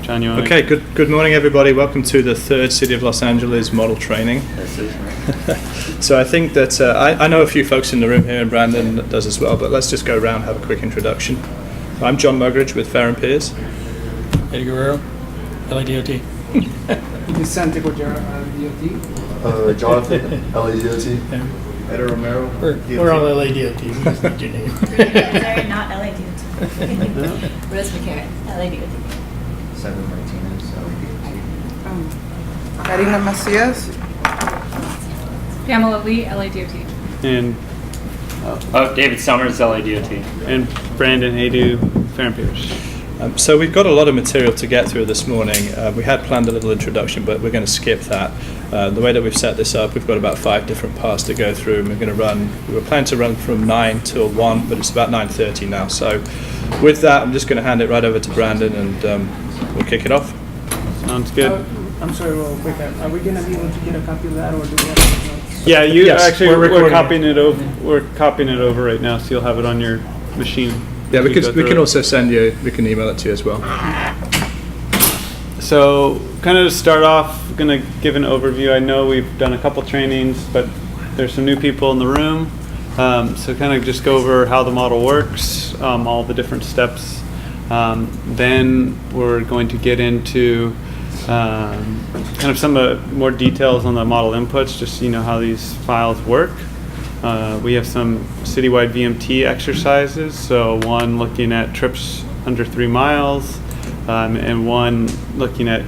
John, you want Okay, good morning, everybody. Welcome to the third City of Los Angeles model training. So I think that I know a few folks in the room here, and Brandon does as well, but let's just go around, have a quick introduction. I'm John Mugridge with Farron Piers. Eddie Guerrero, LADOT. Vicente Guerrero, LADOT. Jonathan, LADOT. Eder Romero. We're on LADOT. We just need your name. Sorry, not LADOT. Rose McCarran, LADOT. Simon Martinez, LADOT. Karina Macias. Pamela Lee, LADOT. And David Summers, LADOT. and Brandon Adu, Farron Piers. So we've got a lot of material to get through this morning. We had planned a little introduction, but we're going to skip that. The way that we've set this up, we've got about 5 different parts to go through, and we were planning to run from 9 till 1, but it's about 9:30 now. So with that, I'm just going to hand it right over to Brandon, and we'll kick it off. Sounds good. I'm sorry, real quick. Are we going to be able to get a copy of that, or do we have to notes? Yeah, you Yes, actually we're we're recording copying it over. We're copying it over right now, so you'll have it on your machine. Yeah, as we go can through it. also we can email it to you as well. So, kind of to start off, I'm going to give an overview. I know we've done a couple trainings, but there's some new people in the room. So, kind of just go over how the model works, all the different steps. Then we're going to get into kind of some more details on the model inputs, just so you know how these files work. We have some Citywide VMT exercises, so one looking at trips under 3 miles, and one looking at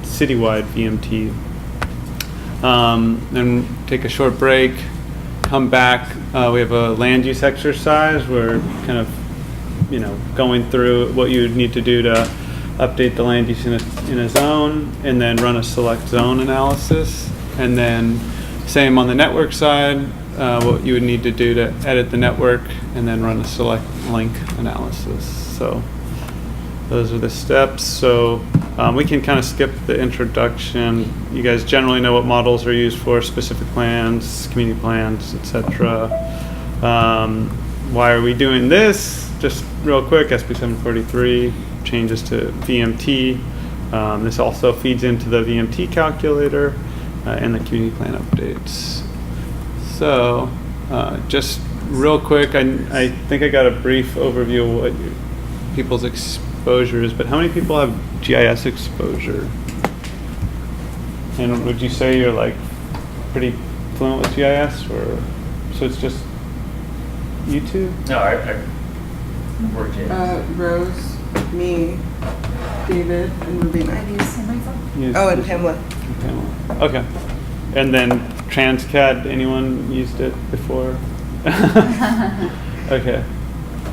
Citywide VMT. Then take a short break, come back. We have a land use exercise. We're kind of, going through what you would need to do to update the land use in a zone, and then run a select zone analysis. And then same on the network side, what you would need to do to edit the network, and then run a select link analysis. So those are the steps. So we can kind of skip the introduction. You guys generally know what models are used for, specific plans, community plans, etc. Why are we doing this? Just real quick, SB 743 changes to VMT. This also feeds into the VMT calculator and the community plan updates. So just real quick, I think I got a brief overview of what people's exposure is, but how many people have GIS exposure? And would you say you're like pretty fluent with GIS, or so it's just you two? No, I worked in. Rose, me, David, and Rubina. I've used him myself. Oh, and Pamela. Okay. And then Transcad, anyone used it before? Okay.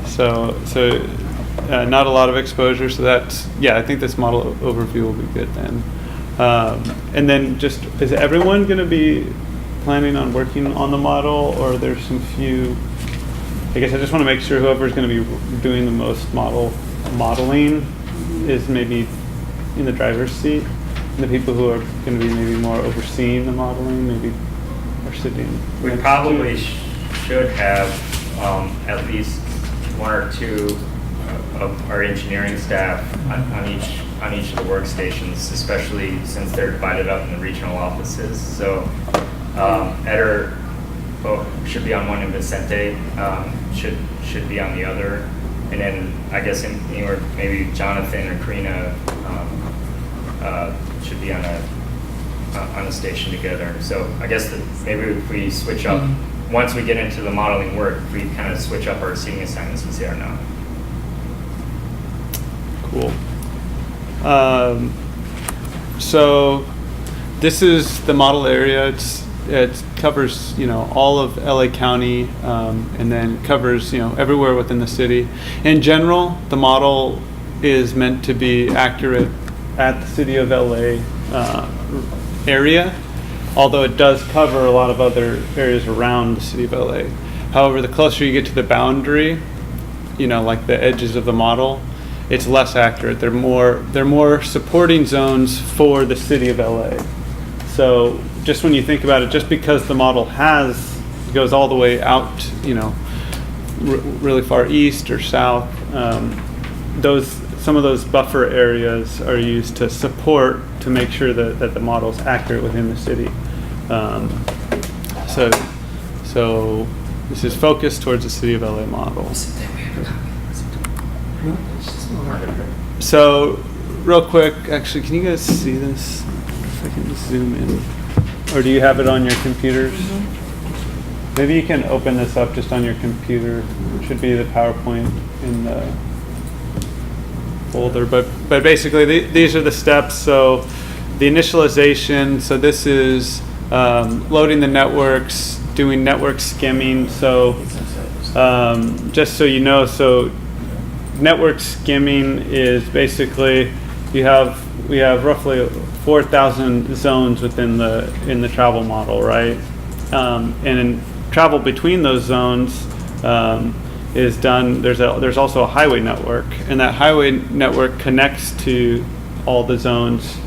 So not a lot of exposure, so that's, I think this model overview will be good then. And then just, is everyone going to be planning on working on the model, or there's some few, I guess I just want to make sure whoever's going to be doing the most modeling is maybe in the driver's seat. And the people who are going to be maybe more overseeing the modeling maybe are sitting. We probably should have at least 1 or 2 of our engineering staff on each of the workstations, especially since they're divided up in the regional offices. So Eder should be on one, and Vicente should be on the other, and then I guess anywhere maybe Jonathan or Karina should be on a station together. So I guess maybe if we switch up, once we get into the modeling work, we kind of switch up our seating assignments as they are now. Cool. So this is the model area. It covers all of LA County, and then covers everywhere within the city. In general, the model is meant to be accurate at the City of LA area, although it does cover a lot of other areas around the City of LA. However, the closer you get to the boundary, like the edges of the model, it's less accurate. They're more supporting zones for the City of LA. So just when you think about it, just because the model goes all the way out, really far east or south, those some of those buffer areas are used to support, to make sure that the model is accurate within the city. So this is focused towards the City of LA model. So real quick, actually, can you guys see this? If I can just zoom in. Or do you have it on your computers? Maybe you can open this up just on your computer. It should be the PowerPoint in the folder. But basically, these are the steps. So the initialization. So this is loading the networks, doing network skimming. So just so you know, so network skimming is basically we have roughly 4,000 zones within the travel model, right? And in travel between those zones is done. There's also a highway network, and that highway network connects to all the zones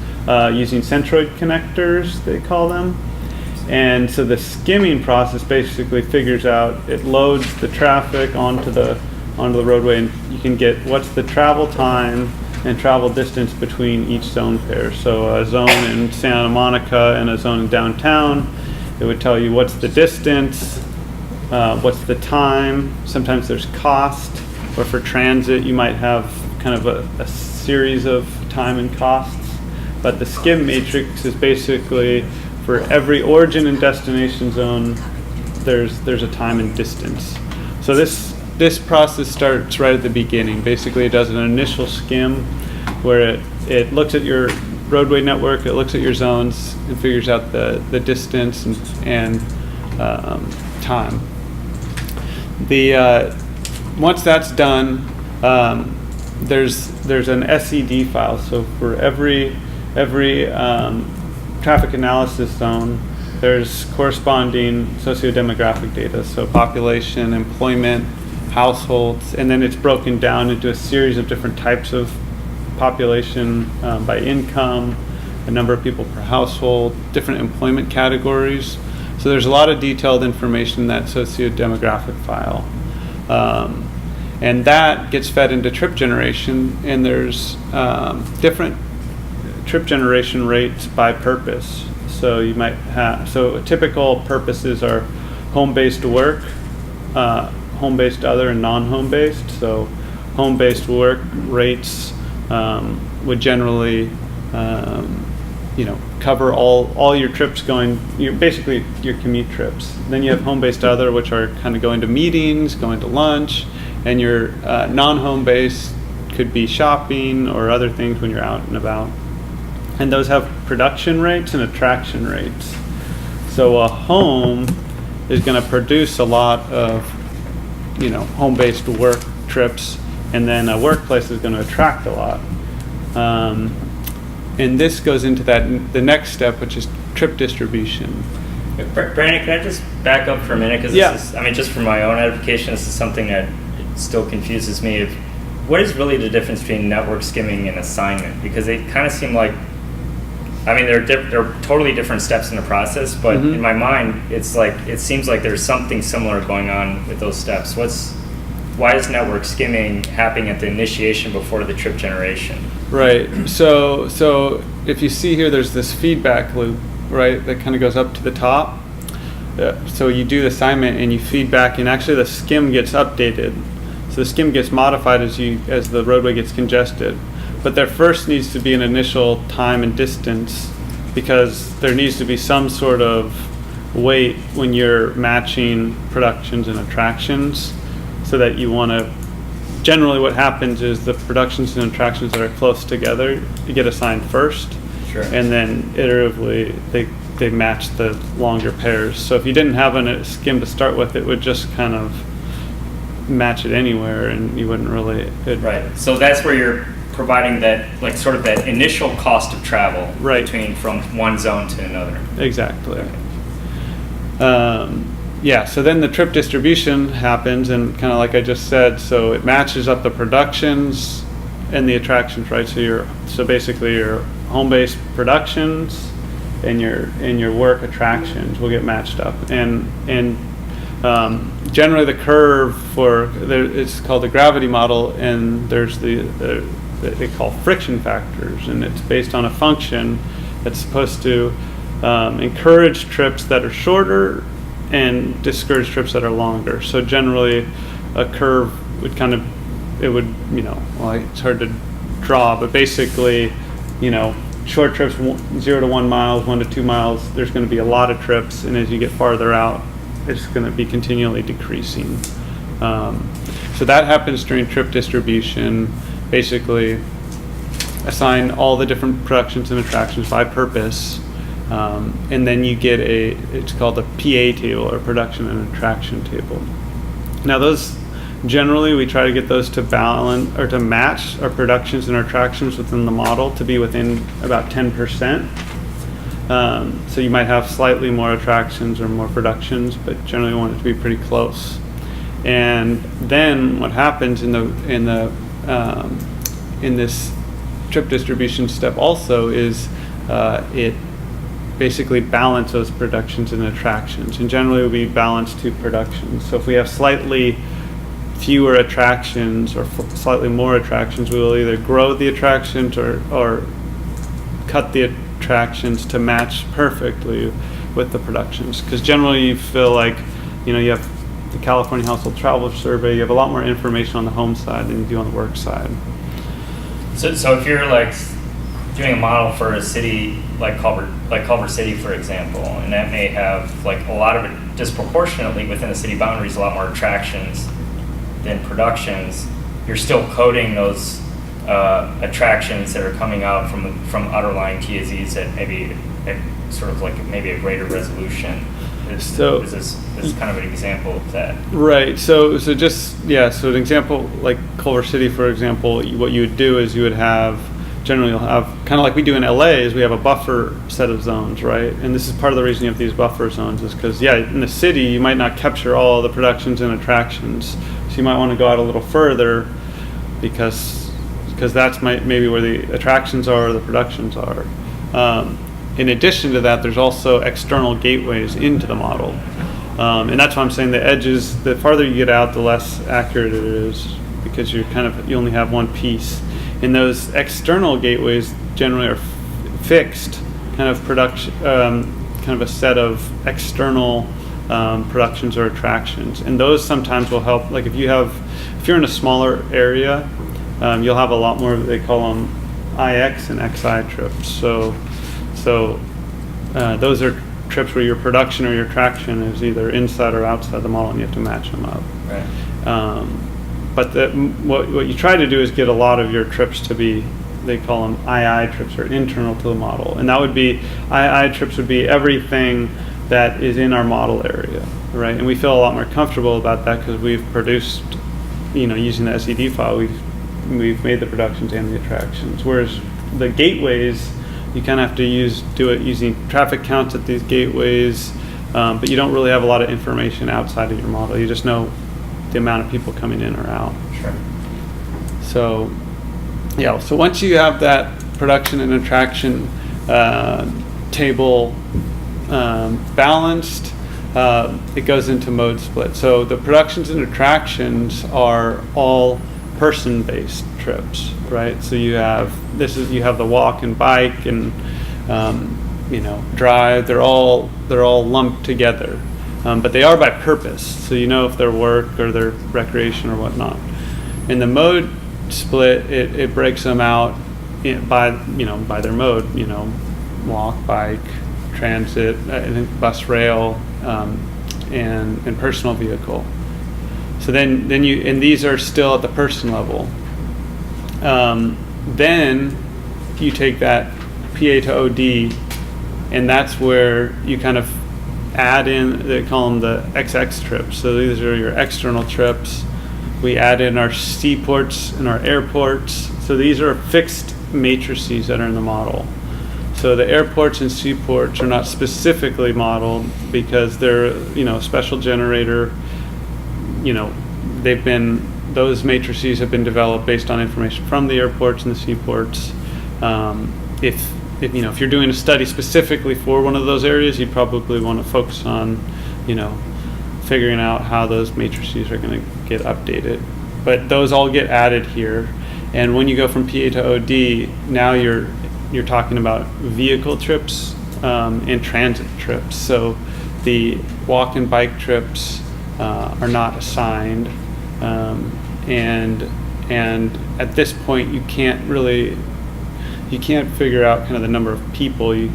using centroid connectors, they call them. And so the skimming process basically figures out, it loads the traffic onto the roadway, and you can get what's the travel time and travel distance between each zone pair. So a zone in Santa Monica and a zone in downtown, it would tell you what's the distance, what's the time. Sometimes there's cost, or for transit you might have kind of a series of time and costs. But the skim matrix is basically for every origin and destination zone, there's a time and distance. So this process starts right at the beginning. Basically, it does an initial skim where it looks at your roadway network, it looks at your zones, and figures out the distance and time. Once that's done, there's an SED file. So for every traffic analysis zone, there's corresponding sociodemographic data, so population, employment, households, and then it's broken down into a series of different types of population by income, the number of people per household, different employment categories. So there's a lot of detailed information in that sociodemographic file. And that gets fed into trip generation, and there's different trip generation rates by purpose. So you might have, so typical purposes are home-based work, home-based other, and non-home-based. So home-based work rates would generally, cover all your trips basically your commute trips. Then you have home-based other, which are kind of going to meetings, going to lunch, and your non-home-based could be shopping or other things when you're out and about. And those have production rates and attraction rates. So a home is going to produce a lot of, home-based work trips, and then a workplace is going to attract a lot. And this goes into the next step, which is trip distribution. Brandon, can I just back up for a minute? Because just for my own edification, this is something that still confuses me. What is really the difference between network skimming and assignment? Because they kind of seem like, they're totally different steps in the process, but in my mind, it seems like there's something similar going on with those steps. Why is network skimming happening at the initiation before the trip generation? Right. So if you see here, there's this feedback loop, right, that kind of goes up to the top. So you do the assignment and you feedback, and actually the skim gets updated. So the skim gets modified as the roadway gets congested. But there first needs to be an initial time and distance, because there needs to be some sort of weight when you're matching productions and attractions, so that you want to, generally what happens is the productions and attractions that are close together, you get assigned first. Sure. And then iteratively they match the longer pairs. So if you didn't have a skim to start with, it would just kind of match it anywhere, and you wouldn't really. Right. So that's where you're providing that, sort of that initial cost of travel, right, between from one zone to another. Exactly. So then the trip distribution happens, and kind of like I just said, so it matches up the productions and the attractions, right? So basically your home-based productions and your work attractions will get matched up, and generally the curve it's called the gravity model, and there's the that they call friction factors, and it's based on a function that's supposed to encourage trips that are shorter and discourage trips that are longer. So generally, a curve would it's hard to draw, but basically, short trips, 0 to 1 miles, 1 to 2 miles, there's going to be a lot of trips, and as you get farther out, it's going to be continually decreasing. So that happens during trip distribution. Basically, assign all the different productions and attractions by purpose, and then you get it's called a PA table, or production and attraction table. Now those, generally we try to get those to balance or to match our productions and our attractions within the model to be within about 10%. So you might have slightly more attractions or more productions, but generally you want it to be pretty close. And then what happens in this trip distribution step also is it basically balances those productions and attractions. And generally we balance 2 productions. So if we have slightly fewer attractions or slightly more attractions, we will either grow the attractions or cut the attractions to match perfectly with the productions. Because generally you feel like, you have the California Household Travel Survey, you have a lot more information on the home side than you do on the work side. So if you're doing a model for a city like Culver City, for example, and that may have a lot of it disproportionately within the city boundaries, a lot more attractions than productions, you're still coding those attractions that are coming out from underlying TAZs at maybe maybe a greater resolution. This is kind of an example of that. Right. So an example like Culver City, for example, what you would do is you'll have kind of like we do in LA, is we have a buffer set of zones, right? And this is part of the reason you have these buffer zones, is because in the city you might not capture all the productions and attractions, so you might want to go out a little further because that's maybe where the attractions are or the productions are. In addition to that, there's also external gateways into the model. And that's why I'm saying the edges, the farther you get out, the less accurate it is, because you only have one piece. And those external gateways generally are fixed kind of production, kind of a set of external productions or attractions. And those sometimes will help, like if you're in a smaller area, you'll have a lot more, they call them IX and XI trips. So those are trips where your production or your traction is either inside or outside the model, and you have to match them up. Right. But what you try to do is get a lot of your trips to be, they call them II trips, or internal to the model. And that would be, II trips would be everything that is in our model area, right? And we feel a lot more comfortable about that because we've produced, using the SED file, we've made the productions and the attractions. Whereas the gateways, you kind of have to do it using traffic counts at these gateways, but you don't really have a lot of information outside of your model. You just know the amount of people coming in or out. Sure. So once you have that production and attraction table balanced, it goes into mode split. So the productions and attractions are all person-based trips, right? So you have the walk and bike and drive. They're all lumped together, but they are by purpose. So if they're work or they're recreation or whatnot. In the mode split, it breaks them out by their mode. Walk, bike, transit, I think bus, rail, and personal vehicle. So then these are still at the person level. Then you take that PA to OD, and that's where you kind of add in, they call them the XX trips. So these are your external trips. We add in our seaports and our airports. So these are fixed matrices that are in the model. So the airports and seaports are not specifically modeled because they're, special generator. Those matrices have been developed based on information from the airports and the seaports. If you're doing a study specifically for one of those areas, you'd probably want to focus on, figuring out how those matrices are going to get updated. But those all get added here. And when you go from PA to OD, now you're talking about vehicle trips and transit trips. So the walk and bike trips are not assigned, and at this point you can't figure out kind of the number of people. You're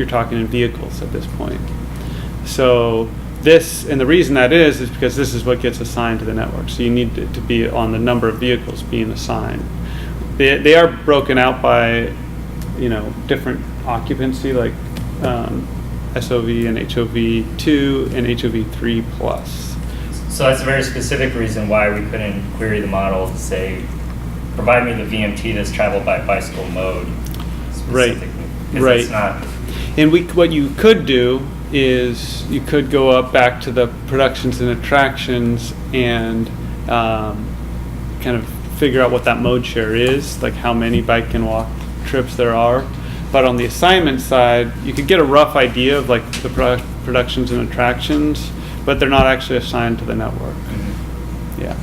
talking in vehicles at this point. So this, and the reason that is because this is what gets assigned to the network. So you need it to be on the number of vehicles being assigned. They are broken out by, different occupancy, like SOV and HOV2 and HOV3 plus. So that's a very specific reason why we couldn't query the model to say, provide me the VMT that's traveled by bicycle mode specifically. Because Right. it's not. And what you could do is you could go up back to the productions and attractions and kind of figure out what that mode share is, like how many bike and walk trips there are. But on the assignment side, you could get a rough idea of like the productions and attractions, but they're not actually assigned to the network. Yeah.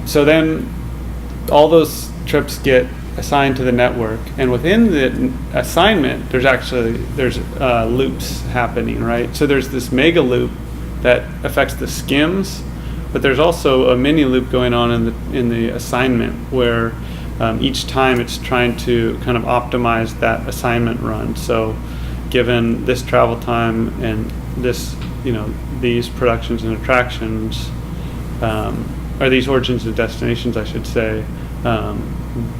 So then all those trips get assigned to the network, and within the assignment there's loops happening, right? So there's this mega loop that affects the skims, but there's also a mini loop going on in the assignment where each time it's trying to kind of optimize that assignment run. So given this travel time and this, these productions and attractions, or these origins and destinations, I should say,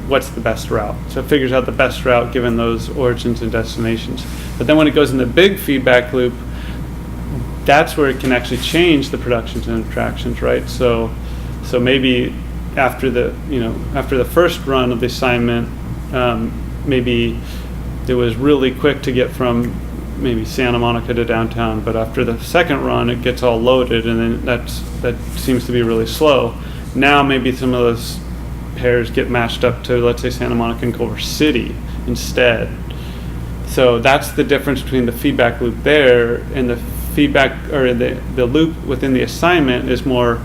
what's the best route? So it figures out the best route given those origins and destinations. But then when it goes in the big feedback loop, that's where it can actually change the productions and attractions, right? So maybe after the first run of the assignment, maybe it was really quick to get from maybe Santa Monica to downtown, but after the second run it gets all loaded, and then that seems to be really slow. Now maybe some of those pairs get matched up to, let's say, Santa Monica and Culver City instead. So that's the difference between the feedback loop there and the feedback, or the loop within the assignment is more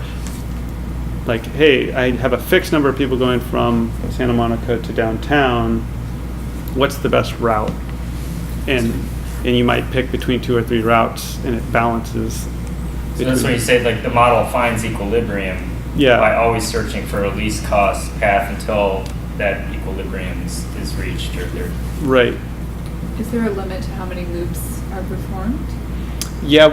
like, hey, I have a fixed number of people going from Santa Monica to downtown. What's the best route? And you might pick between 2 or 3 routes, and it balances. So that's what you say, like the model finds equilibrium by always searching for a least cost path until that equilibrium is reached. Right. Is there a limit to how many loops are performed? Yeah,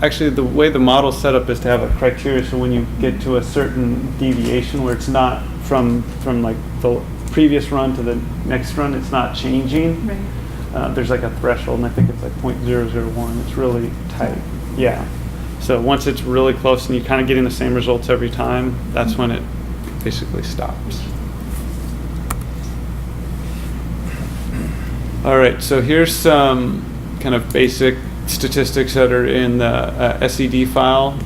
actually the way the model's set up is to have a criteria, so when you get to a certain deviation where it's not from like the previous run to the next run, it's not changing. Right. There's like a threshold, and I think it's like 0.001. It's really tight. Yeah. So once it's really close and you're kind of getting the same results every time, that's when it basically stops. All right, so here's some kind of basic statistics that are in the SED file.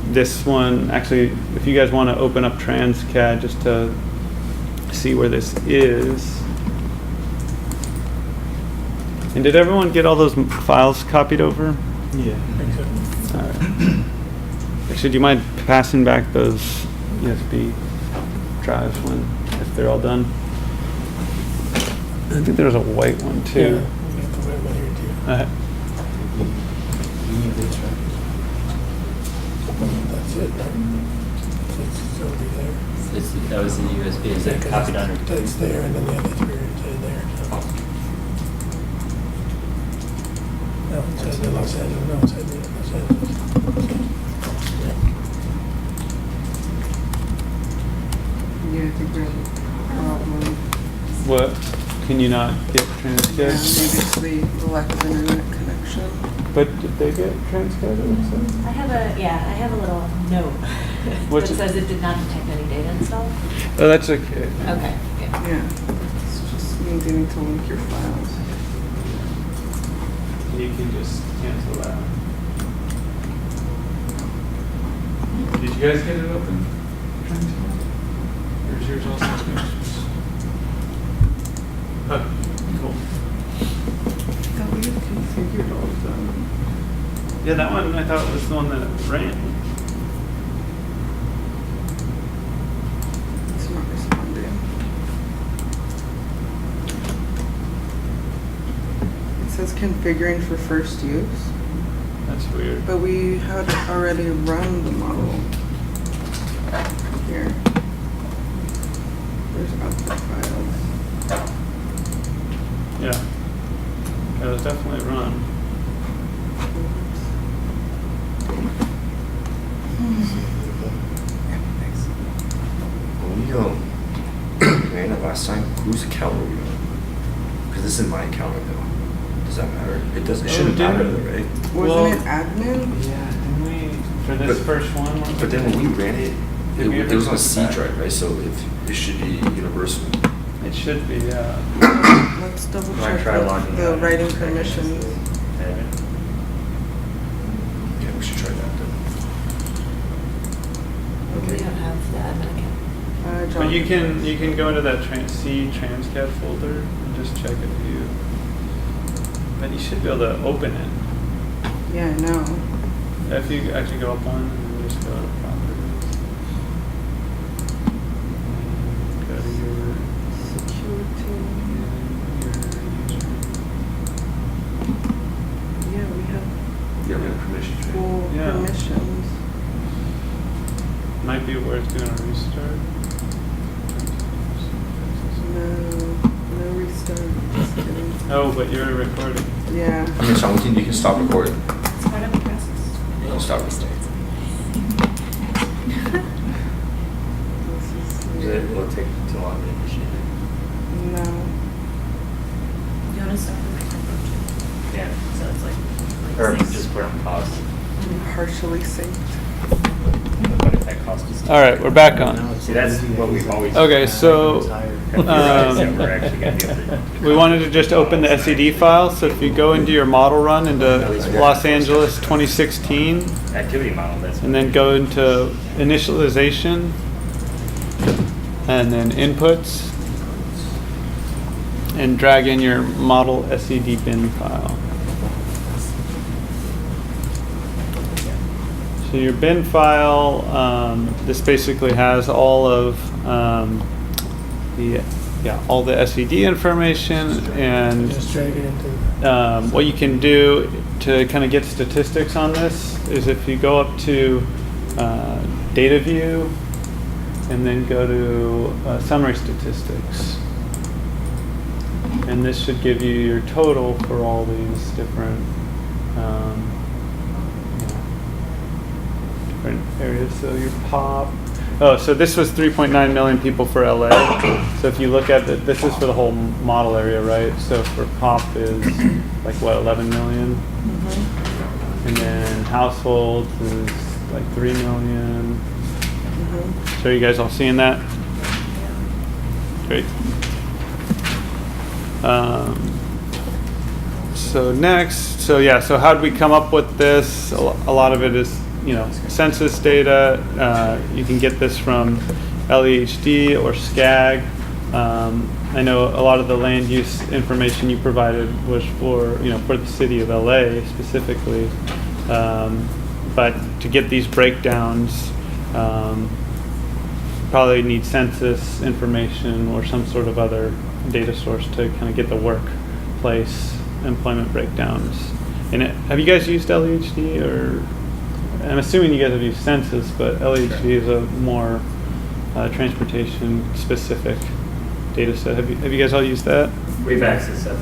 This one, actually, if you guys want to open up TransCAD just to see where this is. And did everyone get all those files copied over? Yeah. All right. Actually, do you mind passing back those USB drives if they're all done? I think there was a white one too. Yeah, we got the white one here too. That's it, right? It's over there. That was the USB. Is it copied under? It's there, and then the other 3 are inside there. No, inside the Los Angeles. No, inside the Los Angeles. Yeah, I think we're probably. What? Can you not get Yeah, TransCAD? maybe it's the lack of internet connection. But did they get TransCAD? I have a little note What's that it? says it did not detect any data installed. Oh, that's okay. Okay. Yeah. Yeah, it's just needing to link your files. You can just cancel that. Did you guys get it open? Or is yours also open? Oh, cool. Thought we had configured all of them. Yeah, that one I thought was the one that ran. says configuring for first use, That's weird. but we had already run the model here. There's output files. Yeah. It was definitely run. When we ran it last time, whose account were we on? Because this is my account right now. Does that matter? It doesn't. It shouldn't didn't matter, it? though, right? Wasn't it admin? Yeah, didn't we, for this But- first one? But then when we ran it, Did we it ever was on switch C back? drive, right? So it should be universal. It should be, yeah. Let's double Wanna check try logging the out? writing permissions. Yeah, we should try that then. We don't have the admin account. But you can go into that C transcat folder and just check if you, but you should be able to open it. Yeah, I know. If you actually go up one and then just go to properties. And go to your Security. user. Yeah, we have Yeah, we have permission. full Yeah. permissions. Might be worth doing a restart. No restart. Just kidding. Oh, but you're recording. Yeah. I mean, Sean, you can stop recording. It's part of the process. You can stop recording. Will it take too long to initiate it? No. You want to start with my approach? Yeah. So it's like Or six. just put on pause. Partially synced. What if that cost us? All right, we're back on. See, that's what we've always. Okay, so Realized that we're actually gonna be able to. we wanted to just open the SED file. So if you go into your model run into Los Angeles 2016, Activity model, that's. and then go into initialization, and then inputs, and drag in your model SED bin file. So your bin file, this basically has all of all the SED information, and Just drag it into. what you can do to kind of get statistics on this is if you go up to data view and then go to summary statistics, and this should give you your total for all these different different areas. So your pop. Oh, so this was 3.9 million people for LA. So if you look at it, this is for the whole model area, right? So for pop is like what, 11 million? And then households is like 3 million. So are you guys all seeing that? Great. So next, so how did we come up with this? A lot of it is, census data. You can get this from LEHD or SCAG. I know a lot of the land use information you provided was for the city of LA specifically. But to get these breakdowns, probably need census information or some sort of other data source to kind of get the workplace employment breakdowns. And have you guys used LEHD, or I'm assuming you guys have used census, but LEHD is a more transportation specific data set. Have you guys all used that? We've accessed that,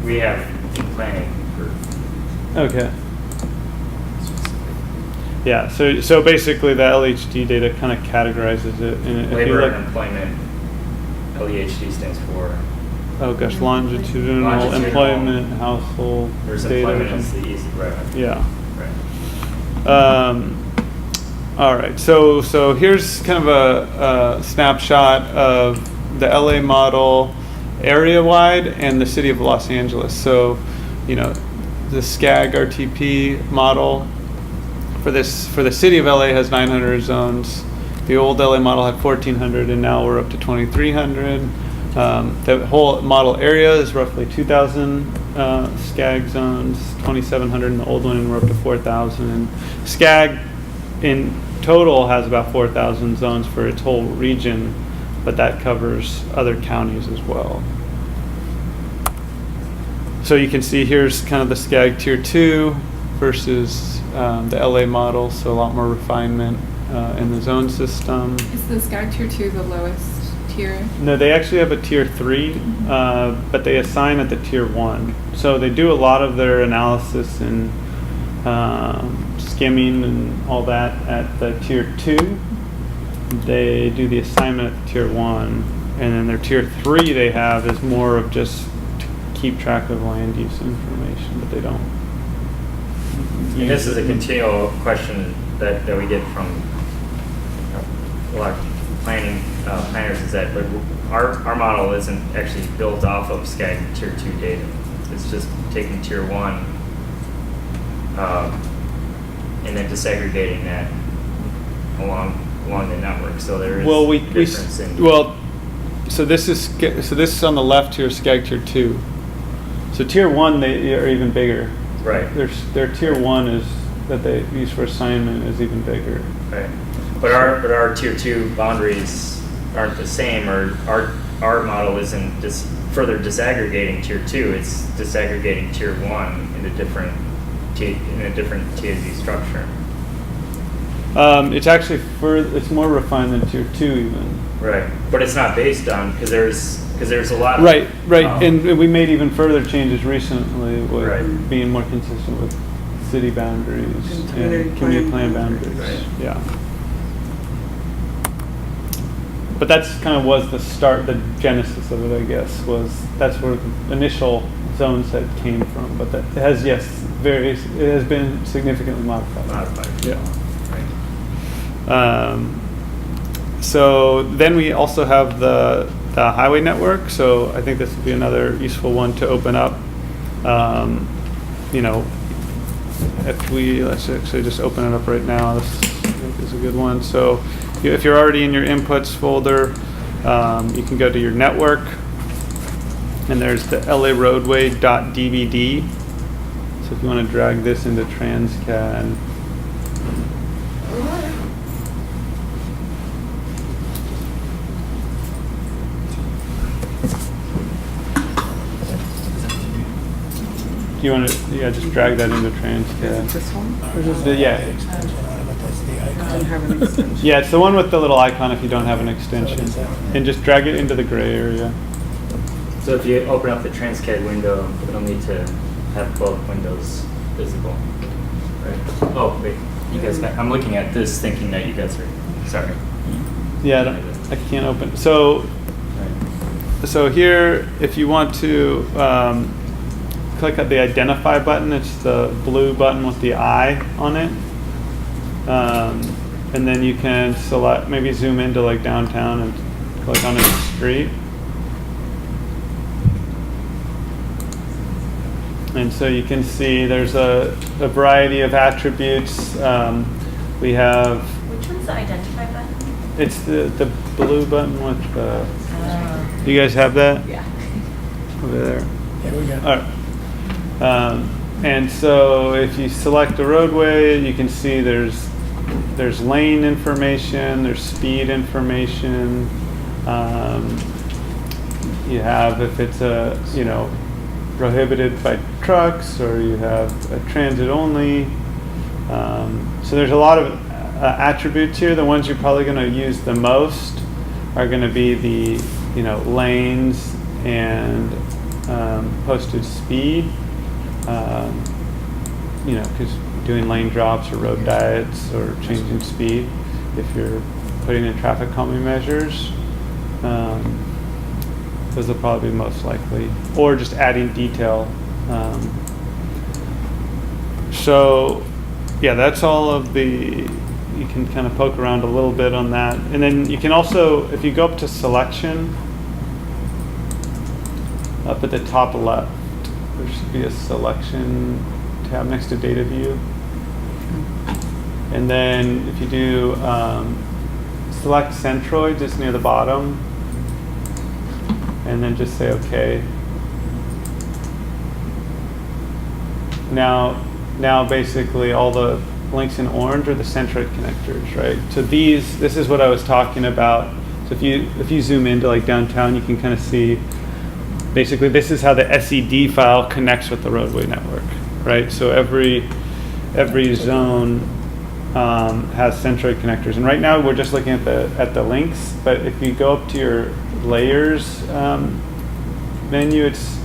we have in planning for. Okay. Yeah, so basically the LHD data kind of categorizes it. And if you Labor look, and employment, LEHD stands for. oh gosh, longitudinal employment, household There's data. employment is the easy, right? Yeah. Right. All right, so here's kind of a snapshot of the LA model area-wide and the city of Los Angeles. So, the SCAG RTP model for the city of LA has 900 zones. The old LA model had 1,400, and now we're up to 2,300. The whole model area is roughly 2,000 SCAG zones, 2,700 in the old one, and we're up to 4,000. And SCAG in total has about 4,000 zones for its whole region, but that covers other counties as well. So you can see here's kind of the SCAG Tier 2 versus the LA model, so a lot more refinement in the zone system. Is the SCAG Tier 2 the lowest tier? No, they actually have a Tier 3, but they assign at the Tier 1. So they do a lot of their analysis and skimming and all that at the Tier 2. They do the assignment at the Tier 1. And then their Tier 3 they have is more of just to keep track of land use information, but they don't. And this is a continual question that we get from a lot of planners is that, but our model isn't actually built off of SCAG Tier 2 data. It's just taking Tier 1 and then disaggregating that along the network. So there is difference in. So this is on the left here, SCAG Tier 2. So Tier 1 they are even bigger. Right. Their Tier 1 is that they use for assignment is even bigger. Right. But our Tier 2 boundaries aren't the same, or our model isn't just further disaggregating Tier 2. It's disaggregating Tier 1 in a different TAZ structure. It's actually it's more refined than Tier 2 even. Right, but it's not based on because there's a lot. Right, and we made even further changes recently with being more consistent with city boundaries and community plan boundaries. Right. Yeah. But that's kind of was the start, the genesis of it, I guess, that's where the initial zone set came from. But that it has been significantly modified. Yeah. Right. So then we also have the highway network. So I think this would be another useful one to open up. Let's actually just open it up right now. This I think is a good one. So if you're already in your inputs folder, you can go to your network, and there's the LA roadway.dvd. So if you want to drag this into Transcad. Do you want to, just drag that into Transcad. This one? Yeah. Extension on it, but that's the I icon. don't have an extension. Yeah, it's the one with the little icon if you don't have an extension. And just drag it into the gray area. So if you open up the Transcad window, it'll need to have both windows visible, right? Oh wait, you guys. I'm looking at this thinking that you guys are. Sorry. Yeah, I can't open. So here, if you want to click on the identify button, it's the blue button with the eye on it. And then you can select, maybe zoom into like downtown and click on a street. And so you can see there's a variety of attributes. We have. Which one's the identify button? It's the blue button with the. Do you guys have that? Yeah. Over there. Yeah, we got it. All right. And so if you select a roadway, you can see there's lane information, there's speed information. You have if it's prohibited by trucks, or you have a transit only. So there's a lot of attributes here. The ones you're probably going to use the most are going to be the lanes and posted speed. Because doing lane drops or road diets or changing speed, if you're putting in traffic calming measures, those will probably be most likely, or just adding detail. So yeah, that's all of the, you can kind of poke around a little bit on that. And then you can also, if you go up to selection, up at the top left, there should be a selection tab next to data view. And then if you do select centroid just near the bottom, and then just say OK. Now basically all the links in orange are the centroid connectors, right? So this is what I was talking about. So if you zoom into like downtown, you can kind of see basically this is how the SED file connects with the roadway network, right? So every zone has centroid connectors, and right now we're just looking at the links. But if you go up to your layers menu, it's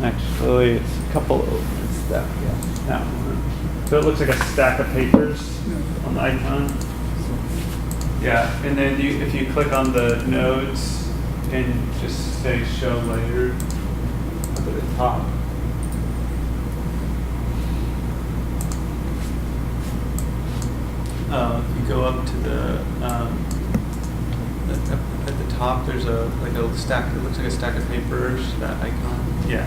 actually it's a couple. It's that, yeah, that one. So it looks like a stack of papers on the icon. Yeah, and then if you click on the nodes and just say show layer up at the top. If you go up to at the top, there's a stack. It looks like a stack of papers. That icon. Yeah,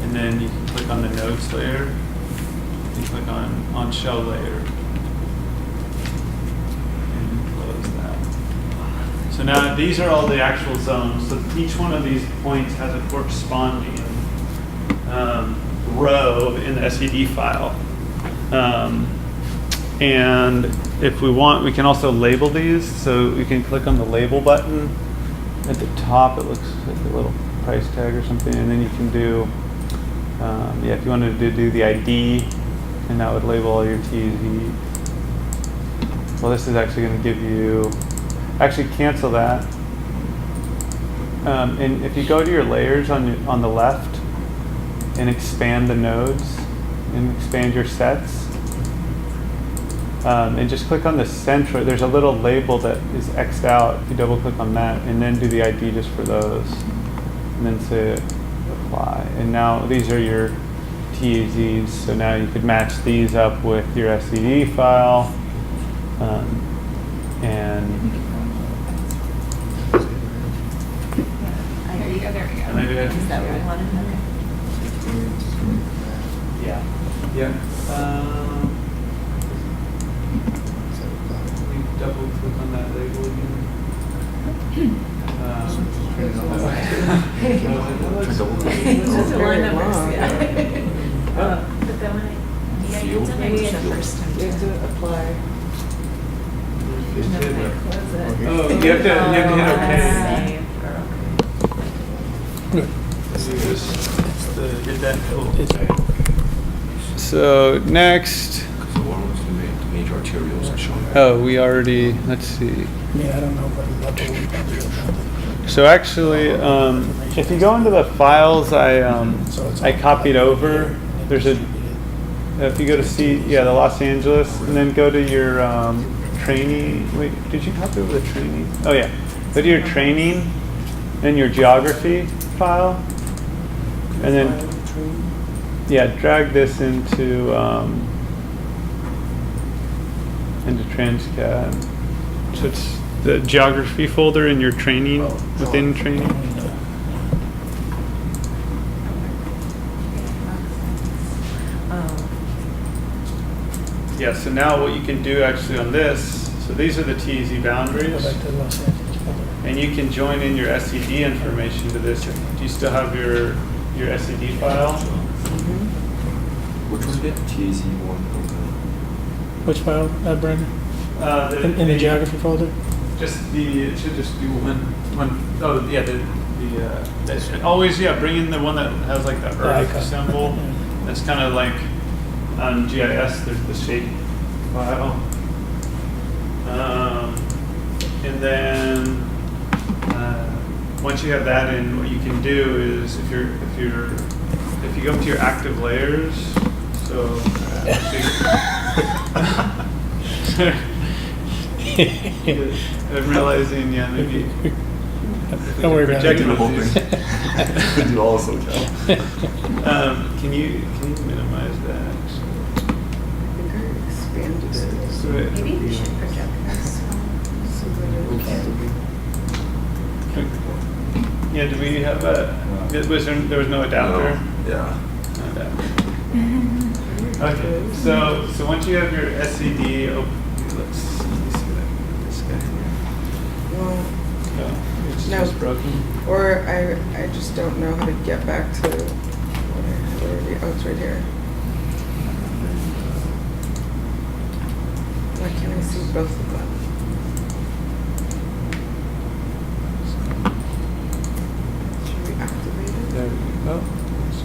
and then you can click on the nodes layer. You click on show layer. So now these are all the actual zones. So each one of these points has a corresponding row in the SED file. And if we want, we can also label these. So we can click on the label button at the top. It looks like a little price tag or something. And then you can do, if you wanted to do the ID, and that would label all your TZ. Well, this is actually going to give you, actually cancel that. And if you go to your layers on the left and expand the nodes and expand your sets, and just click on the central, there's a little label that is X'd out. If you double click on that and then do the ID just for those, and then say apply. And now these are your TAZs, so now you could match these up with your SED file. And There you go, there we go. maybe Is that what we wanted? Okay. yeah. Yeah. We double click on that label again. Just a line numbers, yeah. Huh? But then when yeah, you did maybe the first time. You have to apply. And then when I close it. Oh, you have to hit OK. Save or okay. Hit that. So next. Because the one was the major arterials are showing. Oh, we already. Let's see. Yeah, I don't know what So actually, if you go into the files I copied over, there's a. If you go to see, the Los Angeles, and then go to your training. Wait, did you copy over the training? Oh yeah, go to your training and your geography file, and then drag this into Transcad. So it's the geography folder in your training within training. Yeah, so now what you can do actually on this, so these are the TZ Go boundaries, back to Los Angeles. and you can join in your SED information to this. Do you still have your SED file? Which was it? TAZ1. Which file, Brandon? In the geography folder? It should just be one. Oh yeah, always bring in the one that has like the Earth icon. symbol. Yeah. That's kind of like on GIS. There's the shape file, and then once you have that in, what you can do is if you go up to your active layers, so. I'm realizing, maybe. Don't worry about it. Projecting the whole thing. Could do also, Can you minimize that? I think I expanded it. So Maybe we should project this one. So that do we have there was no adapter? Yeah. No adapter. Okay, so once you have your SED open, let me see this guy here. Well, It's No. just broken. or I just don't know how to get back to what I had already. Oh, it's right here. Why can't I see both of them?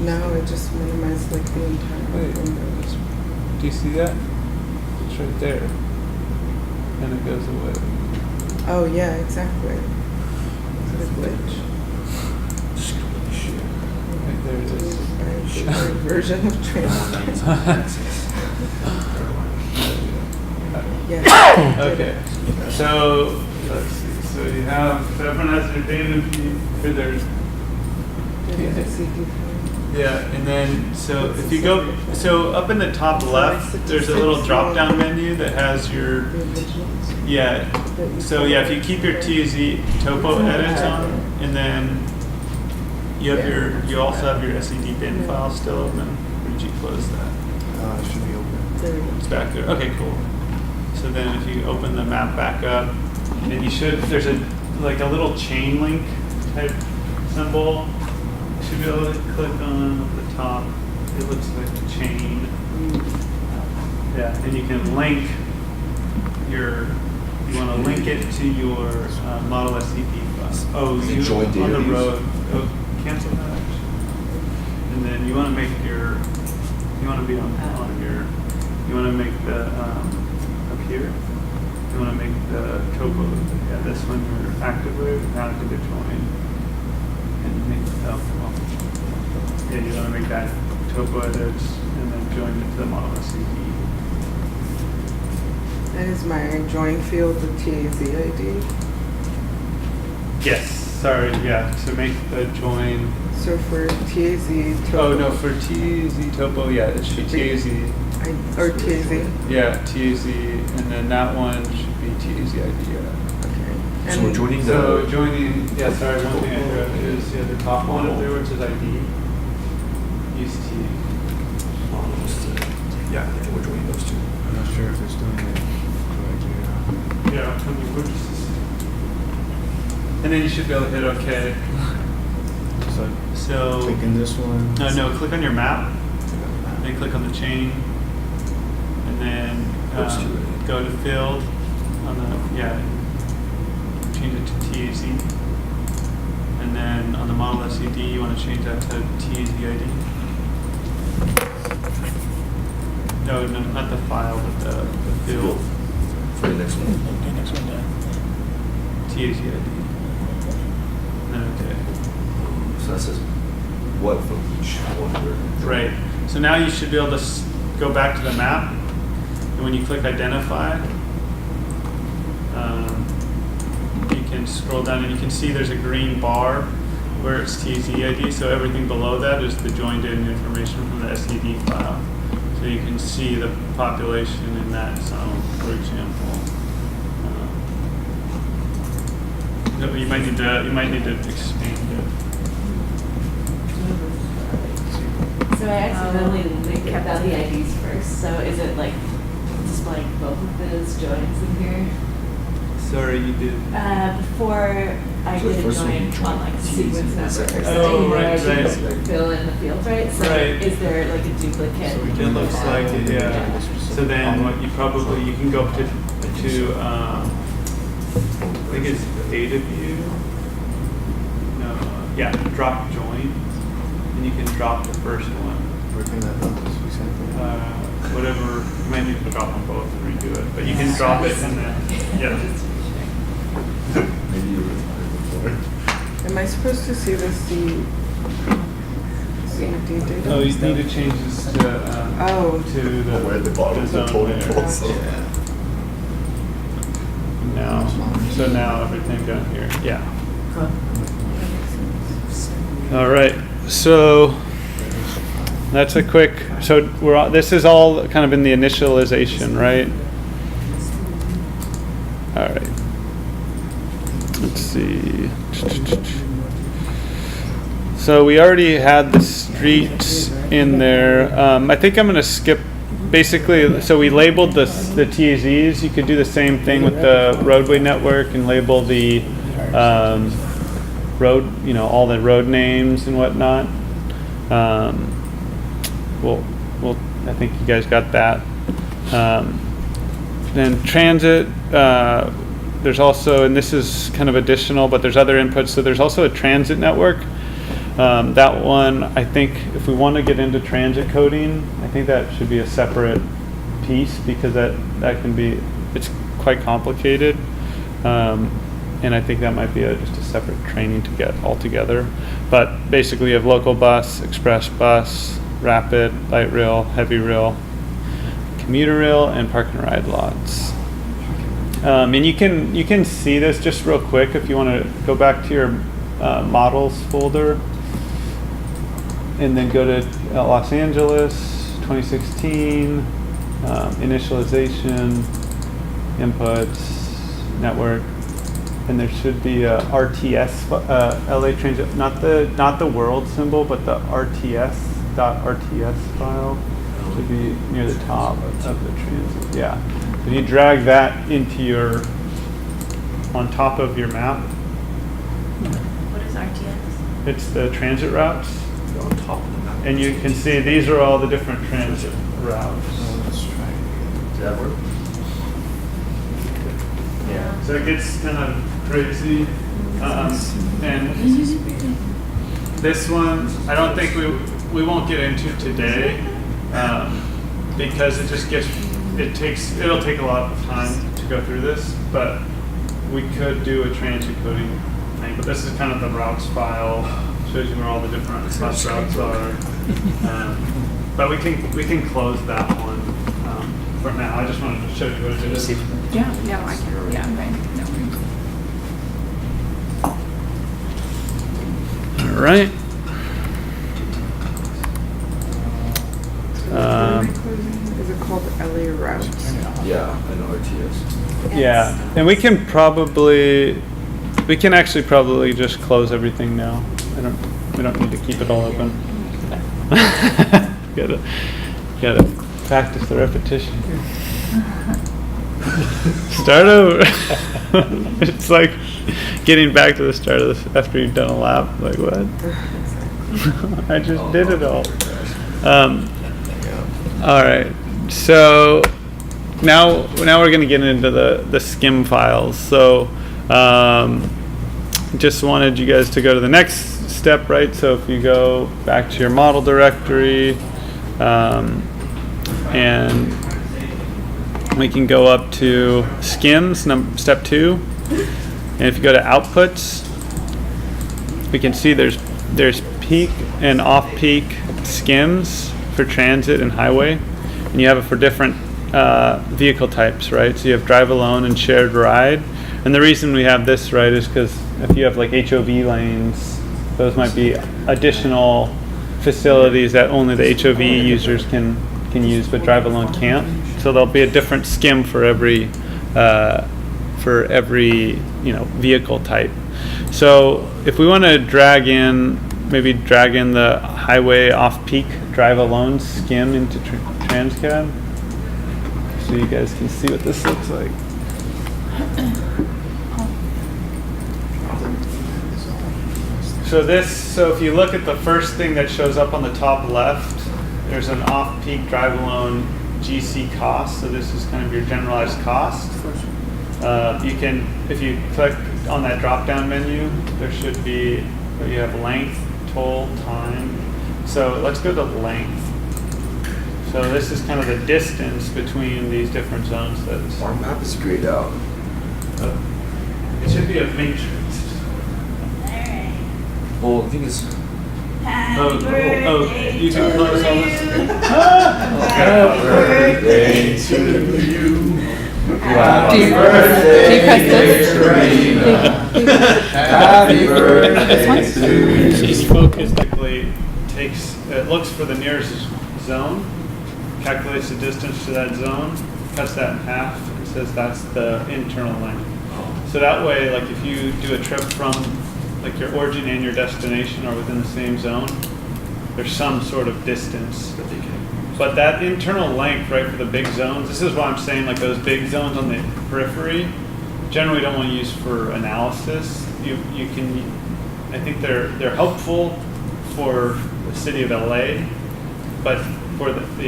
No, it just minimized like the entire Wait. window. Do you see that? It's right there. And it goes away. Oh, yeah, exactly. Is it a glitch? Right there it is. Version of trans. Yeah. Okay. So let's see. So you have, so everyone has their data feed for their, yeah, and then so if you go, so up in the top left, there's a little drop down menu that has your, yeah. So yeah, if you keep your TZ topo edits on, and then you have your, you also have your SED bin file still open. Or did you close that? It should be open. It's back there. Okay, cool. So then if you open the map back up, and you should, there's a like a little chain link type symbol. You should be able to click on at the top. It looks like a chain. Yeah, and you can link your, you want to link it to your model SCP file. Oh, Is it you join on the database? road. Oh, cancel that actually. And then you want to make your, you want to be on your, you want to make the, up here, you want to make the topo, yeah, this one your active root, active to join. And make, oh, well, yeah, you want to make that topo edits and then join it to the model SCP. And is my join field the TAZ ID? Yes, sorry, yeah, to make the join. So for TAZ topo. Oh, no, for TZ topo, yeah, it should be TAZ. Or TAZ. Yeah, TAZ, and then that one should be TAZ ID, yeah. Okay. So we're joining the. So joining, yeah, sorry, one thing I wrote is, yeah, the top one up there, which is ID. Use T. Yeah, I think we're joining those two. I'm not sure if it's doing it correctly. Yeah, tell me which. And then you should be able to hit OK. So, Clicking this one. no, click on your map, then click on the chain, and then Those two, right? go to field on the, yeah, change it to TAZ. And then on the model SED, you want to change that to TAZ ID. No, not the file, but the field. For the next one. Okay, next one down. TAZ ID. Okay. So that says what from each one we're. Right. So now you should be able to go back to the map, and when you click identify, you can scroll down and you can see there's a green bar where it's TZ ID. So everything below that is the joined in information from the SED file. So you can see the population in that zone, for example. You might need to expand it. So I accidentally linked out the IDs first, so is it like displaying both of those joins in here? Sorry, you did. Before I So the did a first one you join joined on like TZ, sequence number or second. something, Oh, and right, I did right. fill in the field, right? So Right. is there like a duplicate? So we It can looks like it, yeah. So then what you probably, you can go up to I think it's data view. No, yeah, drop join, and you can drop the first one. Where can that help us? Whatever, you might need to drop them both and redo it, but you can drop it and then, yeah. Maybe you were before. Am I supposed to see the CED data? Oh, you need to change this to, Oh. to the. Where the bottom, the zone total layer. also. Yeah. Now, so now everything down here, yeah. All right, so that's a quick, so this is all kind of in the initialization, right? All right. Let's see. So we already had the streets in there. I think I'm going to skip. Basically, so we labeled the TAZs. You could do the same thing with the roadway network and label the road, all the road names and whatnot. Well, I think you guys got that. Then transit. There's also, and this is kind of additional, but there's other inputs. So there's also a transit network, That one, I think if we want to get into transit coding, I think that should be a separate piece because that can be, it's quite complicated. And I think that might be just a separate training to get all together. But basically you have local bus, express bus, rapid, light rail, heavy rail, commuter rail, and park and ride lots. And you can see this just real quick if you want to go back to your models folder and then go to Los Angeles 2016, initialization, inputs, network, and there should be a RTS LA Transit, not the world symbol, but the RTS.rts file should be near the top of the transit. Yeah. If you drag that into on top of your map, What is RTS? it's the transit routes, On top of the map. and you can see these are all the different transit routes. Let's try it again. Does that work? Yeah. So it gets kind of crazy, and this one I don't think we won't get into today because it'll take a lot of time to go through this, but we could do a transit coding thing. But this is kind of the routes file, shows you where all the different bus routes are. But we can close that one for now. I just wanted to show you what it is. Yeah, no, I can, yeah, right, no worries. All right. Is it called LA routes? Yeah, I know RTS. Yeah, and we can actually probably just close everything now. We don't need to keep it all open. gotta practice the repetition. Start over. It's like getting back to the start of this after you've done a lap. Like what? I just did it all. All right. So now we're going to get into the skim files. So just wanted you guys to go to the next step, right? So if you go back to your model directory, and we can go up to skims, step 2. And if you go to outputs, we can see there's peak and off-peak skims for transit and highway. And you have it for different vehicle types, right? So you have drive alone and shared ride. And the reason we have this, right, is because if you have like HOV lanes, those might be additional facilities that only the HOV users can use, but drive alone can't. So there'll be a different skim for every vehicle type. So if we want to drag in the highway off-peak drive alone skim into Transcad, so you guys can see what this looks like. So if you look at the first thing that shows up on the top left, there's an off-peak drive alone GC cost. So this is kind of your generalized cost. You can, if you click on that drop-down menu, there should be, you have length, toll, time. So let's go to length. So this is kind of the distance between these different zones. Our map is grayed out. It should be a matrix. Well, the thing is, You can close all this. happy birthday to you. Happy birthday. Happy birthday to you. She's focused. It looks for the nearest zone, calculates the distance to that zone, cuts that in half, and says that's the internal length. So that way, like if you do a trip from like your origin and your destination are within the same zone, there's some sort of distance. But that internal length, right, for the big zones, this is why I'm saying like those big zones on the periphery, generally don't want to use for analysis. You can, I think they're helpful for the city of LA, but for if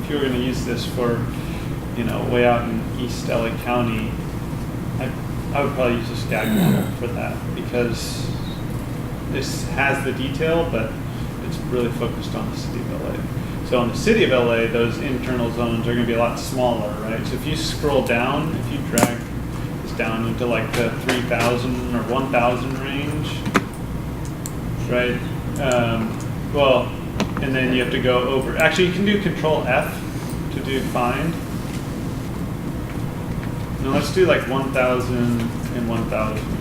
you were going to use this for, way out in East LA County, I would probably use a stag model for that because this has the detail, but it's really focused on the city of LA. So in the city of LA, those internal zones are going to be a lot smaller, right? So if you scroll down, if you drag this down into like the 3,000 or 1,000 range, right? Well, and then you have to go over. Actually, you can do Control F to do find. Now let's do like 1,000 and 1,000.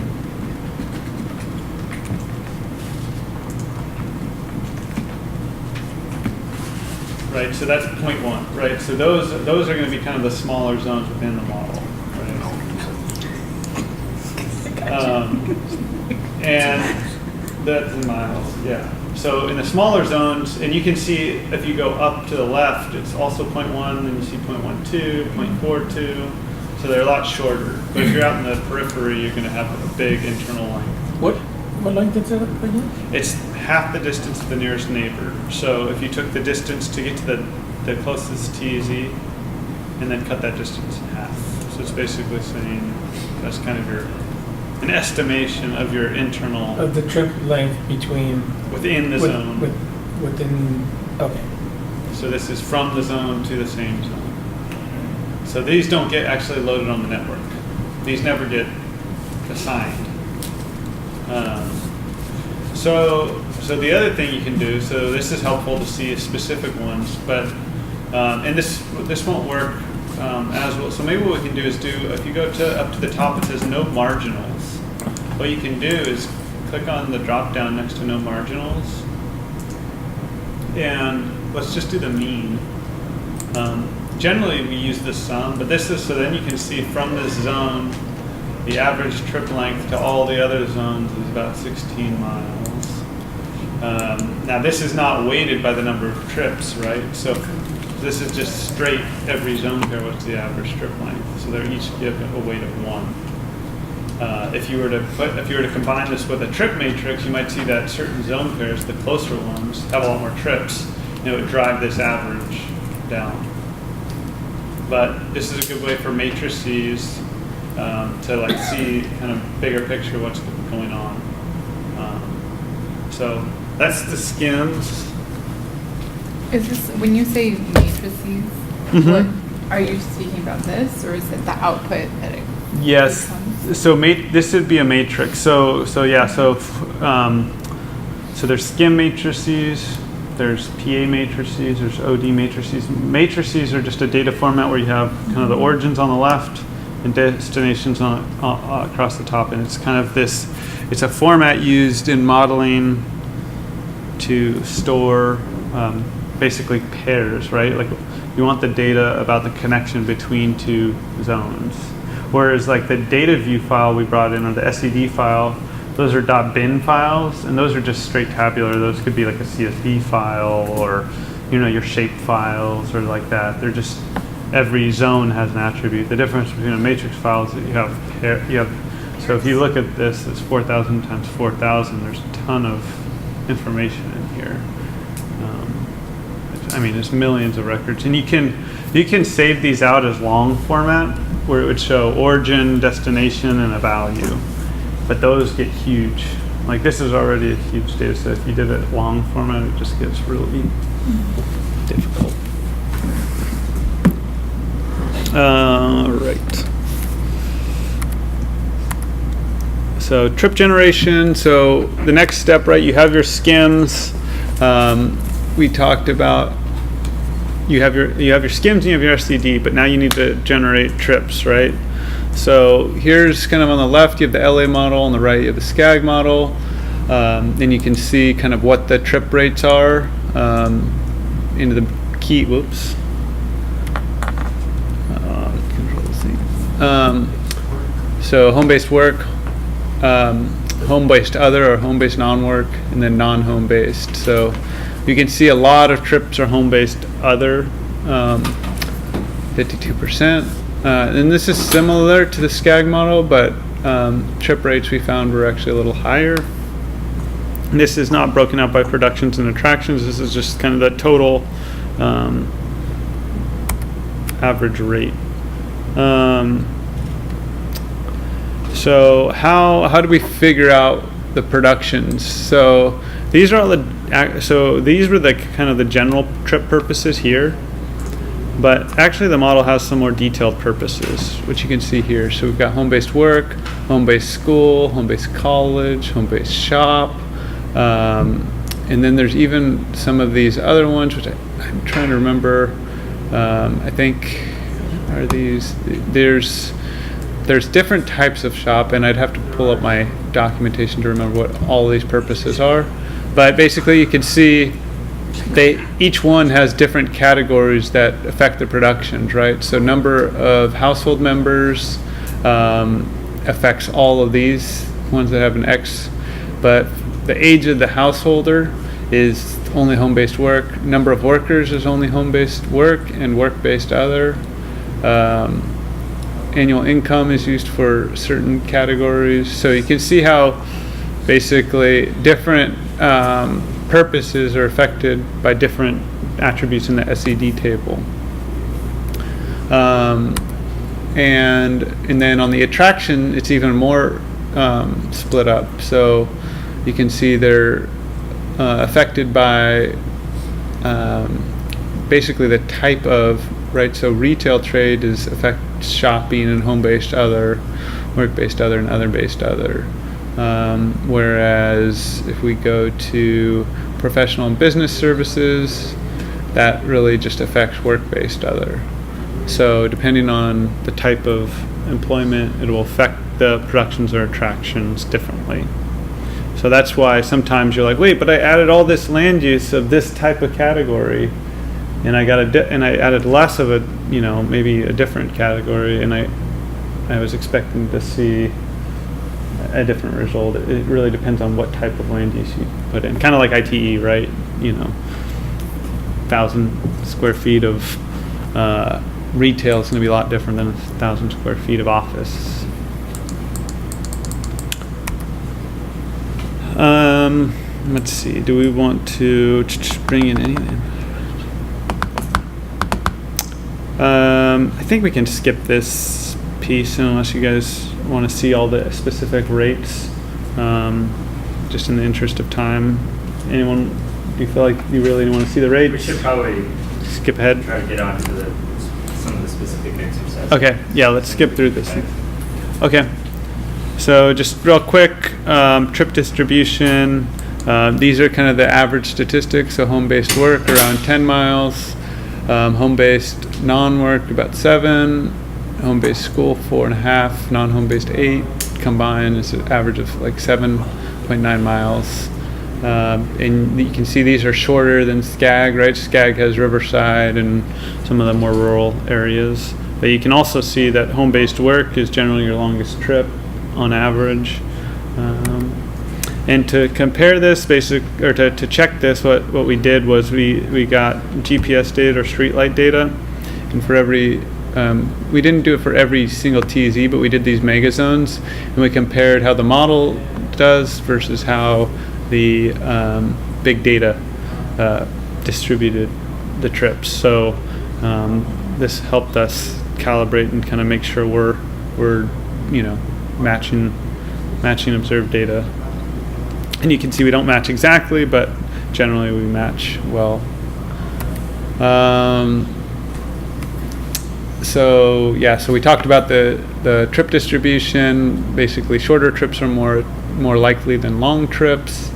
Right, so that's 0.1, right? So those are going to be kind of the smaller zones within the model, right? And that's in miles, yeah. So in the smaller zones, and you can see if you go up to the left, it's also 0.1, and you see 0.12, 0.42. So they're a lot shorter. But if you're out in the periphery, you're going to have a big internal length. What length is it again? It's half the distance to the nearest neighbor. So if you took the distance to get to the closest TZ and then cut that distance in half. So it's basically saying that's kind of an estimation of your internal Of the trip length between. within the zone. Within, okay. So this is from the zone to the same zone. So these don't get actually loaded on the network. These never get assigned. So the other thing you can do, so this is helpful to see specific ones, but and this won't work as well. So maybe what we can do is if you go up to the top, it says no marginals. What you can do is click on the drop down next to no marginals, and let's just do the mean. Generally we use the sum, but this is so then you can see from this zone the average trip length to all the other zones is about 16 miles. Now this is not weighted by the number of trips, right? So this is just straight every zone pair. What's the average trip length? So they're each given a weight of 1. If you were to combine this with a trip matrix, you might see that certain zone pairs, the closer ones, have a lot more trips, and it would drive this average down. But this is a good way for matrices to like see kind of bigger picture what's going on. So that's the skims. Is this, when you say matrices, what, are you speaking about this, or is it the output that it Yes. becomes? So this would be a matrix. So there's skim matrices, there's PA matrices, there's OD matrices. Matrices are just a data format where you have kind of the origins on the left and destinations on across the top, and it's kind of this. It's a format used in modeling to store basically pairs, right? Like you want the data about the connection between two zones. Whereas like the data view file we brought in, or the SED file, those are .bin files, and those are just straight tabular. Those could be like a CSV file, or your shape files, or like that. They're just, every zone has an attribute. The difference between a matrix file is that you have. So if you look at this, it's 4,000 times 4,000. There's a ton of information in here. There's millions of records, and you can save these out as long format, where it would show origin, destination, and a value. But those get huge. Like this is already a huge data set. If you did it long format, it just gets really difficult. Right. So trip generation. So the next step, right? You have your skims. We talked about you have your skims and you have your SCD, but now you need to generate trips, right? So here's kind of on the left, you have the LA model. On the right, you have the SCAG model. And you can see kind of what the trip rates are into the key. Whoops. Control C. So home-based work, home-based other, or home-based non-work, and then non-home-based. So you can see a lot of trips are home-based other, 52%. And this is similar to the SCAG model, but trip rates we found were actually a little higher. And this is not broken out by productions and attractions. This is just kind of the total average rate. So how do we figure out the productions. So these are all these were the kind of the general trip purposes here. But actually the model has some more detailed purposes, which you can see here. So we've got home-based work, home-based school, home-based college, home-based shop. And then there's even some of these other ones, which I'm trying to remember. I think are these, there's different types of shop, and I'd have to pull up my documentation to remember what all these purposes are. But basically you can see each one has different categories that affect the productions, right? So number of household members affects all of these ones that have an X, but the age of the householder is only home-based work. Number of workers is only home-based work and work-based other. Annual income is used for certain categories. So you can see how basically different purposes are affected by different attributes in the SED table. And then on the attraction, it's even more split up. So you can see they're affected by basically the type of, right? So retail trade affects shopping and home-based other, work-based other, and other-based other. Whereas if we go to professional and business services, that really just affects work-based other. So depending on the type of employment, it will affect the productions or attractions differently. So that's why sometimes you're like, wait, but I added all this land use of this type of category, and I got and I added less of a, maybe a different category, and I was expecting to see a different result. It really depends on what type of land use you put in. Kind of like ITE, right? 1,000 square feet of retail is going to be a lot different than 1,000 square feet of office. Let's see. Do we want to bring in anything? I think we can skip this piece unless you guys want to see all the specific rates, just in the interest of time. Anyone, do you feel like you really want to see the rates? We should probably skip ahead. Try to get on to some of the specific exercises. Okay, yeah, let's skip through this. Okay, so just real quick, trip distribution. These are kind of the average statistics. So home-based work around 10 miles, home-based non-work about 7, home-based school 4.5, non-home-based 8. Combined is an average of like 7.9 miles. And you can see these are shorter than Skag, right? Skag has Riverside and some of the more rural areas. But you can also see that home-based work is generally your longest trip on average. And to compare this, to check this, what we did was we got GPS data or streetlight data, and for every we didn't do it for every single TZ, but we did these mega zones, and we compared how the model does versus how the big data distributed the trips. So this helped us calibrate and kind of make sure we're matching observed data. And you can see we don't match exactly, but generally we match well. So we talked about the trip distribution. Basically, shorter trips are more likely than long trips.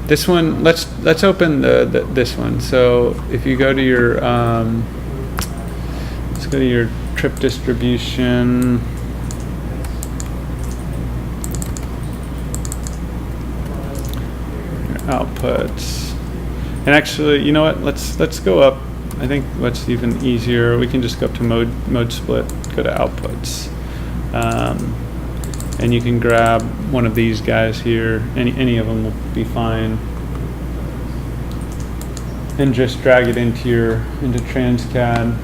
This one. Let's open this one. So if you go to your let's go to your trip distribution. Outputs, and actually, you know what? Let's go up. I think what's even easier, we can just go up to mode split, go to outputs, and you can grab one of these guys here. Any of them will be fine, and just drag it into Transcad.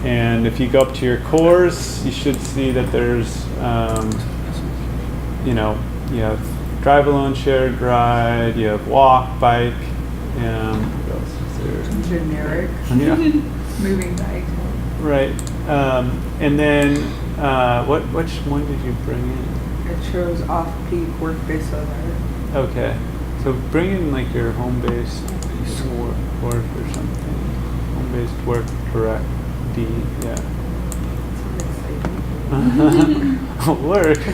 And if you go up to your cores, you should see that there's, you have drive alone, shared ride, you have walk, bike, and what else is there? Generic. Yeah. Moving bike. Right. And then, which one did you bring in? It shows off-peak work-based weather. Okay, so bring in like your home-based work or something. Home-based work direct D, yeah. Work.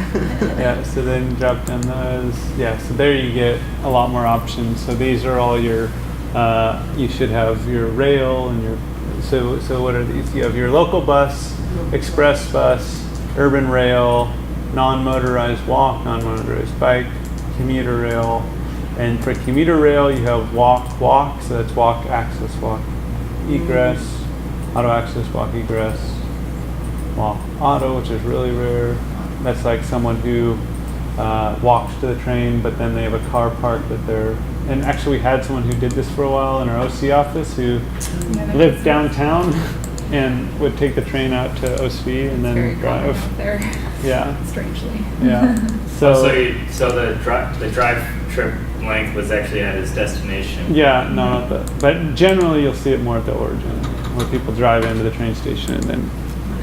Yeah, so then drop down those. Yeah, so there you get a lot more options. So these are all your, you should have your rail and your, so what are these? You have your local bus, express bus, urban rail, non-motorized walk, non-motorized bike, commuter rail. And for commuter rail, you have walk, so that's walk, access, walk, egress, auto access, walk, egress, walk, auto, which is really rare. That's like someone who walks to the train, but then they have a car park that they're, and actually we had someone who did this for a while in our OC office who lived downtown and would take the train out to OC and then Very drive. common out there. Yeah. Strangely. Yeah. So the drive trip length was actually at his destination. Yeah, no, but generally you'll see it more at the origin, where people drive into the train station and then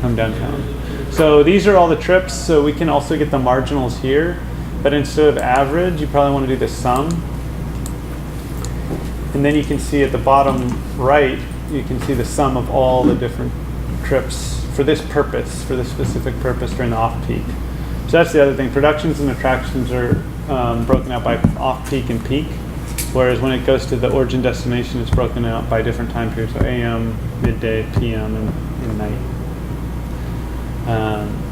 come downtown. So these are all the trips, so we can also get the marginals here, but instead of average, you probably want to do the sum. And then you can see at the bottom right, you can see the sum of all the different trips for this purpose, for this specific purpose during the off-peak. So that's the other thing. Productions and attractions are broken out by off-peak and peak, whereas when it goes to the origin destination, it's broken out by different time periods, so AM, midday, PM, and night.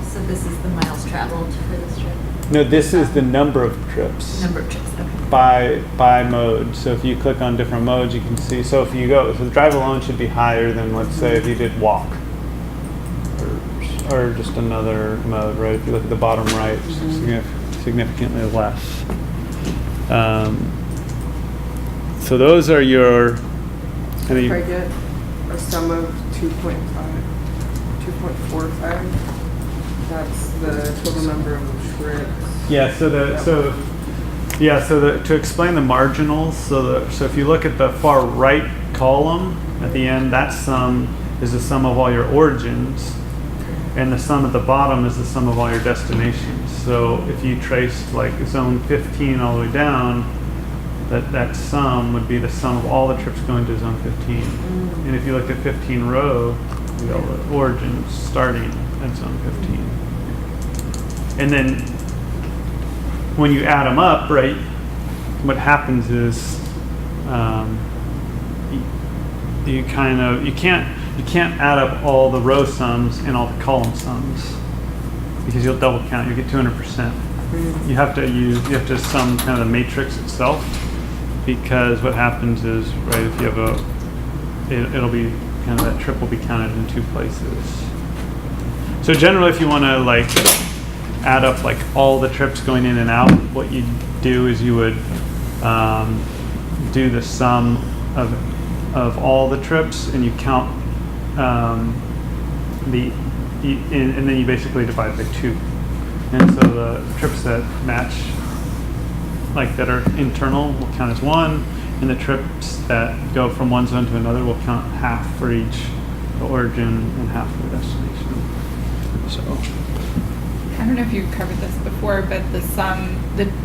So this is the miles traveled for this trip? No, this is the number of trips. Number of trips, okay. By mode. So if you click on different modes, you can see. So if you go, so the drive alone should be higher than, let's say, if you did walk, or just another mode, right? If you look at the bottom right, significantly less. So those are your. If I get a sum of 2.45, that's the total number of trips. Yeah. To explain the marginals, so if you look at the far right column at the end, that sum is the sum of all your origins, and the sum at the bottom is the sum of all your destinations. So if you traced like zone 15 all the way down, that sum would be the sum of all the trips going to zone 15. And if you looked at 15 row, you got the origins starting at zone 15. And then when you add them up, right, what happens is you can't add up all the row sums and all the column sums because you'll double count. You get 200%. You have to sum kind of the matrix itself, because what happens is, right, if you have it'll be kind of, that trip will be counted in two places. So generally, if you want to like add up like all the trips going in and out, what you do is you would do the sum of all the trips, and you count and then you basically divide by 2. And so the trips that match, like that are internal, will count as 1, and the trips that go from one zone to another will count half for each, the origin and half for the destination. So I don't know if you've covered this before, but the sum,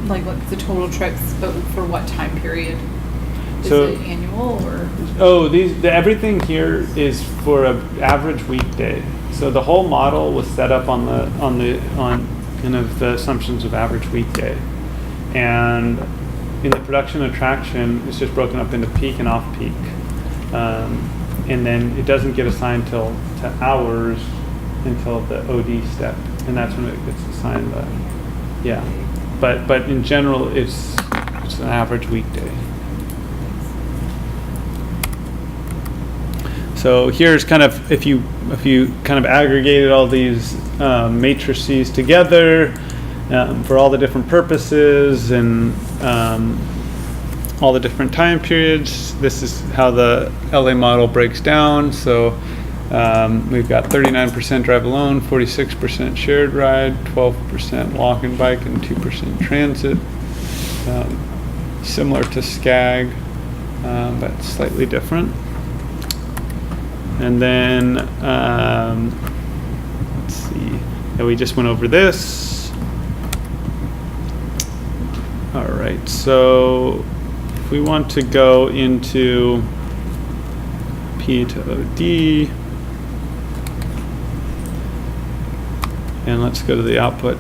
what's the total trips, but for what time period? Is it annual or? Oh, everything here is for an average weekday. So the whole model was set up on kind of the assumptions of average weekday, and in the production attraction, it's just broken up into peak and off peak, and then it doesn't get assigned to hours until the OD step, and that's when it gets assigned but in general it's an average weekday. So here's kind of, if you kind of aggregated all these matrices together for all the different purposes and all the different time periods, this is how the LA model breaks down. So we've got 39% drive alone, 46% shared ride, 12% walk and bike, and 2% transit. Similar to SCAG, but slightly different. And then see. And we just went over this. All right, so if we want to go into P to OD, and let's go to the output.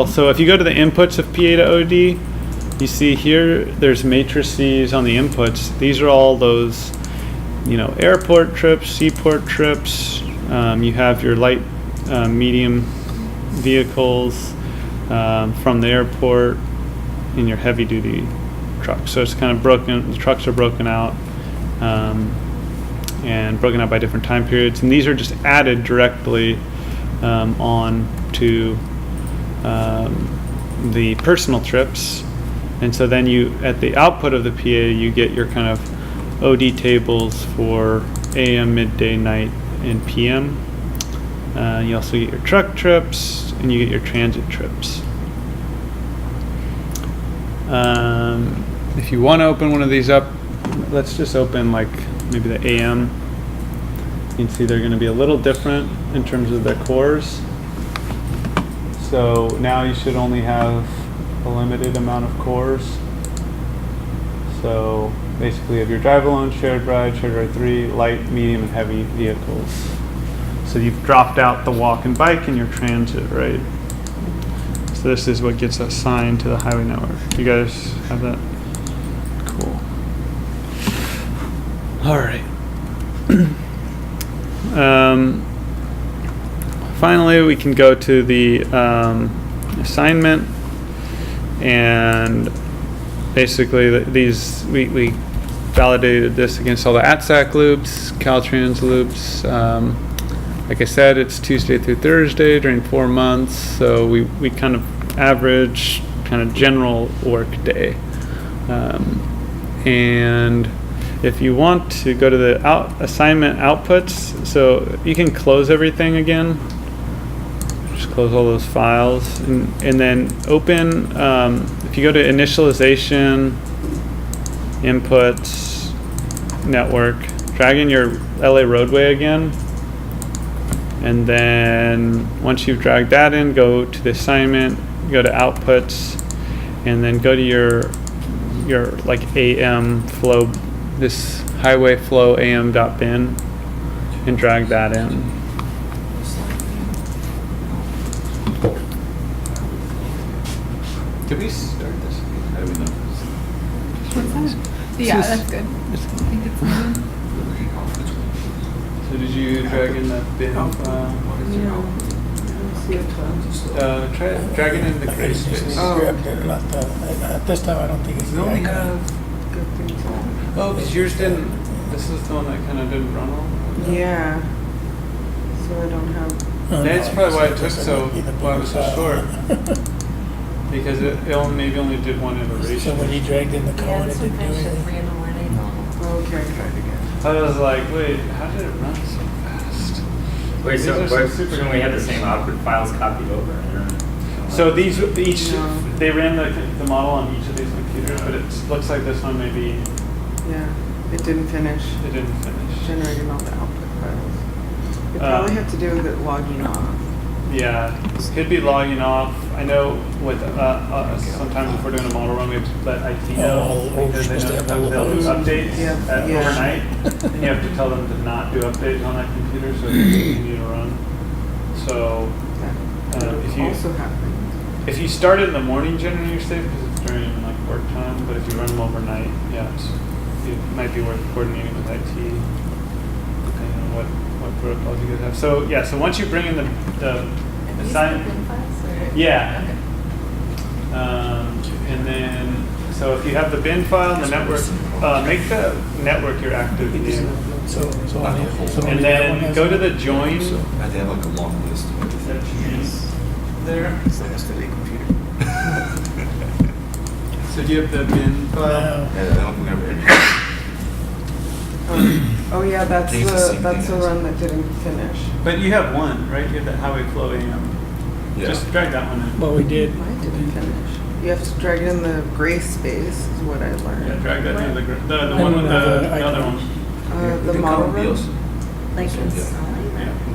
So if you go to the inputs of PA to OD, you see here there's matrices on the inputs. These are all those, airport trips, seaport trips. You have your light, medium vehicles from the airport and your heavy duty trucks. So it's kind of broken, the trucks are broken out and broken out by different time periods. And these are just added directly on to the personal trips. And so then at the output of the PA, you get your kind of OD tables for AM, midday, night, and PM. You also get your truck trips, and you get your transit trips. If you want to open one of these up, let's just open like maybe the AM. You can see they're going to be a little different in terms of their cores. So now you should only have a limited amount of cores. So basically you have your drive alone, shared ride 3, light, medium, and heavy vehicles. So you've dropped out the walk and bike in your transit, right? So this is what gets assigned to the highway network. You guys have that? Cool. All right. Finally, we can go to the assignment, and basically these we validated this against all the ATSAC loops, Caltrans loops. Like I said, it's Tuesday through Thursday during 4 months, so we kind of average kind of general work day. And if you want to go to the assignment outputs, so you can close everything again. Just close all those files, and then open, if you go to initialization, inputs, network, drag in your LA roadway again. And then once you've dragged that in, go to the assignment, go to outputs, and then go to your like AM flow, this highway flow am.bin, and drag that in. Did we start this? How do we know? What's that? Yeah, that's good. I think it's moving. So did you drag in that bin file? Try dragging in the gray space. At this time, I don't think it's the icon. Oh, because yours didn't. This is the one that kind of didn't run all. Yeah. So I don't have. That's probably why it took why it was so short. Because it maybe only did one iteration. So when you dragged in the code, it didn't do anything. Okay. I was like, wait, how did it run so fast? Wait, These so are some super shouldn't we have the computers. same output files copied over? I don't know. So they ran the model on each of these computers, but it looks like this one maybe Yeah. It didn't finish it didn't finish. generating all the output files. It probably had to do with it logging off. Yeah, could be logging off. I know with sometimes if we're doing a model run, we have to let IT know because they know they'll do updates overnight, and you have to tell them to not do updates on that computer so it can continue to run. So if you start it in the morning, generally you're safe because it's during like work time. But if you run them overnight, it might be worth coordinating with IT depending on what protocols you guys have. So yeah, so once you bring in the assignment, yeah, and then so if you have the bin file and the network, make the network your active view, and then go to the join. They have like a long list. There. It's like a steady computer. So do you have the bin file? Yeah, I don't think I've ever. Oh yeah, that's It's the same the thing as- run that didn't finish. But you have one, right? You have that highway flow AM. Yeah. Just drag that one in. Well, we did. Mine didn't finish. You have to drag it in the gray space, is what I learned. Yeah, drag that into the one with the other one. The model run? Like Yeah. inside?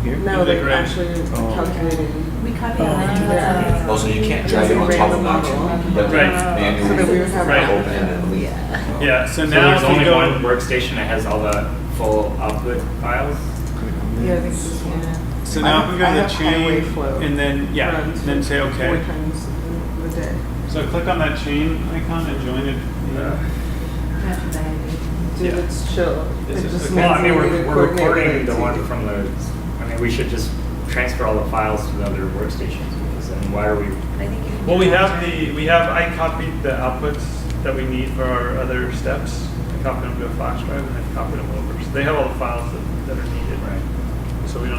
Yeah. here? No, the they're grid. actually calculating. We copy Oh, all the yeah. Also, you can't drag it on top of that. You have to Right. manually So that we would have Right. open and delete. Yeah. Yeah, so So now there's if you only go, one workstation that has all the full output files? Yeah, I think this is one. so now if we go I to the have highway chain, flow and then, yeah, runs and then say Four okay. times in the day. So click on that chain icon and join it. After that, Dude, Yeah. it's chill. This It is just okay. Well, I mean, means we need to we're coordinate recording with the IT. one from the, I mean, we should just transfer all the files to the other workstations, because then why are we? I think you can Well, do I copied the outputs that we need for our other steps. I copied them to a flash drive and then copied them over. So they have all the files that are needed. Right. So we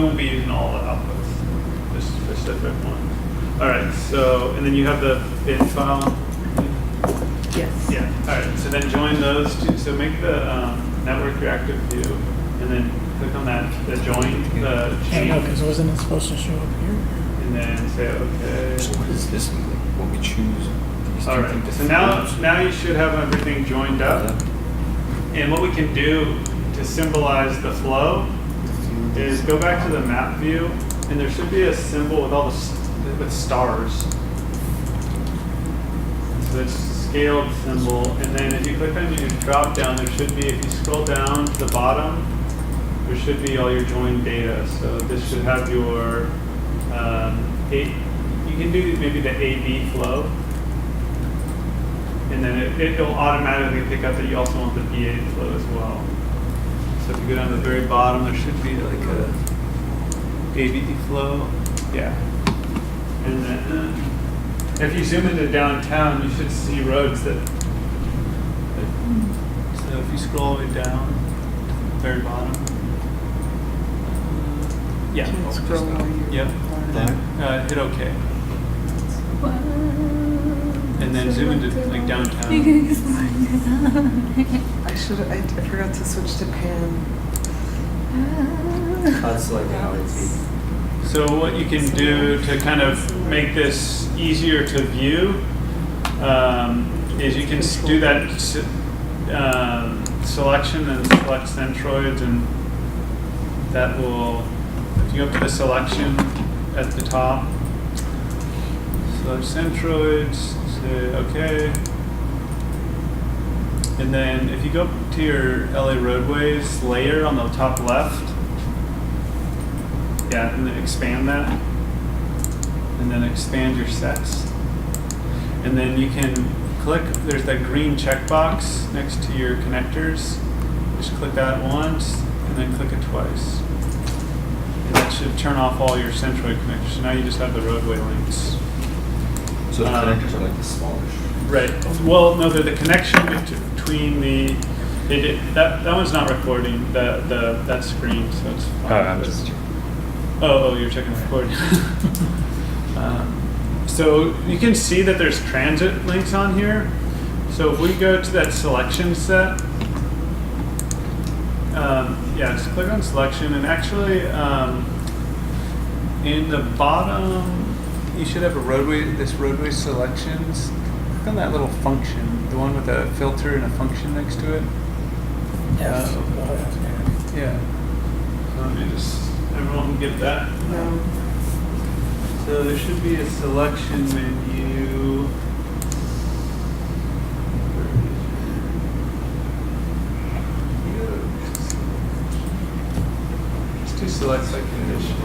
won't be using all the outputs, just specific ones. All right, so, and then you have the bin file. Yes. Yeah, all right, so then join those two. So make the network your active view and then click on that, the join, the Yeah, chain, no, because wasn't it supposed to show up here? and then say okay. So what is this? What we choose? These All two right, things so to now choose. you should have everything joined up. And what we can do to symbolize the flow is go back to the map view, and there should be a symbol with all with stars. So it's scaled symbol, and then if you click on your drop down, there should be, if you scroll down to the bottom, there should be all your joined data. So this should have your you can do maybe the AB flow, and then it'll automatically pick up that you also want the BA flow as well. So if you go down to the very bottom, there should be like a ABD flow. Yeah. And then if you zoom into downtown, you should see roads that so if you scroll all the way down to the very bottom. Yeah. Can't scroll while you- Yep. Then hit OK. And then zoom into like downtown. I forgot to switch to pan. That's like LAT. So what you can do to kind of make this easier to view is you can do that selection and select centroids, and that will, if you go up to the selection at the top, select centroids, say OK. And then if you go up to your LA roadways layer on the top left, yeah, and then expand that, and then expand your sets. And then you can click, there's that green checkbox next to your connectors. Just click that once, and then click it twice. And that should turn off all your centroid connectors. So now you just have the roadway links. So the connectors are like the smallish. Right. Well, no, they're the connection between the. That one's not recording that screen, so it's fine. I'm just. Oh, you're checking recording. So you can see that there's transit links on here. So if we go to that selection set, yeah, just click on selection, and actually in the bottom, you should have this roadway selections. Click on that little function, the one with a filter and a function next to it. Yes. Yeah. So let me just, everyone can get that. No. So there should be a selection menu. Just do select by condition.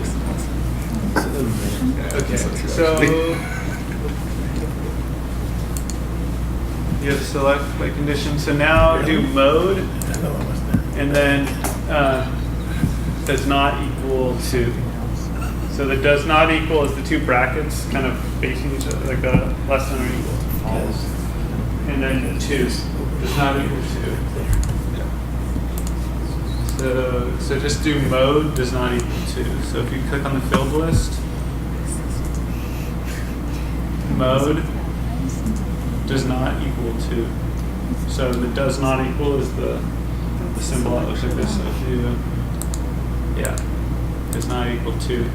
Okay, so you have select by condition. So now do mode, and then does not equal to. So the does not equal is the two brackets kind of facing each other, like the less than or equal to false. And then the 2 does not equal to. So just do mode does not equal to. So if you click on the field list, mode does not equal to. So the does not equal is the symbol that looks like this. So if you, yeah, does not equal to.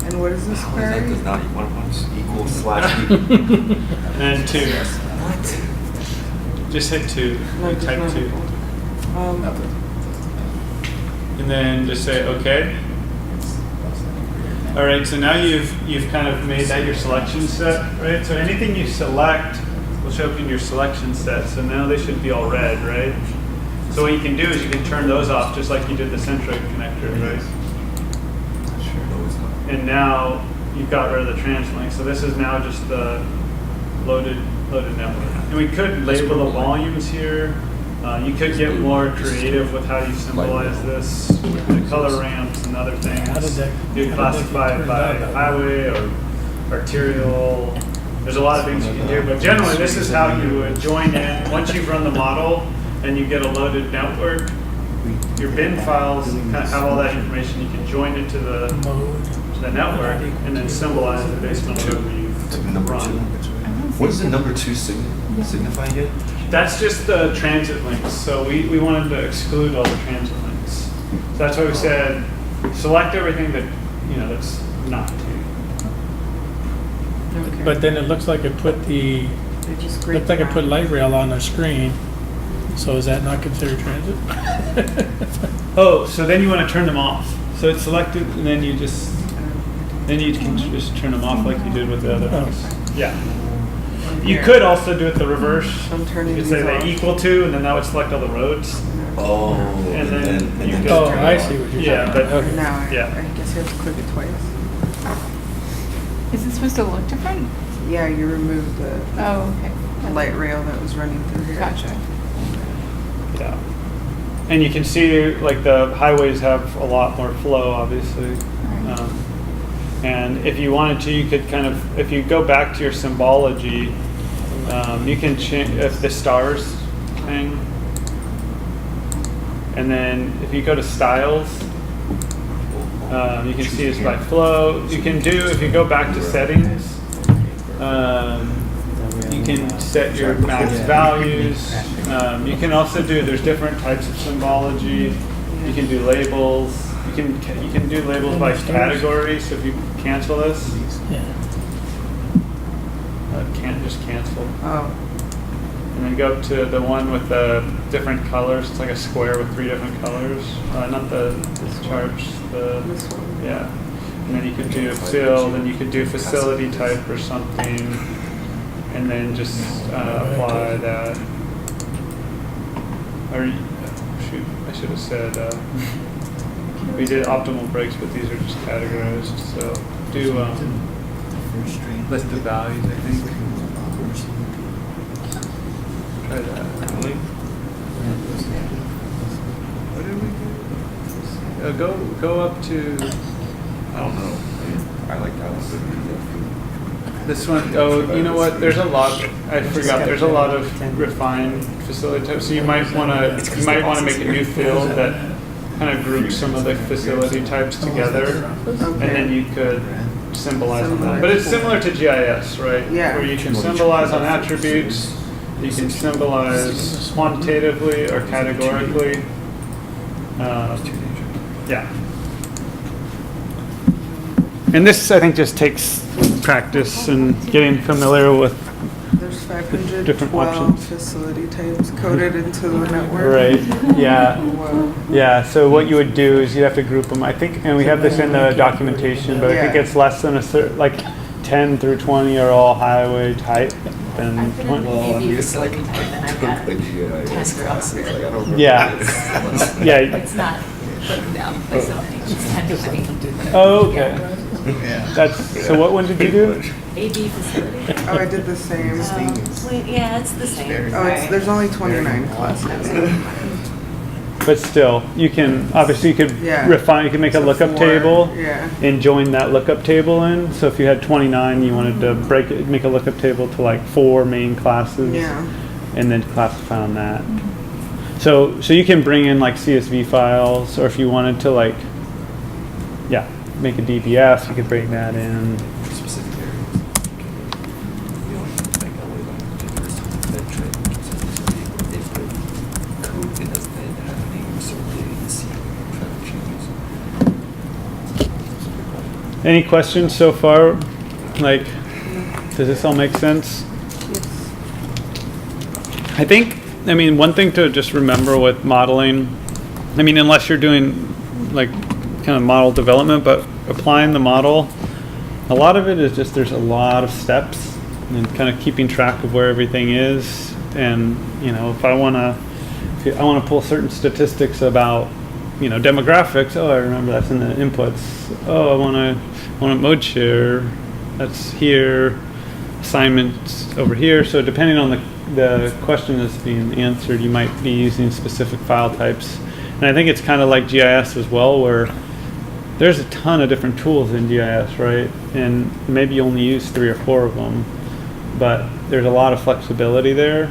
And what is this How is that query? does not equal slash equal? And then 2. What? Just hit 2. No, it does Type not 2. equal. and then just say OK. All right, so now you've kind of made that your selection set, right? So anything you select will show up in your selection set. So now they should be all red, right? So what you can do is you can turn those off just like you did the centroid connector, right? And now you've got rid of the translink. So this is now just the loaded network. And we could label the volumes here. You could get more creative with how you symbolize this, the color ramps and other things. You classify it by highway or arterial. There's a lot of things you can do, but generally this is how you would join in. Once you've run the model and you get a loaded network, your bin files kind of have all that information. You can join it to the network and then symbolize it based on whatever you've run. What does the number 2 signify again? That's just the transit links. So we wanted to exclude all the transit links. So that's why we said select everything that that's not 2. Okay. But then it looks like it put They just looked like it put light rail on the screen. So is that not considered transit? Oh, so then you want to turn them off. So it's selected, and then you can just turn them off like you did with the other ones. Yeah. You could also do it the reverse. I'm turning You could say these they off. equal to, and then that would select all the roads. Oh. And then you could Oh, turn I it see on. what you're Yeah, saying. but Okay. Now, I Yeah. guess you have to click it twice. Is it supposed to look different? Yeah, you removed the Oh, okay. light rail that was running through here. Gotcha. yeah. And you can see like the highways have a lot more flow, obviously. Right. And if you wanted to, you could kind of, if you go back to your symbology, you can change if the stars thing. And then if you go to styles, you can see it's by flow. You can do, if you go back to settings, you can set your max values. You can also do, there's different types of symbology. You can do labels. You can do labels by category. So if you cancel this, Yeah. can't just cancel. Oh, And then go up to the one with the different colors. It's like a square with 3 different colors. Not the charts. this one. Yeah. And then you could do fill, then you could do facility type or something, and then just apply that. Or, shoot, I should have said, we did optimal breaks, but these are just categorized. So do list of values, I think. Try that. What did we do? Go up to. I don't know. I like that one. This one, oh, you know what? There's a lot. I forgot. There's a lot of refined facility types. So you might want to make a new field that kind of groups some of the facility types together, and then you could symbolize on that. But it's similar to GIS, right? Yeah. Where you can symbolize on attributes. You can symbolize quantitatively or categorically. Yeah. And this, I think, just takes practice and getting familiar with. There's Different 512 options. facility types coded into the network. Right. Yeah. Whoa. Yeah. So what you would do is you'd have to group them. I think, and we have this in the documentation, but I think Yeah. it's less than a certain, like 10 through 20 are all highway type, and I've been 20. in Well, I mean, AV it's like, facility type and I've got like GIS. 10 classes, like, I don't remember. Yeah. Yeah. It's not broken down by so many, it's 10 to 20. Oh, okay. That's so. What one did you do? AV facility. Oh, I did the same. Yeah, it's the same. Oh, there's only 29 classes. But still, you can obviously you could Yeah. refine. You can make a So lookup 4, table. Yeah. And join that lookup table in. So if you had 29, you wanted to make a lookup table to like 4 main classes, Yeah. and then classify on that. So you can bring in like CSV files, or if you wanted to like, make a DBF, you could bring that in. Specific areas. You don't have to make that way like the first time that trade. If the code it doesn't have a name, so they can see traffic changes. Any questions so far? Like, does this all make sense? I think, one thing to just remember with modeling, unless you're doing like kind of model development, but applying the model, a lot of it is just there's a lot of steps and kind of keeping track of where everything is. And if I want to pull certain statistics about demographics. Oh, I remember that's in the inputs. Oh, I want mode share. That's here. Assignments over here. So depending on the question that's being answered, you might be using specific file types. And I think it's kind of like GIS as well, where there's a ton of different tools in GIS, right? And maybe you only use 3 or 4 of them, but there's a lot of flexibility there.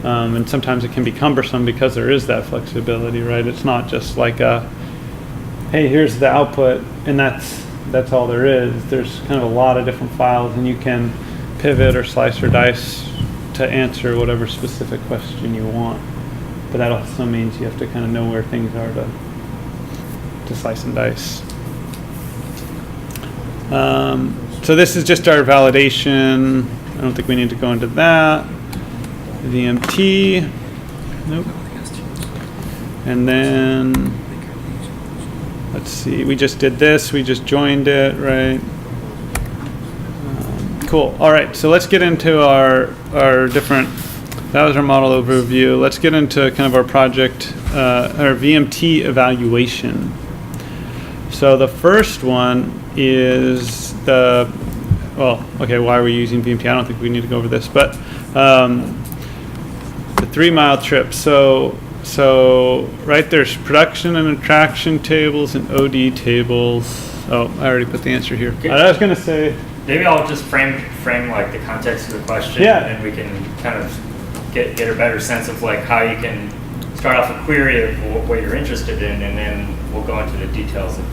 And sometimes it can be cumbersome because there is that flexibility, right? It's not just like hey, here's the output, and that's all there is. There's kind of a lot of different files, and you can pivot or slice or dice to answer whatever specific question you want. But that also means you have to kind of know where things are to slice and dice. So this is just our validation. I don't think we need to go into that. VMT. Nope. And then, let's see, we just did this. We just joined it, right? Cool. All right, so let's get into our different, that was our model overview. Let's get into kind of our project, our VMT evaluation. So the first one is why are we using VMT? I don't think we need to go over this, but the 3-mile trip. So right, there's production and attraction tables and OD tables. Oh, I already put the answer here. I was going to say, maybe I'll just frame like the context of the question, and we can kind of get a better sense of like how you can start off a query of what you're interested in, and then we'll go into the details of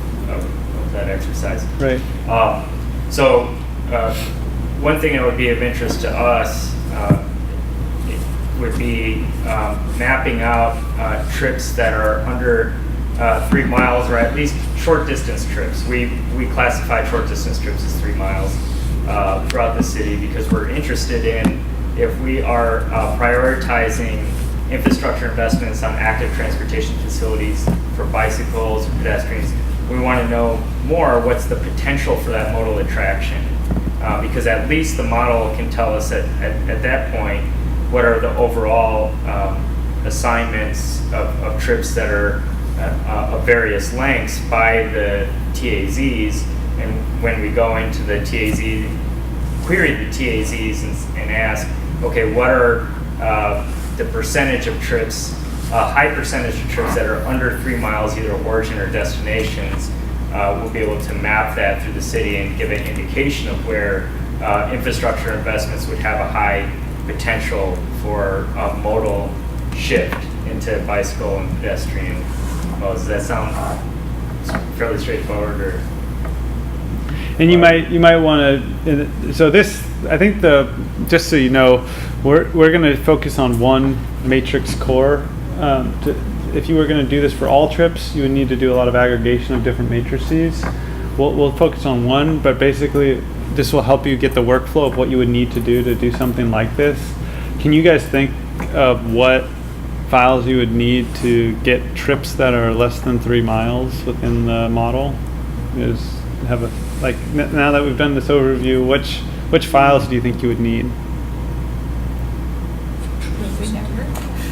that exercise. Right. One thing that would be of interest to us would be mapping out trips that are under 3 miles, or at least short distance trips. We classify short distance trips as 3 miles throughout the city because we're interested in if we are prioritizing infrastructure investments on active transportation facilities for bicycles or pedestrians. We want to know more what's the potential for that modal attraction, because at least the model can tell us at that point what are the overall assignments of trips that are of various lengths by the TAZs, and when we go into the TAZ, query the TAZs and ask, okay, what are the percentage of trips, high percentage of trips that are under 3 miles, either origin or destinations. We'll be able to map that through the city and give an indication of where infrastructure investments would have a high potential for a modal shift into bicycle and pedestrian modes. Does that sound fairly straightforward? Or? And you might want to. So this, I think just so you know, we're going to focus on one matrix core. If you were going to do this for all trips, you would need to do a lot of aggregation of different matrices. We'll focus on one, but basically this will help you get the workflow of what you would need to do something like this. Can you guys think of what files you would need to get trips that are less than 3 miles within the model? Now that we've done this overview, which files do you think you would need?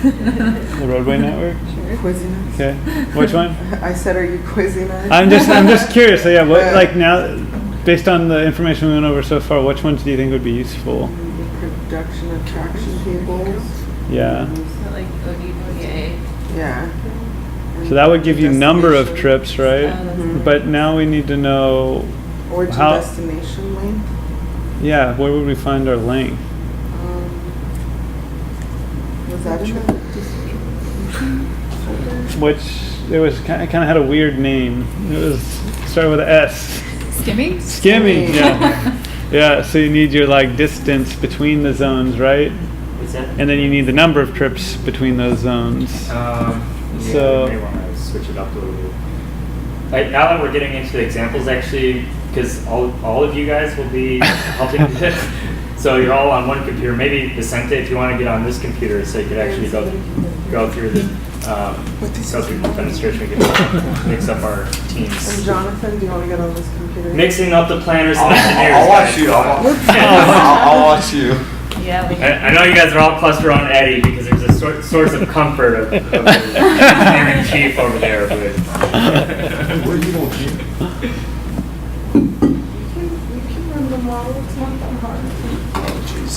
The roadway network? Sure. Quizzing us. Okay. Which one? I said, are you quizzing us? I'm just curious. So now, based on the information we went over so far, which ones do you think would be useful? The production attraction tables. Yeah. So like ODA. Yeah. So that would give you number of trips, right? Mm-hmm. But now we need to know Origin destination length. Yeah, where would we find our length? Was that in the Which it was kind of had a weird name. It started with an S. Skimming? Skimming, yeah. Yeah, so you need your distance between the zones, right? What's that? And then you need the number of trips between those zones. So you may want to switch it up a little bit. Now that we're getting into the examples, actually, because all of you guys will be helping this, so you're all on one computer. Maybe Vicente, if you want to get on this computer, so you could actually go through the. Because we've been strict, we can mix up our And teams. Jonathan, do you want to get on this computer? Mixing up the planners and engineers. I'll watch guys. you. I'll watch you. Yeah. I know you guys are all clustered on Eddie because there's a source of comfort of the engineering chief over there. But Where you going, Chief? You can run the model, it's not that hard. Oh, jeez.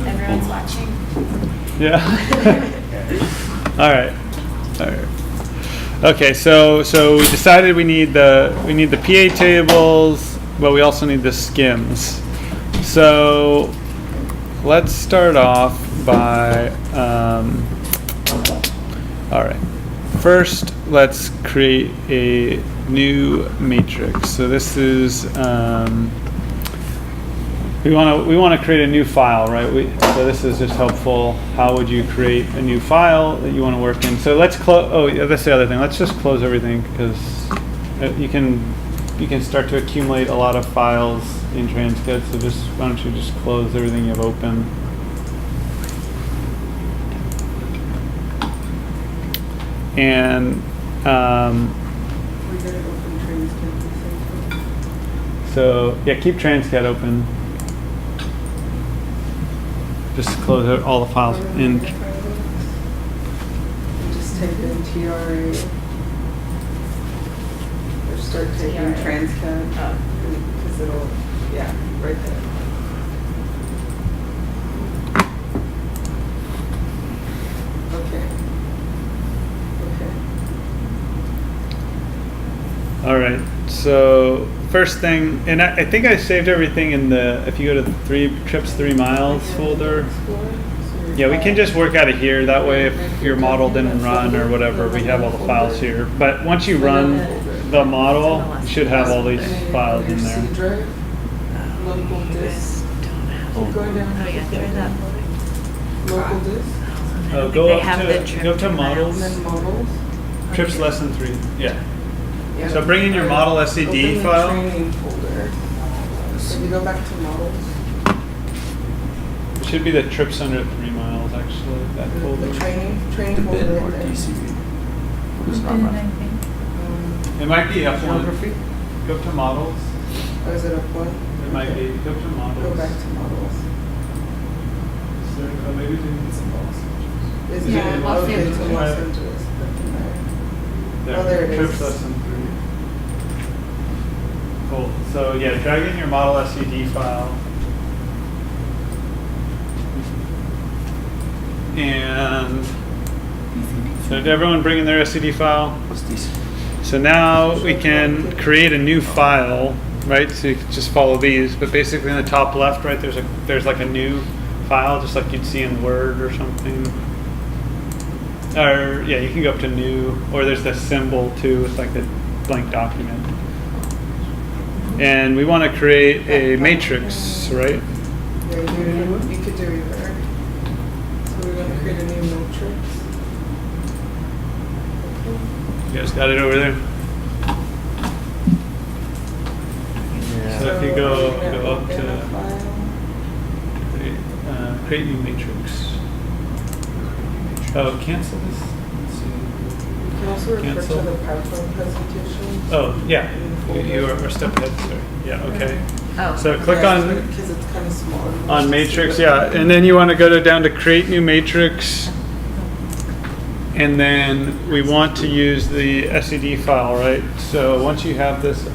Everyone's watching. Yeah. All right. Okay, so we decided we need the PA tables, but we also need the skims. So let's start off by all right. First, let's create a new matrix. So this is we want to create a new file, right? So this is just helpful. How would you create a new file that you want to work in? So let's close. Oh, yeah, that's the other thing. Let's just close everything because you can start to accumulate a lot of files in Transcode. So just why don't you just close everything you have open. And We're gonna open Transcode. so yeah, keep Transcode open. Just close out all the files in. Just type in TRA. Or start typing TRA. Transcode. Because it'll, yeah, right there. Okay. All right. So first thing, and I think I saved everything in the. If you go to the 3 trips 3 miles folder. Yeah, we can just work out of here. That way, if your model didn't run or whatever, we have all the files here. But once you run the model, you should have all these files in there. C drive, local disk. Keep going down. Oh yeah, try that folder. Local disk, Oh, think go they up have the to trip go to to models. and then models. Trips less than 3. Yeah. Yeah. So bring in your model SCD Open the file. training folder. So you go back to models. It should be the trips under 3 miles actually. That folder. The training The folder. bin or right there. DCV? It's not Bin, mine. I think. It might be F1. Geography? Go to models. Oh, is it up one? It might be. Go to models. Go back to models. So, maybe we didn't get some models. Is Yeah, it Los okay to Angeles. Los Angeles? Doesn't matter. Oh, there it Trips is. less than 3. Cool. So yeah, drag in your model SCD file. And so did everyone bring in their SCD file? What's DC? So now we can create a new file, right? So you can just follow these, but basically in the top left, right, there's like a new file, just like you'd see in Word or something. Or yeah, you can go up to new, or there's the symbol too. It's like a blank document. And we want to create a matrix, right? Yeah, you could do either. So we're going to create a new matrix. You guys got it over there? So if you go up to create new matrix. Oh, cancel this. Let's see. You can also refer Cancel. to the PowerPoint presentation. Oh, yeah. You are a step ahead. Sorry. Yeah. Okay. Oh. So click on Because it's kind of small. on matrix. Yeah, and then you want to go down to create new matrix. And then we want to use the SCD file, right? So once you have this,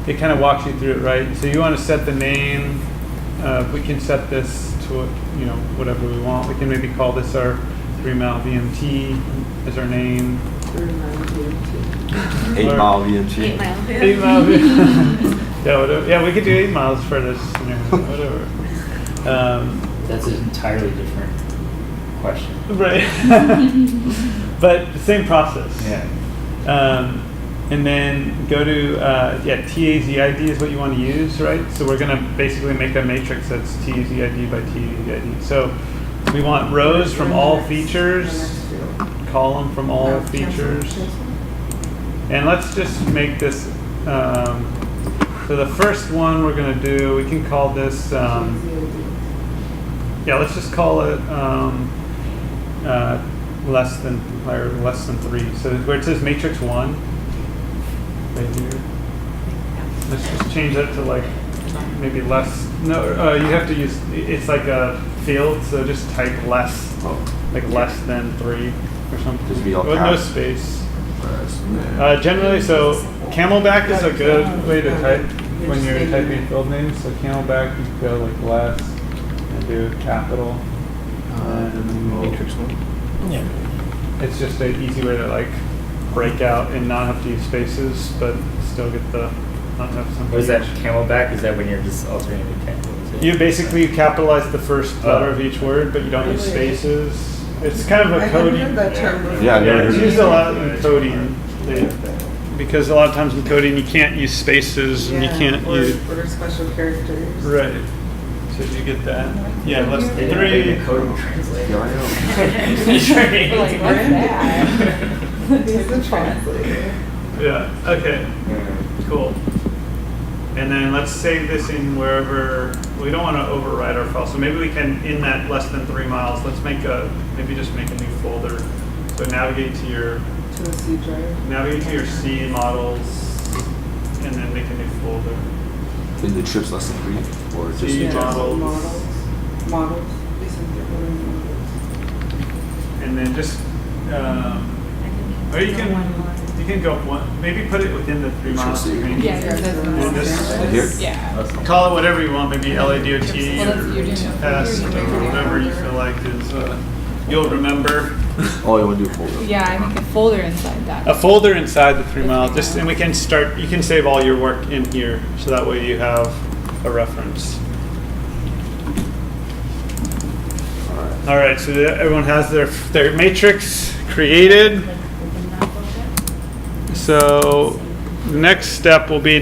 it kind of walks you through it, right? So you want to set the name. We can set this to, whatever we want. We can maybe call this our 3-mile VMT as our name. 8-mile VMT. 8 miles. 8 mile VMT. Yeah, whatever. Yeah, we could do 8 miles for this scenario, whatever. That's an entirely different question. Right. But the same process. Yeah. And then go to, TAZID is what you want to use, right? So we're going to basically make a matrix that's TAZID by TAZID. So we want rows from all features, column from all features. And let's just make this, so the first one we're going to do, we can call this, yeah, let's just call it less than 3. So where it says matrix 1, right here. Let's just change that to like maybe less. No, you have to use. It's like a field, so just type less, like less than 3 or something. Just be all With no caps. space. Generally, so Camelback is a good way to type when you're typing field names. So Camelback, you could go like less and do capital. Matrix 1. Yeah. It's just an easy way to like break out and not have to use spaces, but still get the not have something. What is that, Camelback? Is that when you're just alternating the capitals? You basically capitalize the first letter of each word, but you don't use spaces. It's kind of I a hadn't coding. heard that term before. Yeah, I never Yeah, it's heard used it. a lot in coding. Because a lot of times in coding you can't use spaces and you can't use. Or special characters. Right. So you get that. Yeah, less than Maybe 3. a coding translator. Yeah, I know. Like, what's that? He's the translator. Yeah. Okay. Cool. And then let's save this in wherever. We don't want to override our file, so maybe we can, in that less than 3 miles, let's make maybe just make a new folder. So navigate to your To the C drive. C models, and then make a new folder. In the trips less than 3, or just C in general? models. Models. Basically, they're building models. And then just, or you can go one, maybe put it within the 3 miles Sure. range. Yeah, that's And just Here? Yeah. call it whatever you want, maybe LADOT Well, that's- you're doing it or for test here, or you're doing it whatever you for- feel like is, you'll remember. Oh, you want to do a folder? Yeah, I think a folder inside that. A folder inside the 3 miles, just, and we can start, you can save all your work in here, so that way you have a reference. All right, so everyone has their matrix created. So the next step will be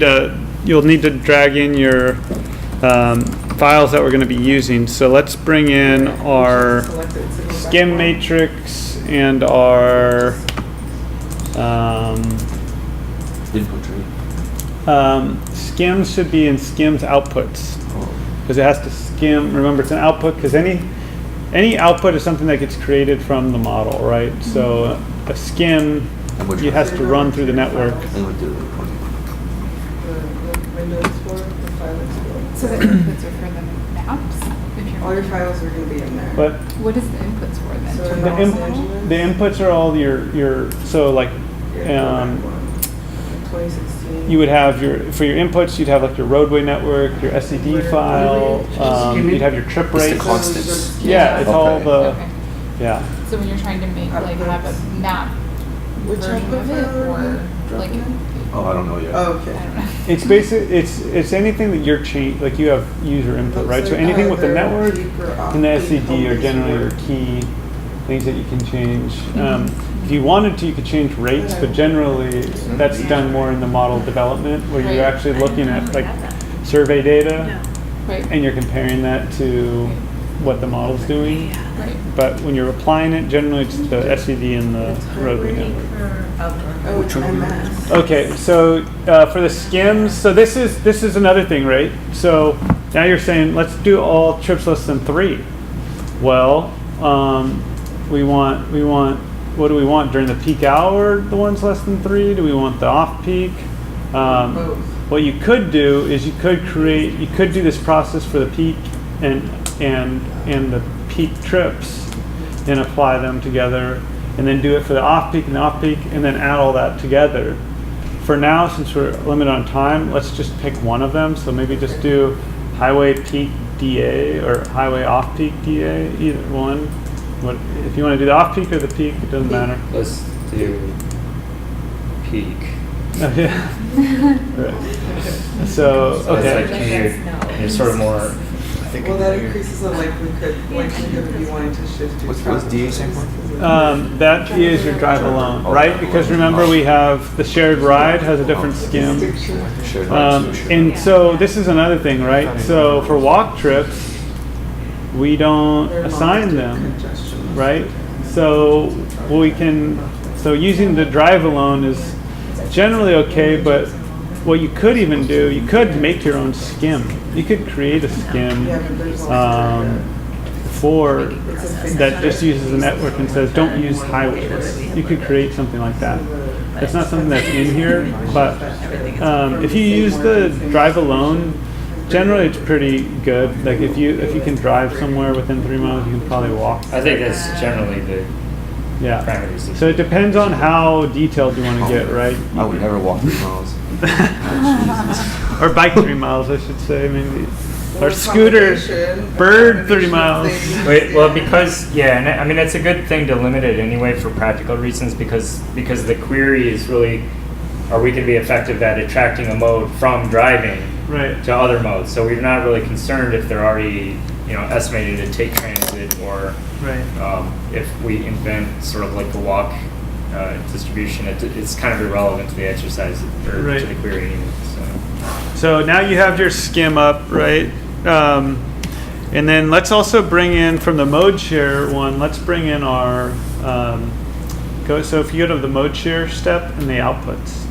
you'll need to drag in your files that we're going to be using. So let's bring in our Select it to go back skim on. matrix and our Input tree. skims should be in skims outputs, Oh. because it has to skim. Remember, it's an output because any output is something that gets created from the model, right? So a skim, And which it one? has to run through the network. And what do the The Windows for, the file explorer. So the inputs are for the maps? If you're All your files are going to be in there. But What is the inputs for then? So To in the, Los Angeles? the inputs are all your so like Your direct one. 2016. you would have for your inputs you'd have like your roadway network, your SED file, you'd have your trip It's the rates. constants. Yeah, it's all Okay. the Okay. yeah. So when you're trying to make, like, have a map Which version output of it, file are or you like, dropping in? Oh, I don't know yet. Oh, I okay. don't know. It's basic. It's anything that you're like you have user input, right? So anything with the network and the SED are generally your key things that you can change. If you wanted to, you could change rates, but generally that's done more in the model development, where you're Right. actually looking at like survey data Right, and you're comparing that to what the model's doing. right. But when you're applying it, generally it's the SED and the roadway network. Oh, Which one? MS. Okay, so for the skims, so this is another thing, right? So now you're saying let's do all trips less than 3. Well, we want what do we want during the peak hour? The ones less than 3? Do we want the off peak? Both. What you could do is you could do this process for the peak and the peak trips and apply them together, and then do it for the off peak and the off peak, and then add all that together. For now, since we're limited on time, let's just pick one of them. So maybe just do highway peak DA or highway off peak DA, either one. If you want to do the off peak or the peak, it doesn't matter. Let's do peak. Okay. Right. So So okay. it's like you're sort of more. Well, that increases the likelihood of you wanting to shift your What's DA stand for? That is your drive alone, right? Because remember we have the shared ride has a different skim. Shared And so this is another thing, right? So for walk trips, we don't assign them, right? So so using the drive alone is generally okay, but what you could even do, you could make your own skim. You could create a skim. before that just uses the network and says, don't use highways. You could create something like that. It's not something that's in here, but if you use the drive alone, generally it's pretty good. Like if you can drive somewhere within 3 miles, you can probably walk. I think that's generally the Yeah. parameters. So it depends on how detailed you want to get, right? I would never walk 3 miles. Or bike 3 miles, I should say, maybe. Or scooter, Combination, bird 30 miles. Wait, well, because and I mean it's a good thing to limit it anyway for practical reasons because the query is really, are we going to be effective at attracting a mode from driving Right. to other modes? So we're not really concerned if they're already estimated to take transit or Right. if we invent sort of like the walk distribution. It's kind of irrelevant to the exercise or Right. to the query anyway. So now you have your skim up, right? And then let's also bring in from the mode share one, let's bring in our, so if you go to the mode share step and the outputs,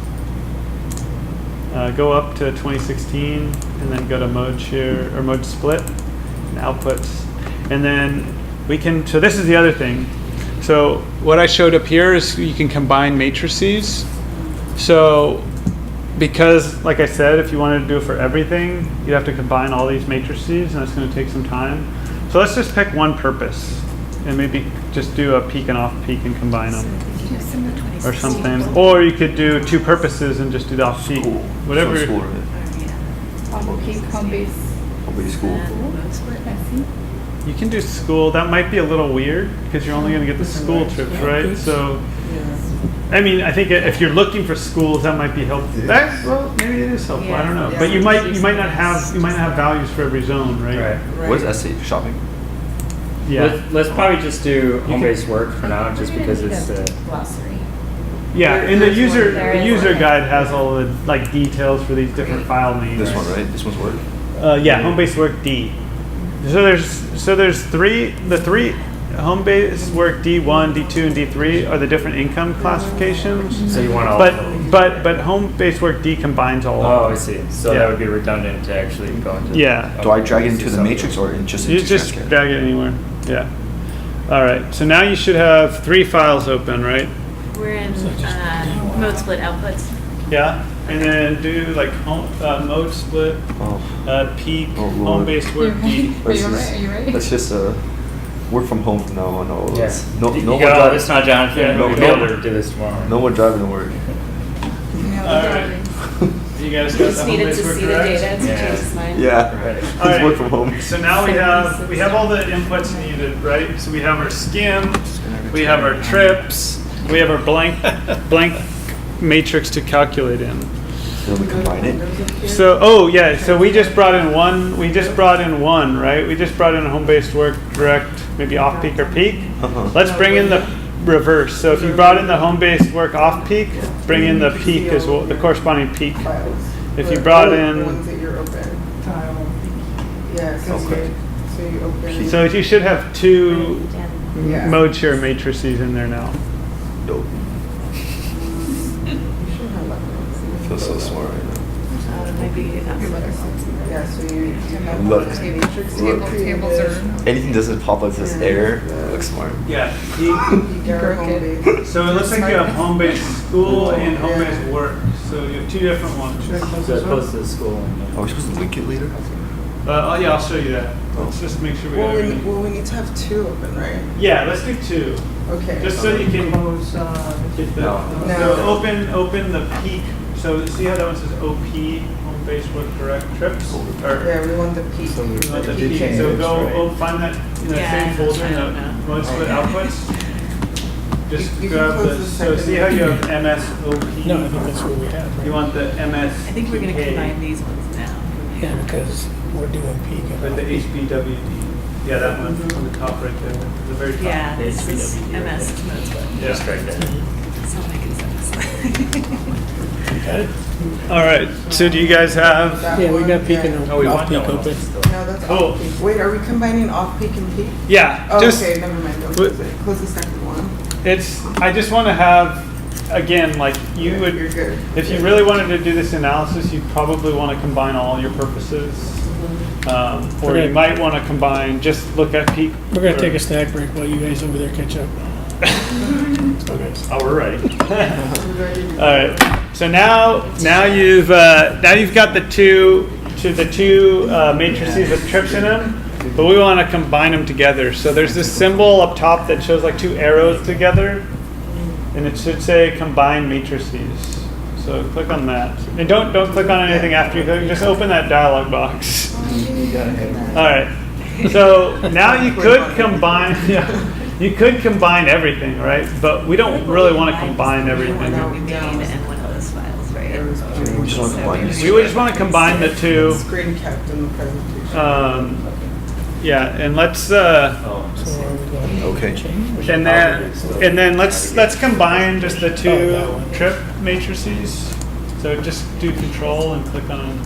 go up to 2016 and then go to mode share or mode split and outputs. And then we can, so this is the other thing. So what I showed up here is you can combine matrices. So because, like I said, if you wanted to do it for everything, you'd have to combine all these matrices, and it's going to take some time. So let's just pick one purpose, and maybe just do a peak and off peak and combine them, or something. Or you could do 2 purposes and just do the off peak, whatever. So school, right? Off peak, home base. Home base school. I see. You can do school. That might be a little weird because you're only going to get the school trips, right? So, I mean, I think if you're looking for schools, that might be helpful. Well, maybe it is helpful. I don't know. But you might not have values for every zone, right? What is essay? Shopping? Yeah. Let's probably just do home-based work for now, just because it's Glossary. Yeah, and the user guide has all the like details for these different file names. This one, right? This one's work? Yeah, home-based work D. So there's three. The 3 home-based work D1, D2, and D3 are the different income classifications. So you want all But of them. but home-based work D combines all Oh, of I them. see. So Yeah. that would be redundant to actually go into. Yeah. Do I drag it into the matrix or just You into just Transcat? drag it anywhere. Yeah. All right. So now you should have 3 files open, right? We're in mode split outputs. Yeah. And then do like mode split, Oh, peak, Oh, Lord. home-based work D. Are you right? Are you right? Let's just work from home from now on. No, Yes. no You more got all driving. this now, Jonathan. Yeah. We'll be able to do this tomorrow. No more driving to work. All right. You guys got the Just needed home-based to work see the correct? data to Yeah. change his mind. Yeah. Right. Let's All right. work from home. So now we have all the inputs needed, right? So we have our skim, we have our trips, we have our blank matrix to calculate in. Then we combine it. So so we just brought in one. We just brought in one, right? We just brought in a home-based work direct, maybe off peak or peak. Uh-huh. Let's bring in the reverse. So if you brought in the home-based work off peak, bring in the peak as well, the corresponding peak. Files. If you But brought the in, ones that you're open. Yeah, so Okay. you open. so you should have 2 Yeah. mode share matrices in there now. Dope. You should have like I feel so smart right now. Maybe not so Yeah, so you have Look. a matrix Look. Tables are. Anything doesn't pop up as error, it looks smart. Yeah. You get broke home it. base. So it looks like you have home-based school and home-based work. So you have 2 different ones. So as opposed to the school. Are we supposed to link it later? Yeah, I'll show you that. Let's just make sure we Well, got everything. we need to have 2 open, right? Yeah, let's do 2. Okay. Just so you can get the. No. So open the peak. So see how that one says OP, home-based work direct trips? Or Yeah, we want the peak. you want the PK. peak. So go find that in the Yeah, same folder in I don't the know. mode split outputs. Just You can grab close the. the So second see how you have one. MSOP. No, I think that's what we have. Right? You want the MS. I think we're gonna combine these ones now. Yeah, because we're doing peak. and With the off-peak. HBWD. Yeah, that one on the top right there, the very top. Yeah, this is MS mode split. Just right there. So making sense. Got it? All right. So do you guys have? That Yeah, we one, got peak yeah. and Oh, we want off-peak that one open. still. No, that's Cool. off peak. Wait, are we combining off peak and peak? Yeah. Oh, just okay, never mind. Don't What- close it. Close the second one. it's. I just want to have. Again, like you You're would. good. If you really wanted to do this analysis, you'd probably want to combine all your purposes Or you might want to combine, just look at peak. We're gonna take a snack break while you guys over there catch up. Okay. Oh, we're ready. All right. So now you've got the two matrices with trips in them, but we want to combine them together. So there's this symbol up top that shows like two arrows together, and it should say combine matrices. So click on that, and don't click on anything after you click. Just open that dialog box. All right. So now you could combine. Yeah. You could combine everything, right? But we don't really want to combine everything. in one of those files, right? We just want to combine these. We would just want to combine the two. Screen kept in the presentation. Yeah, and let's So are we going Okay. to change? and then let's combine just the two trip matrices. So just do control and click on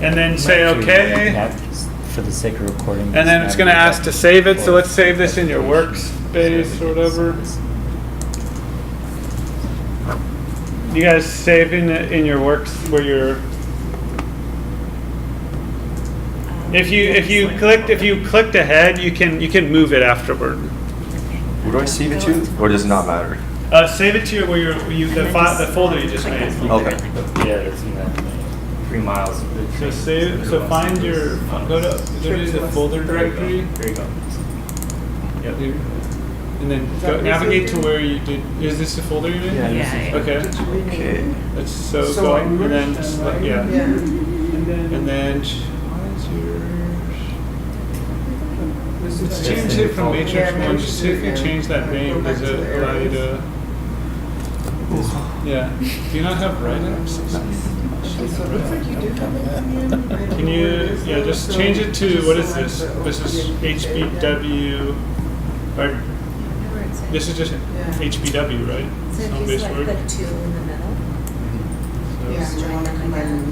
and then say okay. For the sake of recording. And then it's going to ask to save it. So let's save this in your workspace or whatever. You guys saving it in your works where you're. If you clicked ahead, you can move it afterward. Where do I save it to, or does it not matter? Save it to the folder you just made. Okay. Yeah, it's in that 3 miles. So save. So find your go to the folder directory. There you go. Yep. And then navigate to where you did. Is this the folder you made? Yeah. Okay. Okay. Let's go and then Yeah. and then what's yours? Let's change it from matrix one. Just see if you change that name. Does it allow you to? Yeah. Do you not have write-ups? Can you, just change it to, what is this? This is HBW, or this is just HBW, right? So if you Home-based select word. the 2 in the middle, Yeah, we want to combine.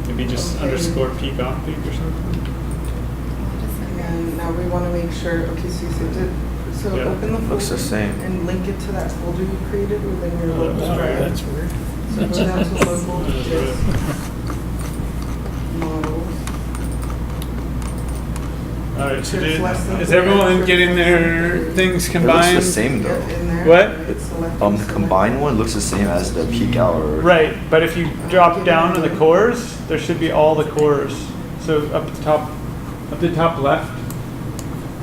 Maybe just underscore peak off peak or something. And now we want to make sure, okay, so you saved it. So Yeah. open the folder. Looks the same. And link it to that folder you created within your Oh, local Oh, drive. that's weird. So go down to local, just models. All right, so It's less than is 3 everyone hours. getting their things It combined? looks the same Get though. in there. What? Select The combined one looks the same as the peak hour. Right, but if you drop down to the cores, there should be all the cores. So up the top left,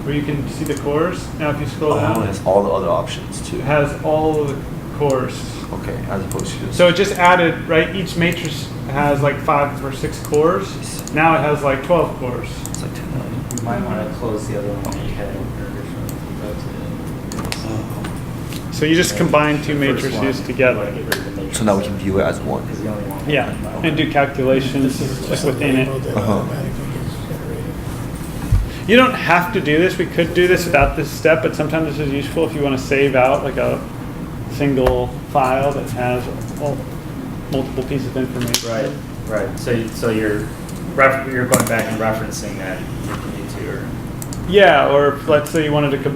where you can see the cores. Now if you scroll Oh, down, it has all the other options too. it has all of the cores. Okay, as opposed to just. So it just added, right, each matrix has like 5 or 6 cores. Now it has like 12 cores. It's like 10,000. You might want to close the other one that you had open originally. So you just combine two matrices together. So now we can view it as one. Because the only one. Yeah, and do calculations just within it. That Uh-huh. automatically gets generated. You don't have to do this. We could do this without this step, but sometimes this is useful if you want to save out like a single file that has multiple pieces of information. Right. So you're going back and referencing that if you need to, or. Yeah, or if, let's say you wanted to,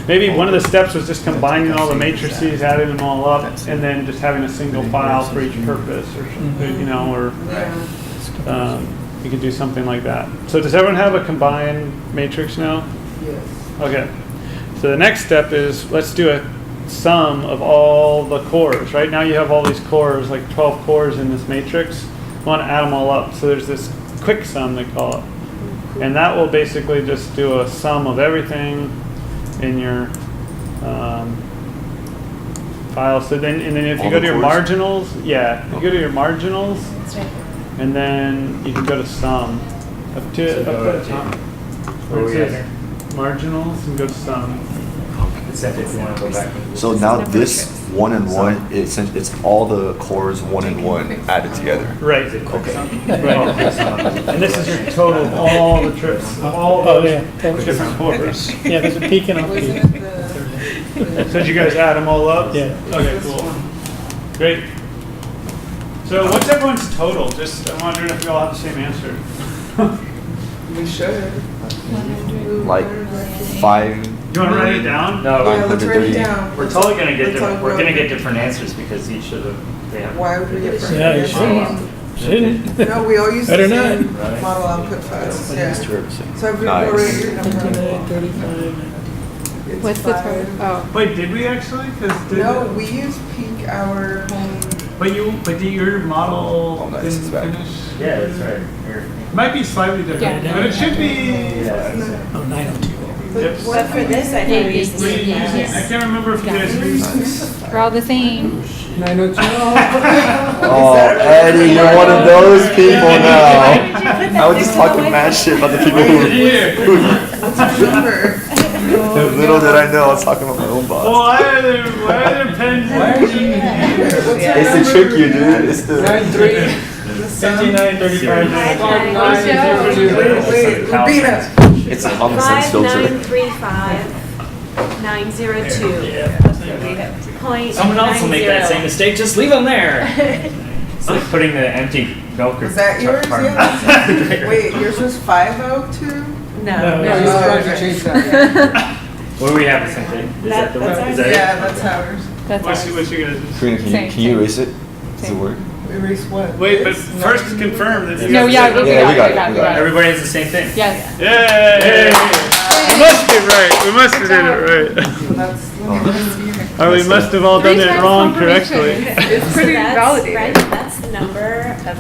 maybe one of the steps was just combining all the matrices, adding them all up, and then just having a single file for each purpose, or something, or Yeah. you could do something like that. So does everyone have a combined matrix now? Yes. Okay. So the next step is let's do a sum of all the cores. Right now you have all these cores, like 12 cores in this matrix. You want to add them all up. So there's this quick sum, they call it. And that will basically just do a sum of everything in your file. So then, and then if you All go the to your cores? marginals, if you go to your marginals, it's right there. and then you can go to sum up to So up go at the to- top where where it we at says marginals and go to sum. Except if you want to go back. So now this 1 and 1, it's all the cores 1 and 1 added together. Right. Okay. Right. And this is your total of all the trips, of all Oh, those yeah. different cores. Yeah, there's a peak and a Wasn't peak. it So did you guys add them all up? Yeah. Okay, cool. Great. So what's everyone's total? Just, I'm wondering if you all have the same answer. We should. Like 5. You want to write it down? No, Yeah, let's write it 930. down. we're totally gonna get Let's talk different. We're about gonna it. get different answers because each of them they have. Why would we get different? Yeah, you answers? should. Shouldn't. No, we all use the Better same not. model output files, yeah. Used to everything. So I've Nice. already your number. 29, 35. It's What's the 5. total? Oh, Wait, did we actually? No, we use peak hour home. But your model Oh, nice, it's didn't back. finish. Yeah, that's right. Here. Might be slightly different, Yeah. but it should be. Yeah. Oh, 902. Yep. But for this, I thought we used Were you to using, I can't remember if you guys were using. we're all the same. 902. Oh, Eddie, you're one of those people now. I was just talking mad shit about the people Number. Little did I know, I was talking about my own boss. Why are there pens? It's the trick you, dude. It's the. 93. 59, 35. Wait, Rubina. It's a common sense filter. 5935-902. Point Someone else will make that same mistake. Just leave them there. It's like putting the empty milk. Was that yours? Yeah. Wait, yours was 502? No. No, you're trying to change that. What do we have? Something? Is that the one? That's Is that Yeah, that's ours. That's What's ours. you guys? Karina, Same, can you same. erase it? Does it work? Erase what? Wait, but This? first confirm that you No, guys yeah, said- we Yeah, we got got it. it. Everybody has the same thing. Yes. Yay! We must be right. We must have did it right. That's, Or we must have all done Three it times wrong confirmation. correctly. It's pretty validated. Right, that's the number of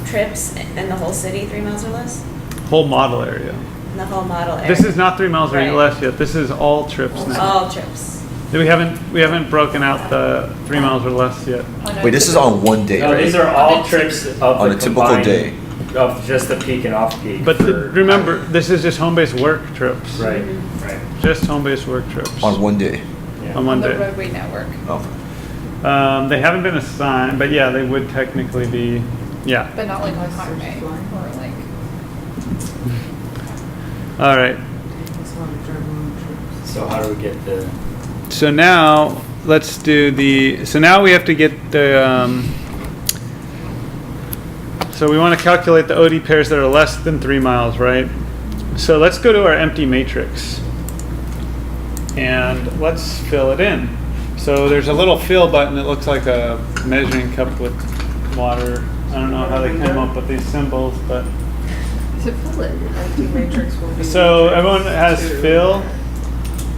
trips in the whole city, 3 miles or less? Whole model area. In the whole model area? This is not 3 miles or Right. less yet. This is all trips now. All trips. We haven't broken out the 3 miles or less yet. Wait, this is on one day, No, these right? are all trips of On the a typical combined- day. Of just the peak and off peak. But for- remember, this is just home-based work trips. Right, right. Just home-based work trips. On one day. Yeah. On one The day. roadway network. Okay. They haven't been assigned, but yeah, they would technically be, yeah. But not like on highway or like. All right. So how do we get the? So now let's do so now we have to get the, so we want to calculate the OD pairs that are less than 3 miles, right? So let's go to our empty matrix and let's fill it in. So there's a little fill button that looks like a measuring cup with water. I don't know how they came up with these symbols, but. To fill it. empty matrix will be. So everyone has two. fill.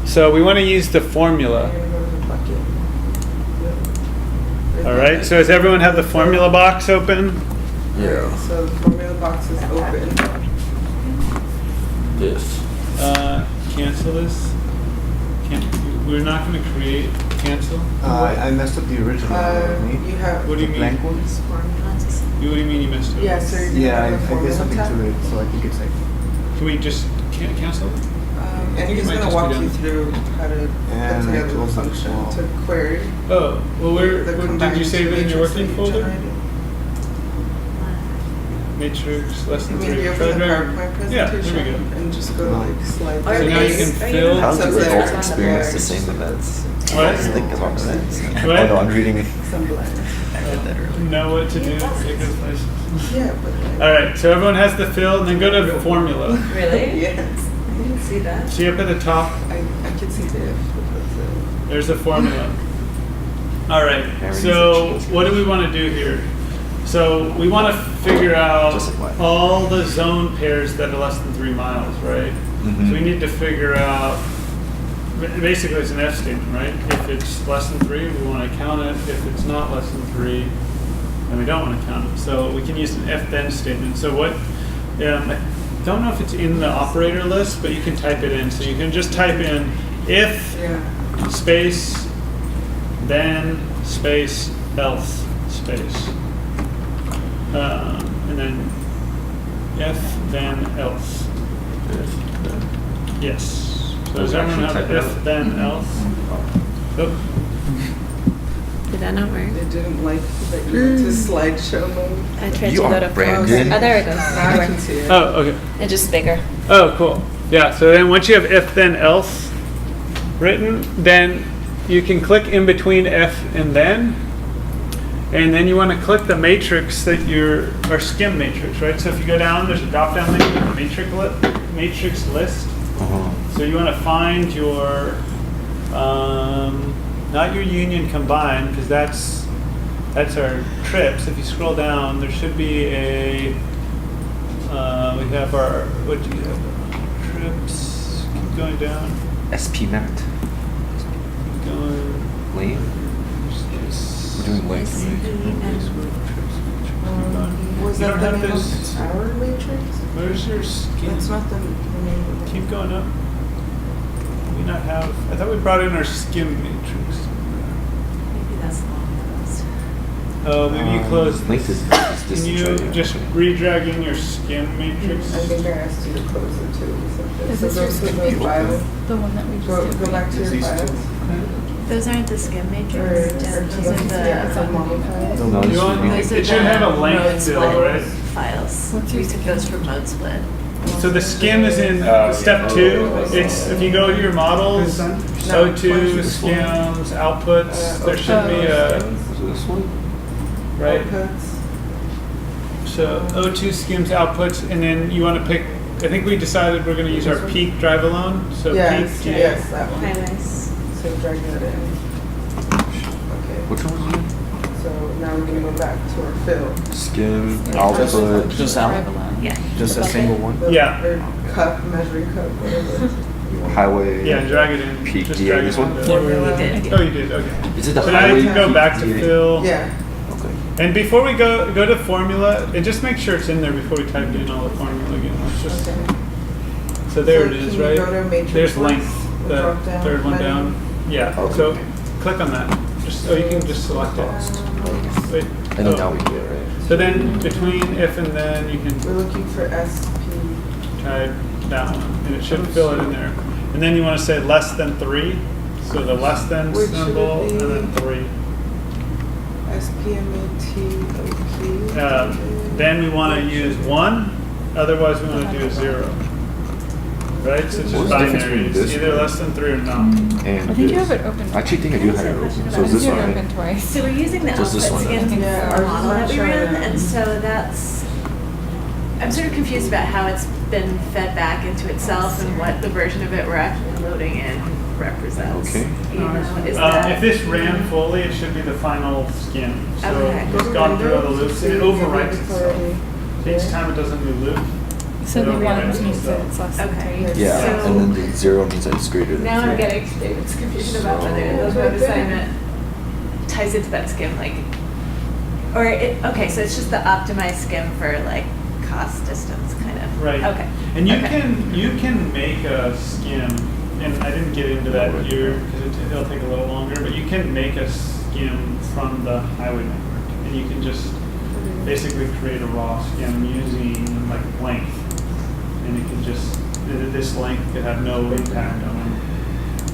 So we want to use the formula. You're gonna go to the bucket. Yep. All right. So does everyone have the formula box open? Yeah. So the formula box is open. This. Cancel this. We're not going to create cancel. I messed up the original. You have. What do you mean? Blank ones? What do you mean you missed it? Yeah, so you're gonna Yeah, I have the did formula something tab. to it, so I think it's like. Can we just cancel? And think it he's might gonna just walk be you done. through how to And put I together the close the function wall. to query. Oh, well, the did combined you save it in your matrix working that you folder? generated. Matrix less You than mean 3. you open the PowerPoint Yeah, there we presentation go. and just go to like slide. Or So now you is- can are fill- How So do we there. all experience the same events? What? I just think about events. What? Oh no, I'm reading. Some blanks. Know what to do. Take those places. Yeah, but. like- All right. So everyone has the fill, and then go to formula. Really? Yes. I didn't see that. See up at the top. I can see the if, but that's it. There's the formula. All right. So what do we want to do here? So we want to figure out Just like what? all the zone pairs that are less than 3 miles, right? Mhm. So we need to figure out. Basically, it's an if statement, right? If it's less than 3, we want to count it. If it's not less than 3, then we don't want to count it. So we can use an if-then statement. So what? I don't know if it's in the operator list, but you can type it in. So you can just type in if Yeah. space, then space, else space, and then if, then else. Yes. So does everyone have if, then, else? Oh. Did that not work? They didn't like that you went to slideshow mode. I tried You to go are to Brandon. Oh, there it goes. Now I it can works. see it. Oh, okay. It's just bigger. Oh, cool. Yeah, so then once you have if, then, else written, then you can click in between if and then you want to click the matrix that or skim matrix, right? So if you go down, there's a drop-down menu with the matrix list. So you want to find your, not your union combined, because that's That's our trips. If you scroll down, there should be a, we have our, what do you have? Trips, keep going down, SP mat. keep going. Lane? We're doing lane. Was You that don't the have name this, of our matrix? where's your skin? That's not the name of it. Keep going up. We not have, I thought we brought in our skim matrix. Maybe that's the one Oh, maybe you closed. Length is Can distance you right now. just re-drag in your skim matrix? I think I asked you to close it too. Is So this your go to skim the matrix? file. The one that we just Go did. back to your These two. files. Those aren't the skim Or matrix. or Those yeah, are it's the, a model file. No, You this want, would be- those are it should have a the length mode still, split right? files. What's We your took those from mode split. So the skim is in step 2. It's, if you go to your models, O2, skims, outputs, there should be a, Is it this one? right? Outputs. So O2 skims, outputs, and then you want to pick, I think we decided we're going to use our peak drive alone. So Yes, peak, yes, that one. Hi, nice. So drag that in. Okay. Which one was it? So now we're gonna go back to our fill. Skim, output, Just Drive out. alone. Yeah. Just a single one. The- Yeah. Or cup, measuring cup, whatever. highway. yeah, drag it in. Peak Just DA, drag this it one? into- We did. Oh, you did, okay. Is it the So now highway? you can go back to DA? fill. Yeah. Okay. And before we go to formula, and just make sure it's in there before we type in all the formula again. Let's just, Okay. so there So it is, can you right? go to matrix There's once? length, The the drop down third one menu? down. Yeah, Okay. so click on that. Just, oh, you can just select it. Wait. And then oh. now we do it, right? So then between if and then you can We're looking for SP. type that one, and it should fill it in there. And then you want to say less than 3. So the less than Which should symbol it and then be? 3. SPMATOP. Then we want to use 1, otherwise we want to do a 0. Right? So it's just What's the difference binary. between It's this either one? less than 3 or not. And I think you have it open. I actually think I do have it open. So I is think this you one have it right? open twice. So we're using the Just this output one, skins Yeah, for ours the is model not that we showing ran, it. and so that's, I'm sort of confused about how it's been fed back into itself and what the version of it we're actually loading in represents. Okay. You know, is that? If this ran fully, it should be the final skin. So Okay. it's gone through all the loops and it overwrites itself. Each time it does a new loop. So the It'll one write means that itself. it's less than Okay. 3. Yeah, So- and then the 0 means that it's greater than Now I'm 3. getting David's confusion about whether the mode assignment ties into that skim, like, or it, okay, so it's just the optimized skim for like cost distance kind of. Right. Okay. And you Okay. can make a skim, and I didn't get into that here because it'll take a little longer, but you can make a skim from the highway network, and you can just basically create a raw skim using like length, and it can just this length could have no impact on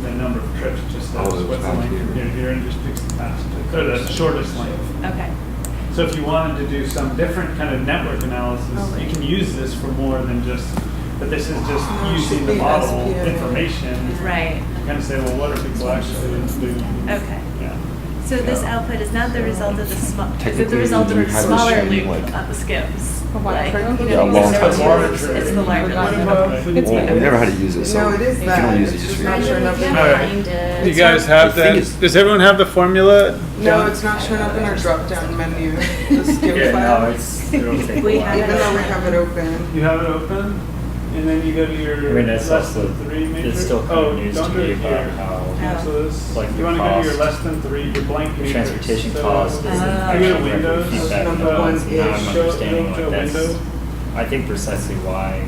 the number of trips. Just Oh, that's there's what's the back length here. from here to here, and just picks the fastest or the shortest length. Okay. So if you wanted to do some different kind of network analysis, you can use this for more than just, but this is just No, it using should the be model SPM. information. Right. Kind of say, well, what are people actually doing? Okay. Yeah. So this Yeah. output is not the result of the small, is it the Technically, result of we the have a smaller shading, loop like- on the skims? A what, Like, true? you know, Yeah, a because long there time was- ago. It's the larger Forgotten one. about. Okay. It's Well, fine. we never had to use it, so No, it is if you that. don't use it, It's just just read not it. showing up in All right. Find it. You guys have The thing that? is- Does everyone have the formula? No, down? it's not showing up in our drop-down menu, the skim Yeah, file. no, it'll take a We while. have Even though we have it open. You have it open, and then you go to your I mean, that's less also, than 3 matrix. it's still kind Oh, of news don't to do me it about here. how Cancel this. like You the want to go to your cost- less than 3, your blank the matrix. transportation So, cost I is go to actually Windows. feedback Number nodes, one and now I'm is understanding show like that's, window. I think precisely why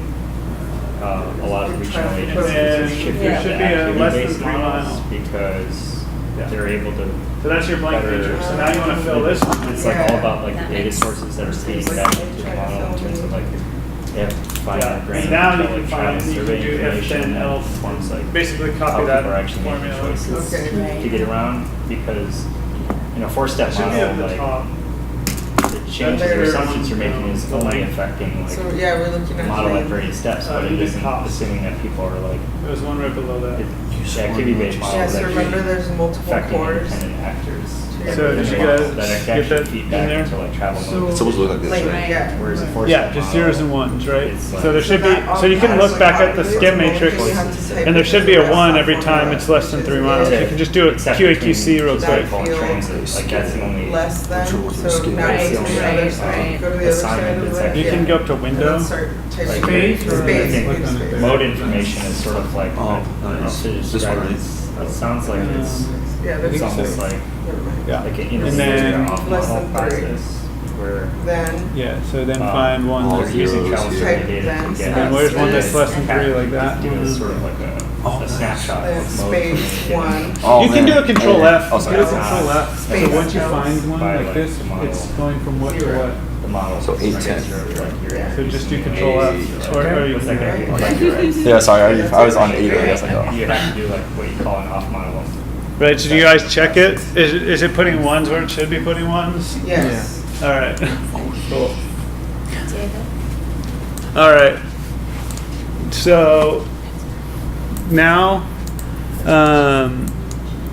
a lot of regional And agencies then are shifting there to should be a less than activity-based 3 models mile. because Yeah. they're able to So that's your blank better- matrix. So now you want to fill this one. It's like all about like That the data makes sources that are feeding back into the model in terms of like they have finite Yeah, granular and now you can like find, travel you can survey do if information then that else, informs like basically how copy people that are actually making formula. choices Okay. to get around because in a four-step Should be at model the like top. the changes or There's assumptions you're making is the only length. affecting like So, yeah, we're looking the at. model at length. various steps, but you it did isn't cost. assuming that people are like There's one right below that. the activity-based model Yeah, is so remember actually there's multiple affecting cores independent actors. to So did you guys that get actually that feed in back there? into like travel So- mode. It's supposed to look like this, Like, right? yeah. Whereas a four Yeah, just zeros and ones, right? It's like- So there should be, so you can look back at the skim matrix, and there should be a 1 every time it's less than 3 miles. You can just do a QAQC real quick. Like that's the only. Less than, Which one was the so skin? now it's on the Right, other side. right. Go to the other side Assignment of the is red. actually- You can go up to And then window. start typing Space or- space. Like Space. on- Mode information is sort of like, Oh, I don't know nice. if to This describe one, it. It sounds like it's Yeah, that's almost like Yeah. like an And intermediate then- off Less model than process where Then, Yeah, so then find one all that's they're using zeros travel here. survey data Then- to get. And then where's one that's less than 3 like that? Do is sort of like Oh, a snapshot then of mode. space one. Oh, You can man. do a control Oh, F. Oh, Do sorry. a control F. So Space. once you find one By, like like, this, the model. it's going from what to what. The model. So 810. So just do control F. Or you What's that gonna be? can. Like, you're right. Yeah, sorry, I was on 8 already. I was like, oh. You have to do like what you call an off model. Right, so do you guys check it? Is it putting ones where it should be putting ones? Yes. All right. Cool. David? All right. So now,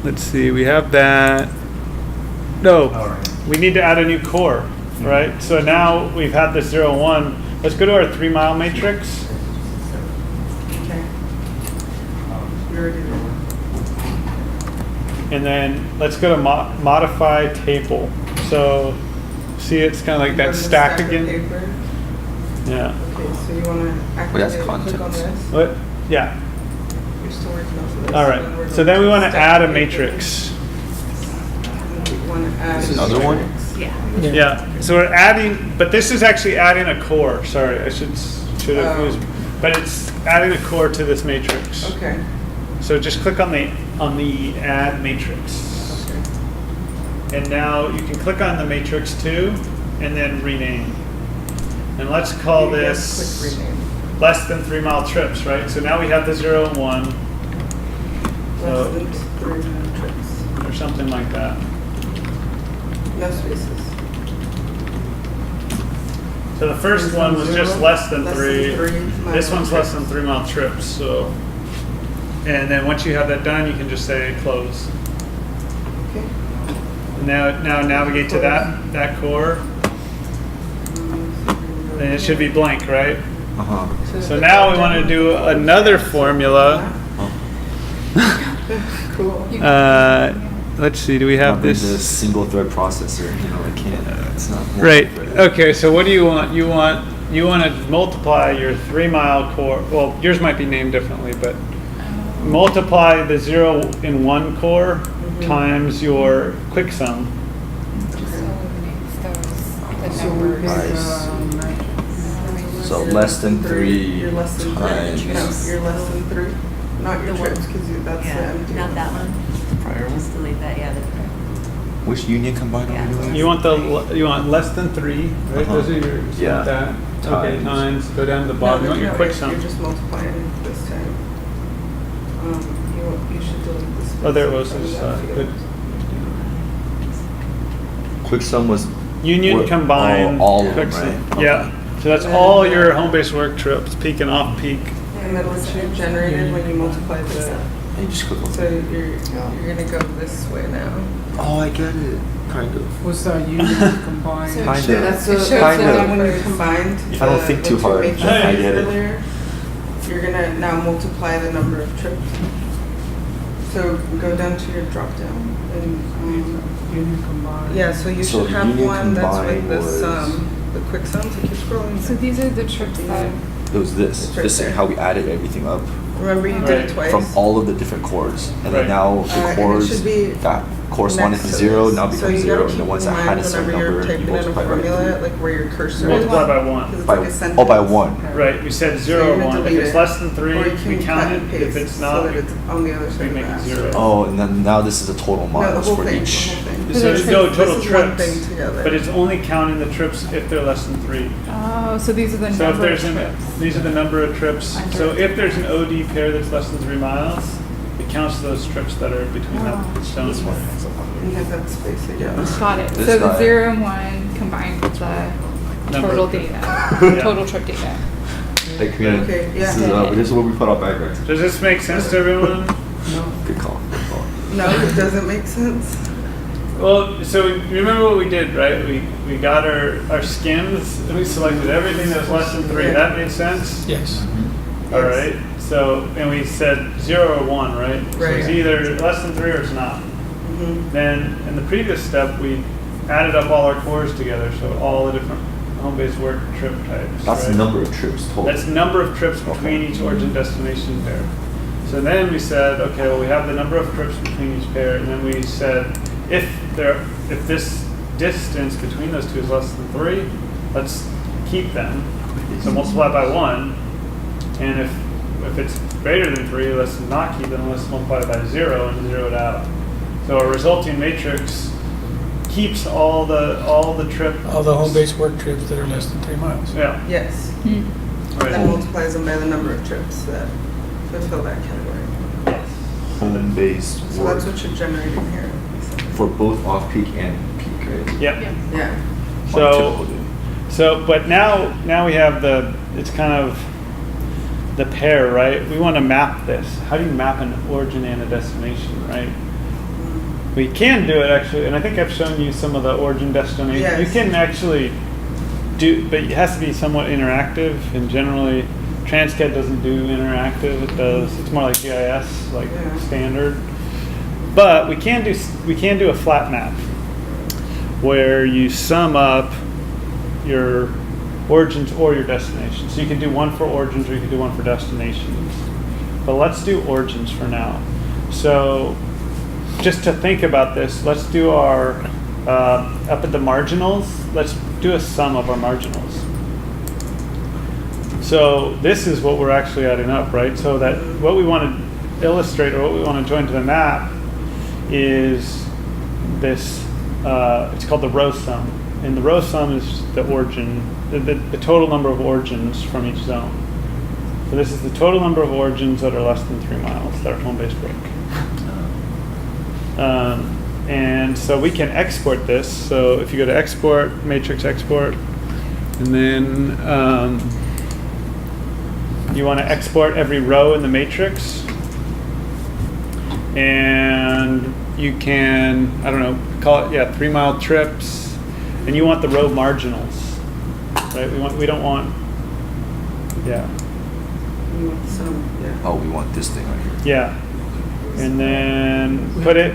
let's see. We have that. No, we need to add a new core, right? So now we've had this 0, 1. Let's go to our 3 mile matrix. Okay. You already know. And then let's go to modify table. So see, it's kind of like that Go to the stack stack of again. paper. Yeah. Okay, so you want to Well, that's activate, click on content. this. What? Yeah. You're still working off of this. All we're right. So going then we to want to stack add a of paper. matrix. We want to add. This is another one? Yeah. Yeah. So we're adding, but this is actually adding a core. Sorry, I should have Oh. used, but it's adding a core to this matrix. Okay. So just click on the add matrix. Okay. And now you can click on the matrix too, and then rename. And let's call You guys this click rename. less than 3 mile trips, right? So now we have the 0 and 1, Less than 3 trips. or something like that. No spaces. So the first Less one than was just zero? less than Less 3. than 3 This mile one's less trips. than 3 mile trips. So, and then once you have that done, you can just say close. Okay. Now navigate to that core, and it should be blank, right? Uh-huh. So now we want to do another formula. Cool. Let's see, do we have Not with the this? single thread processor, you know, I can't, it's not. Right, multi-threaded. okay, so what do you want? You want to multiply your 3 mile core, well, yours might be named differently, but multiply the 0 and 1 core times your quick sum. Just eliminates those, the So we numbers. pick, Nice. nice. So less than 3 You're less than times. 3. No, you're less than 3. Not your The one- trips, because that's the Yeah, empty. not that one. Prior Just one? delete that, yeah. Which union combined are we Yeah. doing? You want less than 3, right? Uh-huh. Those are your, Yeah. that. Okay, Times. times, go down to the bottom, you want your quick sum. You're just multiplying this time. You should delete this. Oh, there it was, it's, good. Quick sum was. Union what- combined. all of quick them, sum. right? Yeah, so that's all your home-based work trips, peak and off-peak. And then once you're generated, when you multiply the, And you just click on. so you're gonna go this way now. Oh, I get it, kind of. What's that union combined? So it Kind shows- of. That's it the, shows kind the of. then when you numbers. combined. If I don't think too hard, I get it. Earlier, you're gonna now multiply the number of trips. So go down to your drop down and, Union combined. yeah, so you So should have union one that's with combined the was- sum, the quick sum, so keep scrolling. So these are the trips that, It was this, It's right this is there. how we added everything up Remember you did Right. it twice? from all of the different cores. And then Right. now and the it cores should be that corresponded to next 0 this. now So become you 0, gotta and the keep ones in that had mind a certain whenever number, you're you typing in a multiply by formula, 3. like where your cursor is. Multiply by 1. 'Cause it's By, like a sentence. oh, by 1. Right, we said So 0 you're and gonna 1. If delete it's it. less than 3, Or you we can count cut it. and If paste it's so not, that it's on the other side we of make the it asterisk. 0. Oh, and then now this is the total No, the miles whole for thing, each. the whole thing. So This no is- total this is one trips, thing together. but it's only counting the trips if they're less than 3. oh, so these are the So if number of there's trips. these are the number of trips. So if there's an OD pair that's less than 3 miles, it counts those trips that are between Oh. that stone. And you have that space again. Got it. This So the guy. 0 and 1 combined with the Number total of trips. data, Yeah. total trip data. Hey, community, Okay, yeah. this is what we put out back there. Does this make sense to everyone? Good call, good call. No, it doesn't make sense. Well, so you remember what we did, right? We got our skims, and we selected everything that was less than 3. That made sense? Yes. All right. So, and we said 0 or 1, right? So it's Right. either less than 3 or it's not. Mhm. Then in the previous step, we added up all our cores together, so all the different home-based work trip types. That's the right? number of trips total. That's the number of trips between each origin destination pair. So then we said, okay, well, we have the number of trips between each pair, and then we said, if this distance between those two is less than 3, let's keep them. So multiply by 1, and if it's greater than 3, let's not keep them. Let's multiply by 0 and 0 it out. So our resulting matrix keeps all the trips. All the home-based work trips that are less than 3 miles. Yeah. Yes. Right. And multiplies them by the number of trips that fulfill that category. Home-based So work that's what you're generating here. for both off-peak and peak, right? Yep. Yeah. So, but now we have it's kind of the pair, right? We want to map this. How do you map an origin and a destination, right? We can do it actually, and I think I've shown you some of the origin destination. Yes. You can actually do, but it has to be somewhat interactive, and generally Transcad doesn't do interactive. It's more like GIS, like Yeah. standard. But we can do a flat map where you sum up your origins or your destinations. So you can do one for origins or you can do one for destinations. But let's do origins for now. So just to think about this, let's do our, up at the marginals, let's do a sum of our marginals. So this is what we're actually adding up, right? So that what we want to illustrate or what we want to join to the map is this, it's called the row sum. And the row sum is the origin, the total number of origins from each zone. So this is the total number of origins that are less than 3 miles that are home-based work. And so we can export this. So if you go to export, matrix export, and then you want to export every row in the matrix. And you can, I don't know, call it, 3 mile trips. And you want the row marginals, right? We don't want, yeah. You want some, yeah. Oh, we want this thing right here. Yeah. And then put it,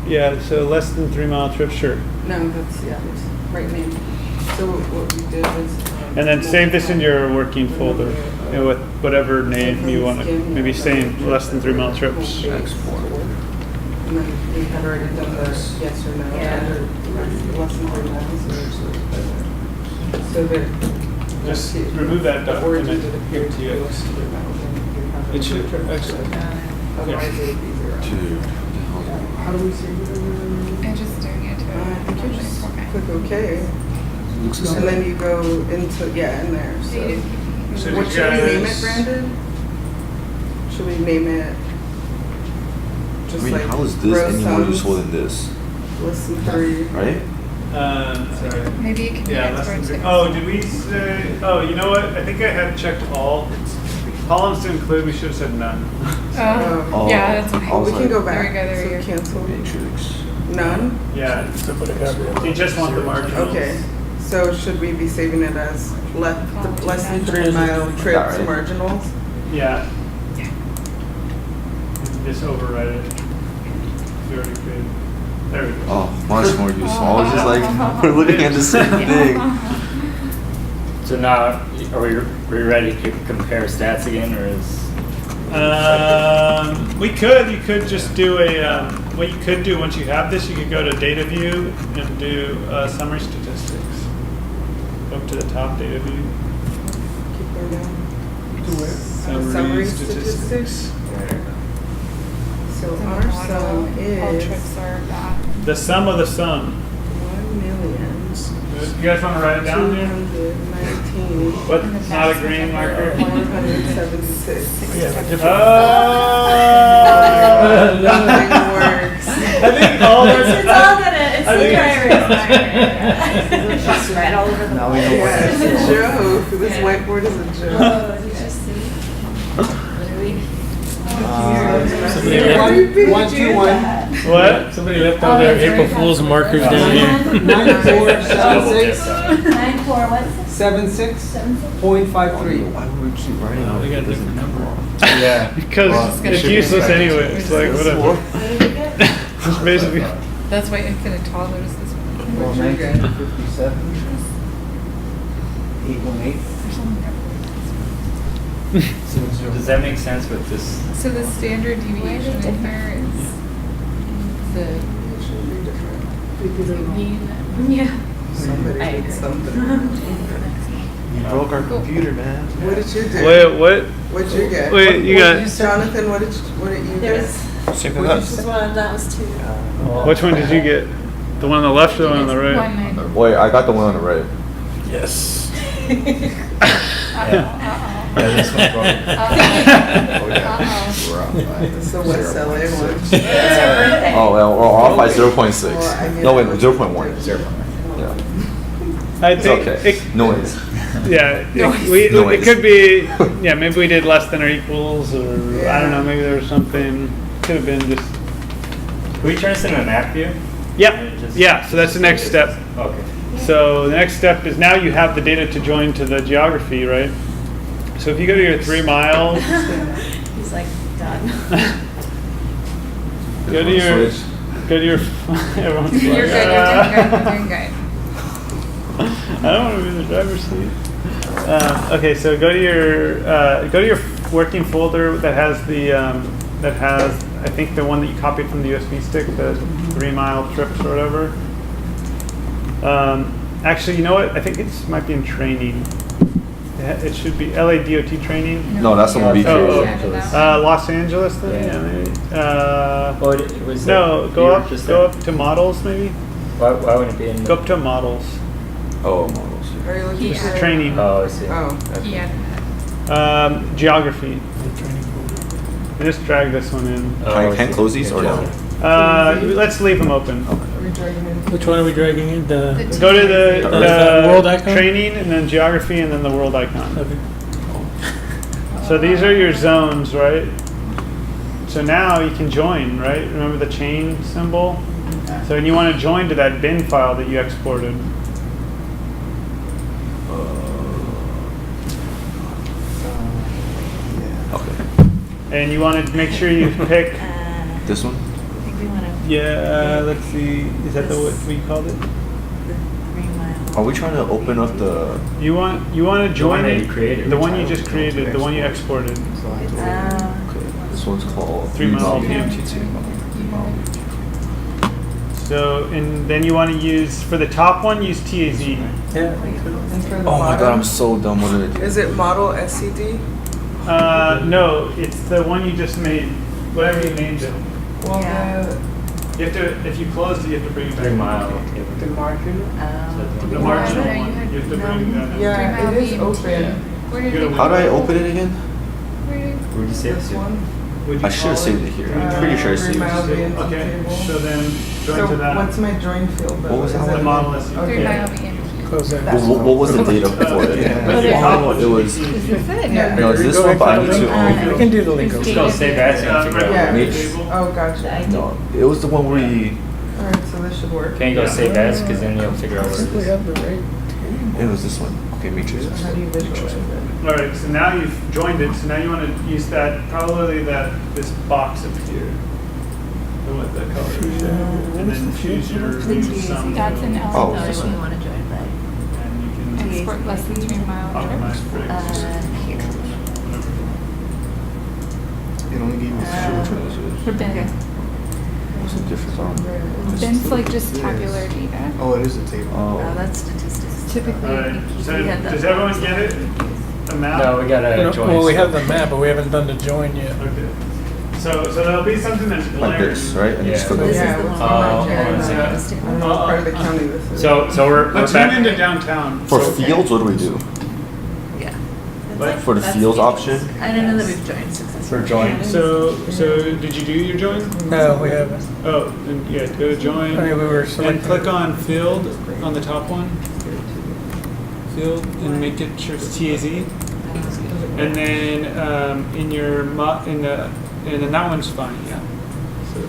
yeah, so less than 3 mile trip, sure. No, that's right name. So what we did is. And then save this in your working folder, with whatever name you want to, maybe saying less than 3 mile trips. Export. And then we had already done the yes or no. Yeah. Or less than 3 miles. So that. Just remove that document, give it to you. It should, actually. Otherwise it would be 0. How do we save it? I'm just doing it to I think you just okay. click OK. Looks the And same. then you go into, in there. So So what you should we name it, guys- Brandon? Should we name it I just mean, like how is this row any more sums, useful than this? Listen 3. Right? Sorry. Maybe you can Yeah, less than 3. Oh, did we say, oh, you know what? I think I had checked all. Columns to include, we should have said none. Oh, yeah, that's okay. I was We can go There back. we go, there we So go. cancel. Matrix. None? Yeah, So put a caveat. you just want the marginals. Okay. So should we be saving it as less than 3 mile trips Yeah, right. marginals? Yeah. Just override it. You already created. There we go. Oh, much more useful. I was just like, we're looking at the same thing. So now, are we ready to compare stats again, or is? You could just do what you could do once you have this, you could go to data view and do summary statistics. Go up to the top data view. Keep going down. Summary statistics. So our sum All is trips are that. The sum of the sum. 1,219,766. You guys want to write it down there? What? Not a green marker? 176. Nothing works. I think all It's all gonna, it's I the think- driver's It's right all over the Now we wall. know what Yeah, it's a joke. This Yeah. whiteboard is a joke. Oh, did you just see? Literally. One, two, one. What? Somebody left all their April Fool's markers down here. 9476.53. Why would we keep writing Oh, we got a it? different number. Yeah. Because Well, it's useless anyway. It's like whatever. It's basically. That's why Infinite Toddlers is Well, 1957. 818. Does that make sense with this? So the standard deviation in here is the mean. Yeah. Somebody I did agree. something. You broke our computer, man. What did you do? Wait, what? What'd you get? Wait, you got. Jonathan, what did you There's, get? Check What that did you this one, that was 2. Which one did you get? The one on the left or the one on the right? 190. Wait, I got the one on the right. Yes. Yeah, this one's wrong. So what's LA one? It's her birthday. Oh, well, we're off by 0.6. Well, I mean- No, wait, 0.1. Yeah. I It's think okay. it, Noise. yeah, Noise. it Noise. could be. Yeah, maybe we did less than or equals, or I Yeah. don't know. Maybe there was something. Could have been just. Can we turn this into a map view? Yeah, yeah. So that's the next step. Okay. So the next step is now you have the data to join to the geography, right? So if you go to your 3 miles, He's like, done. go to your, Switch. go to your. Everyone's You're like, good, you're doing good, you're doing good. I don't want to be in the driver's seat. Okay, so go to your working folder that has the I think the one that you copied from the USB stick, the 3 mile trips or whatever. Actually, you know what? I think it might be in training. It should be LADOT training. No, that's the one we Oh, created. Los Angeles then? Yeah, maybe. Well, it was. No, go up to models maybe. Why wouldn't it be in? Go up to models. Oh, models. Are you looking Yeah. for? Training. Oh, I see. Oh. Okay. Yeah. Geography. I just drag this one in. Can I close these or no? Let's leave them open. Are we dragging in? Which one are we dragging in? The Go to the world icon? training and then geography and then the world icon. Okay. So these are your zones, right? So now you can join, right? Remember the chain symbol? So and you want to join to that bin file that you exported. Okay. And you want to make sure you pick, This one? I think we want to, yeah, let's see, is that what we called it? the 3 mile. Are we trying to open up the? You want to join that it, you created. the one you just created, the one you exported. Okay. This one's called 3 mile VMT2. So, and then you want to use, for the top one, use TAZ. And for the Oh my god, bottom? I'm so dumb. What did I do? Is it model SCD? No, it's the one you just made, whatever you named it. Well, Yeah. You have to, if you closed it, you have to bring it back. 3 mile. the margin? The marginal No, you one, had- you have to bring that in. Yeah, it is open. Where did Good it one. How do I open it again? Where did Where'd you save This it to? one? Would you I should have call it? saved it here. I'm pretty sure I 3 saved mile it. VMT Okay, table. so then join So to that. what's my join field though? What was Is that it The model is. 3 Okay. mile VMT? Close that. What was the data before it? The top one It should be was. TAZ. Is this it? Yeah. No, it's this one, but I need to. We can do the link. It's over. Go save as and figure Yeah. out. Table. Oh, gotcha. No, it was the one where you. Alright, so this should work. Can you go save as, because then you'll figure out I what think it we is. have the right. It was this one. Okay, Matrices. How do you visualize it? All right, so now you've joined it, so now you want to use that, probably this box up here. What the color is there. And then choose your sum. That's an L. Oh, Tell this you what one. you want to join by. And you can Export less than 3 mile optimize trips. for it. Here. It only gave me For bin. What's the difference? Bin's like just tabular data. Oh, it is a table. Oh, Oh. that's statistics. Typically, All right, so We had that. does everyone get it? The map? No, we gotta join. Well, we have the map, but we haven't done the join yet. Okay. So there'll be something that's Like glaring. this, right? And just Yeah. click This on is it. the one. Oh, I hold on a second. I don't know what part of the county this is. So we're Let's back. zoom into downtown. For So- fields, what do we do? Yeah. What? For the fields option? I don't know that we've joined successfully. For join. So did you do your join? No, we haven't. Oh, then yeah, go to join. I mean, we were And selecting. click on field on the top one. Field and make it sure it's TAZ. And then in your and then that one's fine, yeah. So,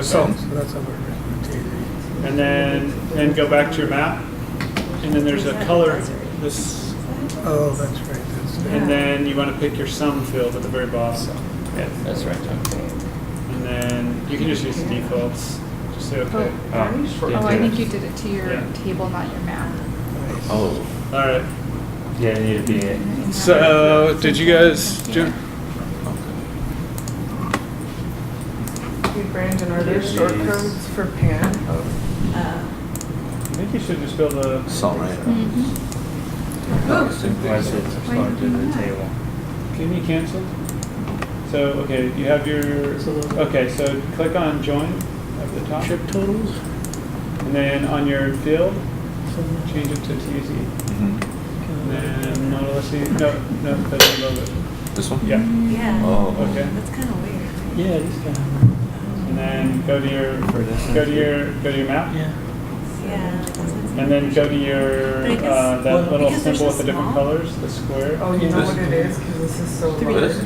Okay. So that's how we're rotating. And then go back to your map. And then there's a color, this, Oh, that's right, that's. and then you want to pick your sum field at the very bottom. Yeah, that's right. Okay. And then you can just use the defaults. Just say okay. Oh, I think you did it to your Yeah. table, not your map. Oh. All right. Yeah, it need to be it. So, did you guys do? Hey, Brandon, are there shortcodes for pan? I think you should just be able to. Salt, right? Why is it stored to the table? Can you cancel? So, okay, you have your. Okay, so click on join at the top. Trip totals? And then on your field, change it to TZ. And then model no, that's a little bit. This one? Yeah. Yeah. Oh, Okay. That's kind of weird. Yeah, it is kind of. And then go to your map. Yeah. Yeah. And then go to your But I guess- that little because they're symbol so with the different small. colors, the square. Oh, you know what it is? Because this is so large. This?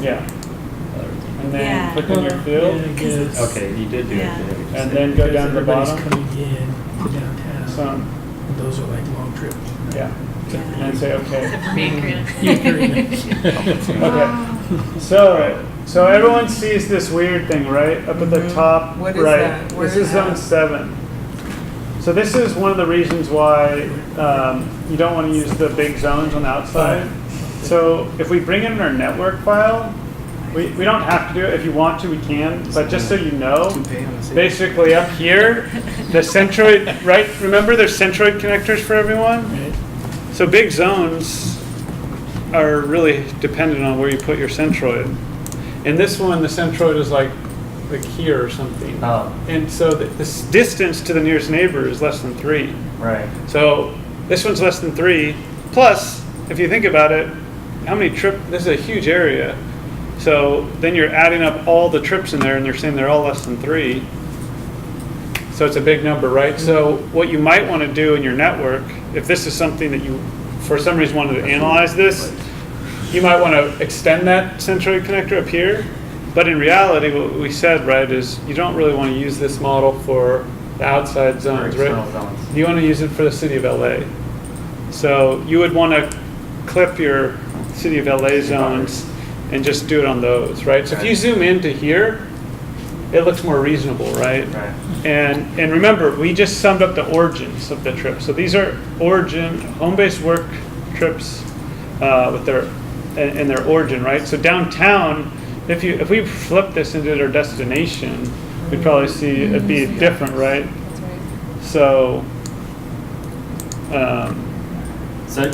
Yeah. And then Yeah. click on your field. Yeah, I guess. Okay, you did do Yeah. it. And then go down to the Everybody's bottom. coming in to downtown. Some. And those are like long trips. Yeah. And say okay. Yeah. Okay. So everyone sees this weird thing, right? Up at the top What is right. that? Where This is is zone that? 7. So this is one of the reasons why you don't want to use the big zones on the outside. So if we bring in our network file, we don't have to do it. If you want to, we can. But just so you know, basically up here, the centroid, right? Remember there's centroid connectors for everyone? Right. So big zones are really dependent on where you put your centroid. In this one, the centroid is like here or something. Oh, And so this distance to the nearest neighbor is less than 3. right. So this one's less than 3. Plus, if you think about it, how many this is a huge area. So then you're adding up all the trips in there and they're saying they're all less than 3. So it's a big number, right? So what you might want to do in your network, if this is something that you, for some reason, wanted to analyze this, you might want to extend that centroid connector up here. But in reality, what we said, right, is you don't really want to use this model for the outside zones, right? external zones. You want to use it for the city of LA. So you would want to clip your city of LA zones and just do it on those, right? So if you zoom into here, it looks more reasonable, right? Right. And remember, we just summed up the origins of the trip. So these are home-based work trips with their origin, right? So downtown, if we flip this into their destination, we'd probably see it be different, right? That's right. So,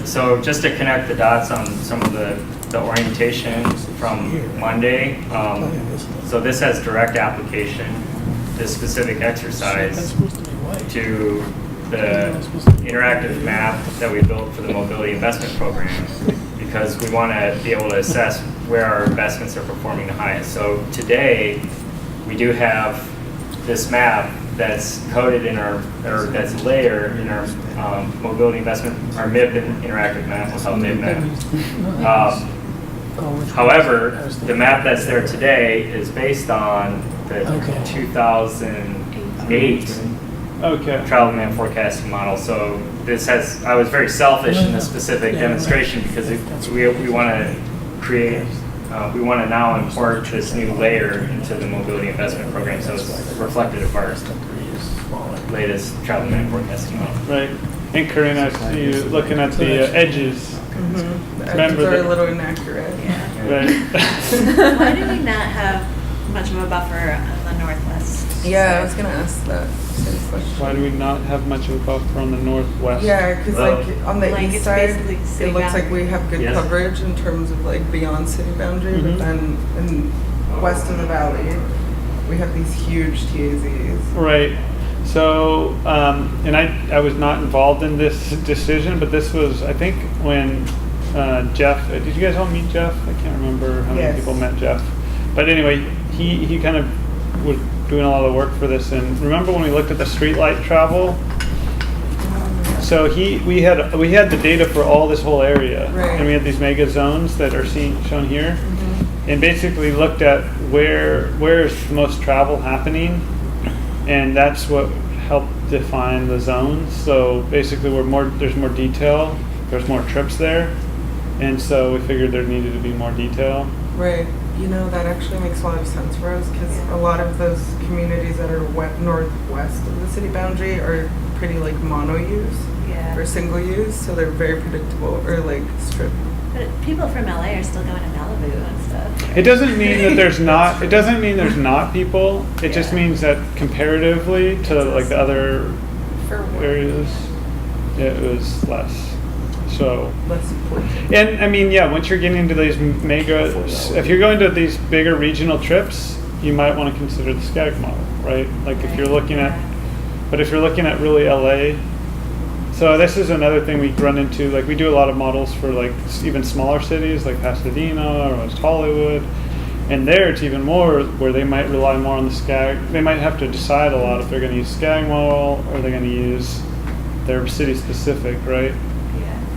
So just to connect the dots on some of the orientation from Monday, so this has direct application, this specific That's exercise, supposed to be white. to the interactive map that we built for the mobility investment program, because we want to be able to assess where our investments are performing the highest. So today, we do have this map that's coded in or that's layered in our mobility investment, our MIB interactive map, we'll call it MIB map. However, the map that's there today is based on the 2008 okay. travel demand forecasting model. So I was very selfish in this specific demonstration because we want to create, we want to now import this new layer into the mobility investment program. So it's reflected of our latest travel demand forecasting model. Right. And Karina, I see you looking at the edges. The edges Remember are a that- little inaccurate. Yeah. Right. Why do we not have much of a buffer on the northwest? Yeah, I was gonna ask that same question. Why do we not have much of a buffer on the northwest? Yeah, because like on the Like, east it's side, basically city it looks like we have good Yes. coverage in terms of like beyond city boundary, Mhm. but then in west of the valley, we have these huge TAZs. Right. So, and I was not involved in this decision, but this was, I think, when Jeff, did you guys all meet Jeff? I can't remember how many Yes. people met Jeff. But anyway, he kind of was doing a lot of work for this. And remember when we looked at the streetlight travel? So we had the data for all this whole area, Right. and we had these mega zones that are shown here, Mm-hmm. and basically looked at where's the most travel happening, and that's what helped define the zones. So basically, there's more detail, there's more trips there, and so we figured there needed to be more detail. Right. You know, that actually makes a lot of sense for us because a lot of those communities that are northwest of the city boundary are pretty like mono use Yeah. or single use, so they're very predictable or like strip. But people from LA are still going to Malibu and stuff. It doesn't mean that there's not. It doesn't mean there's not people. It just means that comparatively to like the other For work. areas, it was less. So, Less important. and I mean, yeah, once you're getting into these mega, if you're going to these bigger regional trips, you might want to consider the SCAG model, right? Like if you're looking at, but if you're looking at really LA, so this is another thing we run into. Like we do a lot of models for like even smaller cities like Pasadena or West Hollywood, and there it's even more where they might rely more on the SCAG. They might have to decide a lot if they're going to use SCAG model or they're going to use their city specific, right?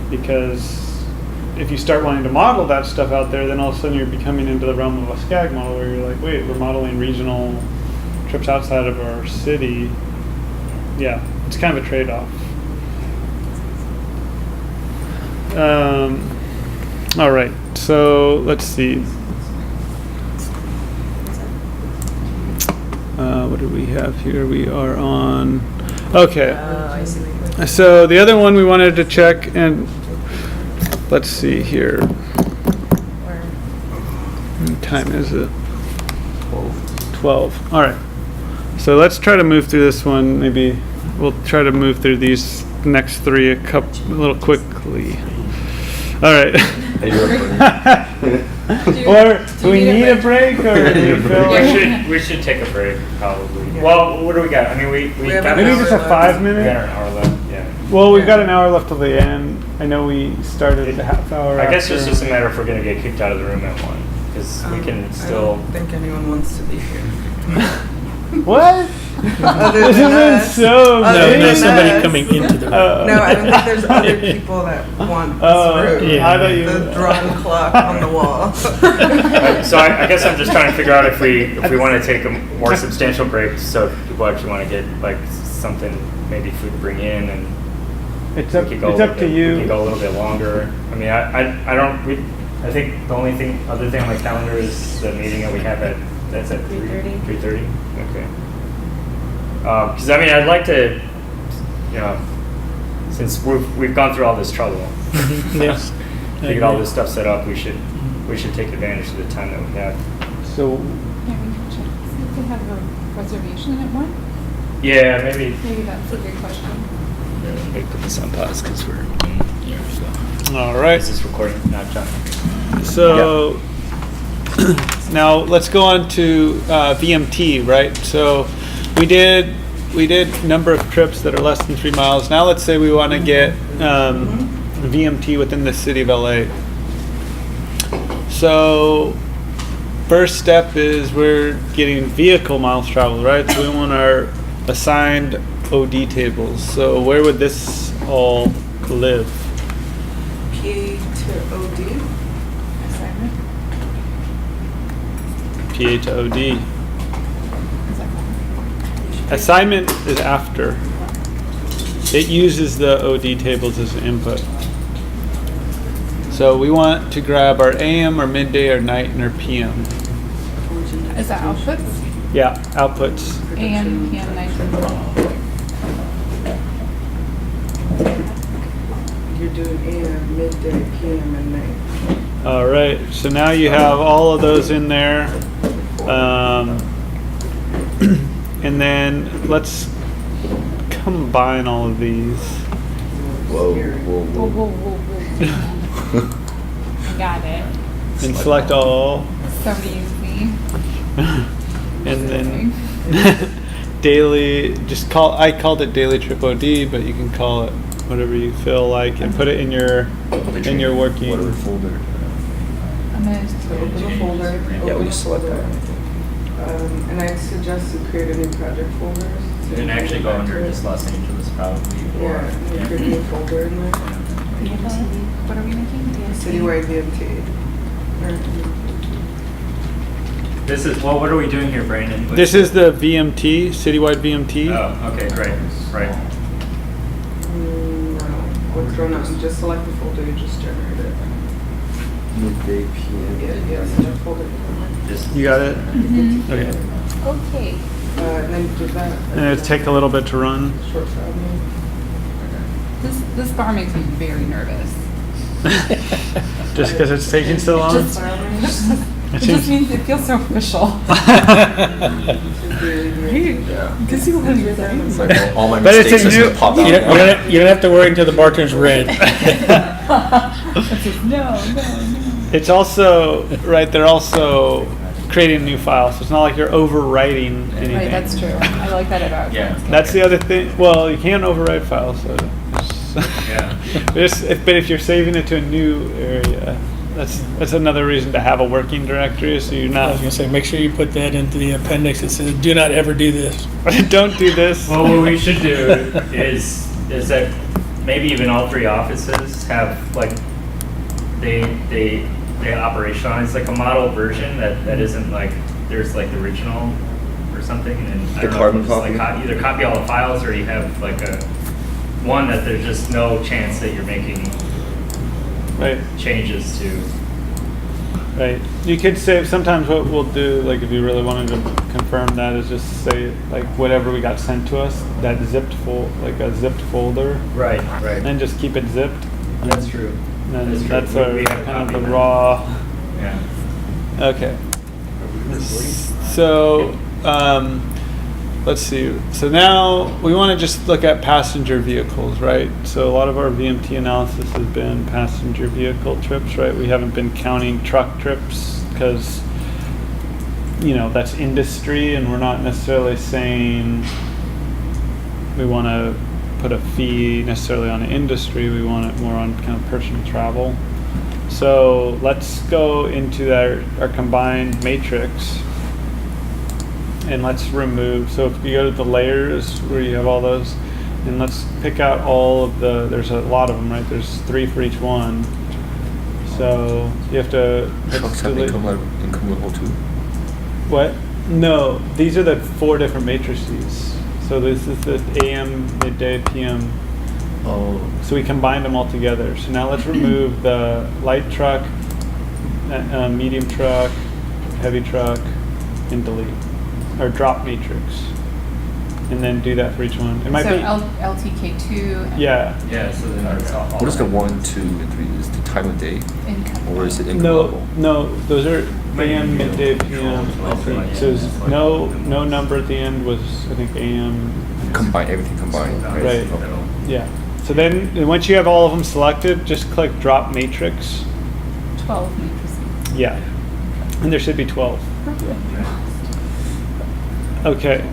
Because if you start wanting to model that stuff out there, then all of a sudden you're becoming into the realm of a SCAG model where you're like, wait, we're modeling regional trips outside of our city. Yeah, it's kind of a trade-off. All right, so let's see. What do we have here? We are on, okay. So the other one we wanted to check, and let's see here. What time is it? 12. All right. So let's try to move through this one. Maybe we'll try to move through these next three a little quickly. All right. Or do we need a break, or do we feel like We should take a break, probably. Well, what do we got? I mean, we have got maybe just a 5 we minute? got an hour left, yeah. Well, we've got an hour left till the end. I know we started a half hour. I guess it's after. just a matter if we're gonna get kicked out of the room at 1, because we can I still. don't think anyone wants to be here. What? Other This than isn't us. so Other No, than no, big. somebody us. coming into the room. No, I don't think there's other people that want this room. yeah. I thought you. The drawn clock on the wall. So I guess I'm just trying to figure out if we want to take a more substantial break, so if people actually want to get like something, maybe food to bring in, and It's we up. could go It's a up little to bit- We you. could go a little bit longer. I mean, I think the other thing on my calendar is the meeting that we have that's at 3:30. 3:30. Okay. Because I mean, I'd like to, you know, since we've gone through all this trouble, Yes. to get all this stuff set up, we should take advantage of the time that we have. So Yeah, we can check. See if they have a reservation at 1. Yeah, maybe. Maybe that's a good question. Let me put this on pause because we're here. So. all right. Is this recording? Not John. So now let's go on to VMT, right? So we did number of trips that are less than 3 miles. Now let's say we want to get VMT within the city of LA. So first step is we're getting vehicle miles traveled, right? So we want our assigned OD tables. So where would this all live? PA to OD. Assignment. PA to OD. Is that fine? Assignment is after. It uses the OD tables as an input. So we want to grab our AM, our midday, our night, and our PM. Is that outputs? Yeah, outputs. AM, PM, night, and You're doing AM, midday, PM, and night. All right, so now you have all of those in there. And then let's combine all of these. Whoa, Whoa, whoa, whoa, whoa. whoa, whoa. Got it. And select all. So easy. And then daily, I called it daily trip OD, but you can call it whatever you feel like and put it in your working. Whatever folder. I'm gonna So open the folder. Yeah, we just select that. And I'd suggest you create a new project folder. You can actually go under just Los Angeles, probably. Yeah, and create a new folder in there. What are we making? Citywide VMT. This is, well, what are we doing here, Brandon? This is the VMT, Citywide VMT. Oh, okay, great, right. No, what's going on? Just select the folder you just generated. Midday PM. Yeah, select folder. Just You got it? Mhm. Okay. Okay. And then do that. And it take a little bit to run. Short travel. This bar makes me very nervous. Just because it's taking so long? Just, it just means it feels so official. Yeah. Because you want to say. It's like all my But it's mistakes a just new- gonna pop You out. don't have to worry until the bar turns red. No. It's also, right, they're also creating a new file, so it's not like you're overwriting anything. Right, that's true. I like that about Yeah. That's the other thing. Well, you can't overwrite files, so Yeah. but if you're saving it to a new area, that's another reason to have a working directory, so you're I not was gonna say, make sure you put that into the appendix that says, do not ever do this. don't do this. Well, what we should do is that maybe even all three offices have like they operationalize like a model version that isn't like there's like the original or something, and I The don't know, carbon if it's like copy? either copy all the files or you have like a one that there's just no chance that you're making Right, changes to. right. You could save, sometimes what we'll do, like if you really wanted to confirm that, is just say like whatever we got sent to us, that zipped like a zipped folder, Right. and then just keep it zipped. That's true. And That's true. that's We our have kind of copied the that. raw. Yeah. Okay. So, let's see. So now we want to just look at passenger vehicles, right? So a lot of our VMT analysis has been passenger vehicle trips, right? We haven't been counting truck trips because, that's industry, and we're not necessarily saying we want to put a fee necessarily on industry. We want it more on kind of personal travel. So let's go into our combined matrix, and let's remove, so if you go to the layers where you have all those, and let's pick out all of there's a lot of them, right? There's 3 for each one. So you have to, Trucks have income level too. what? No, these are the 4 different matrices. So this is the AM, midday, PM. Oh. So we combined them all together. So now let's remove the light truck, medium truck, heavy truck, and delete. Or drop matrix. And then do that for each one. It might So be. LTK2. Yeah. Yeah. So then it's all. What is the 1, 2, and 3? Is the time of day, Income. or is it income level? No, those are AM, midday, PM. So it's no number at the end was, I think, AM. Combine everything combined, right? Right. Okay. Yeah. So then once you have all of them selected, just click drop matrix. 12 matrices. Yeah. And there should be 12. Okay.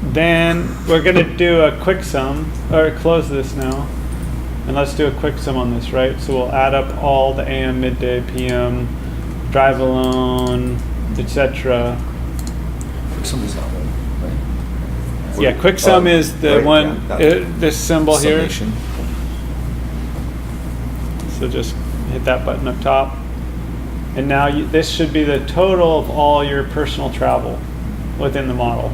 Then we're going to do a quick sum, or close this now. And let's do a quick sum on this, right? So we'll add up all the AM, midday, PM, drive alone, etc. Some is not one, right? Yeah, quick sum is the right, one, yeah, that- this symbol here. Summation. So just hit that button up top. And now this should be the total of all your personal travel within the model.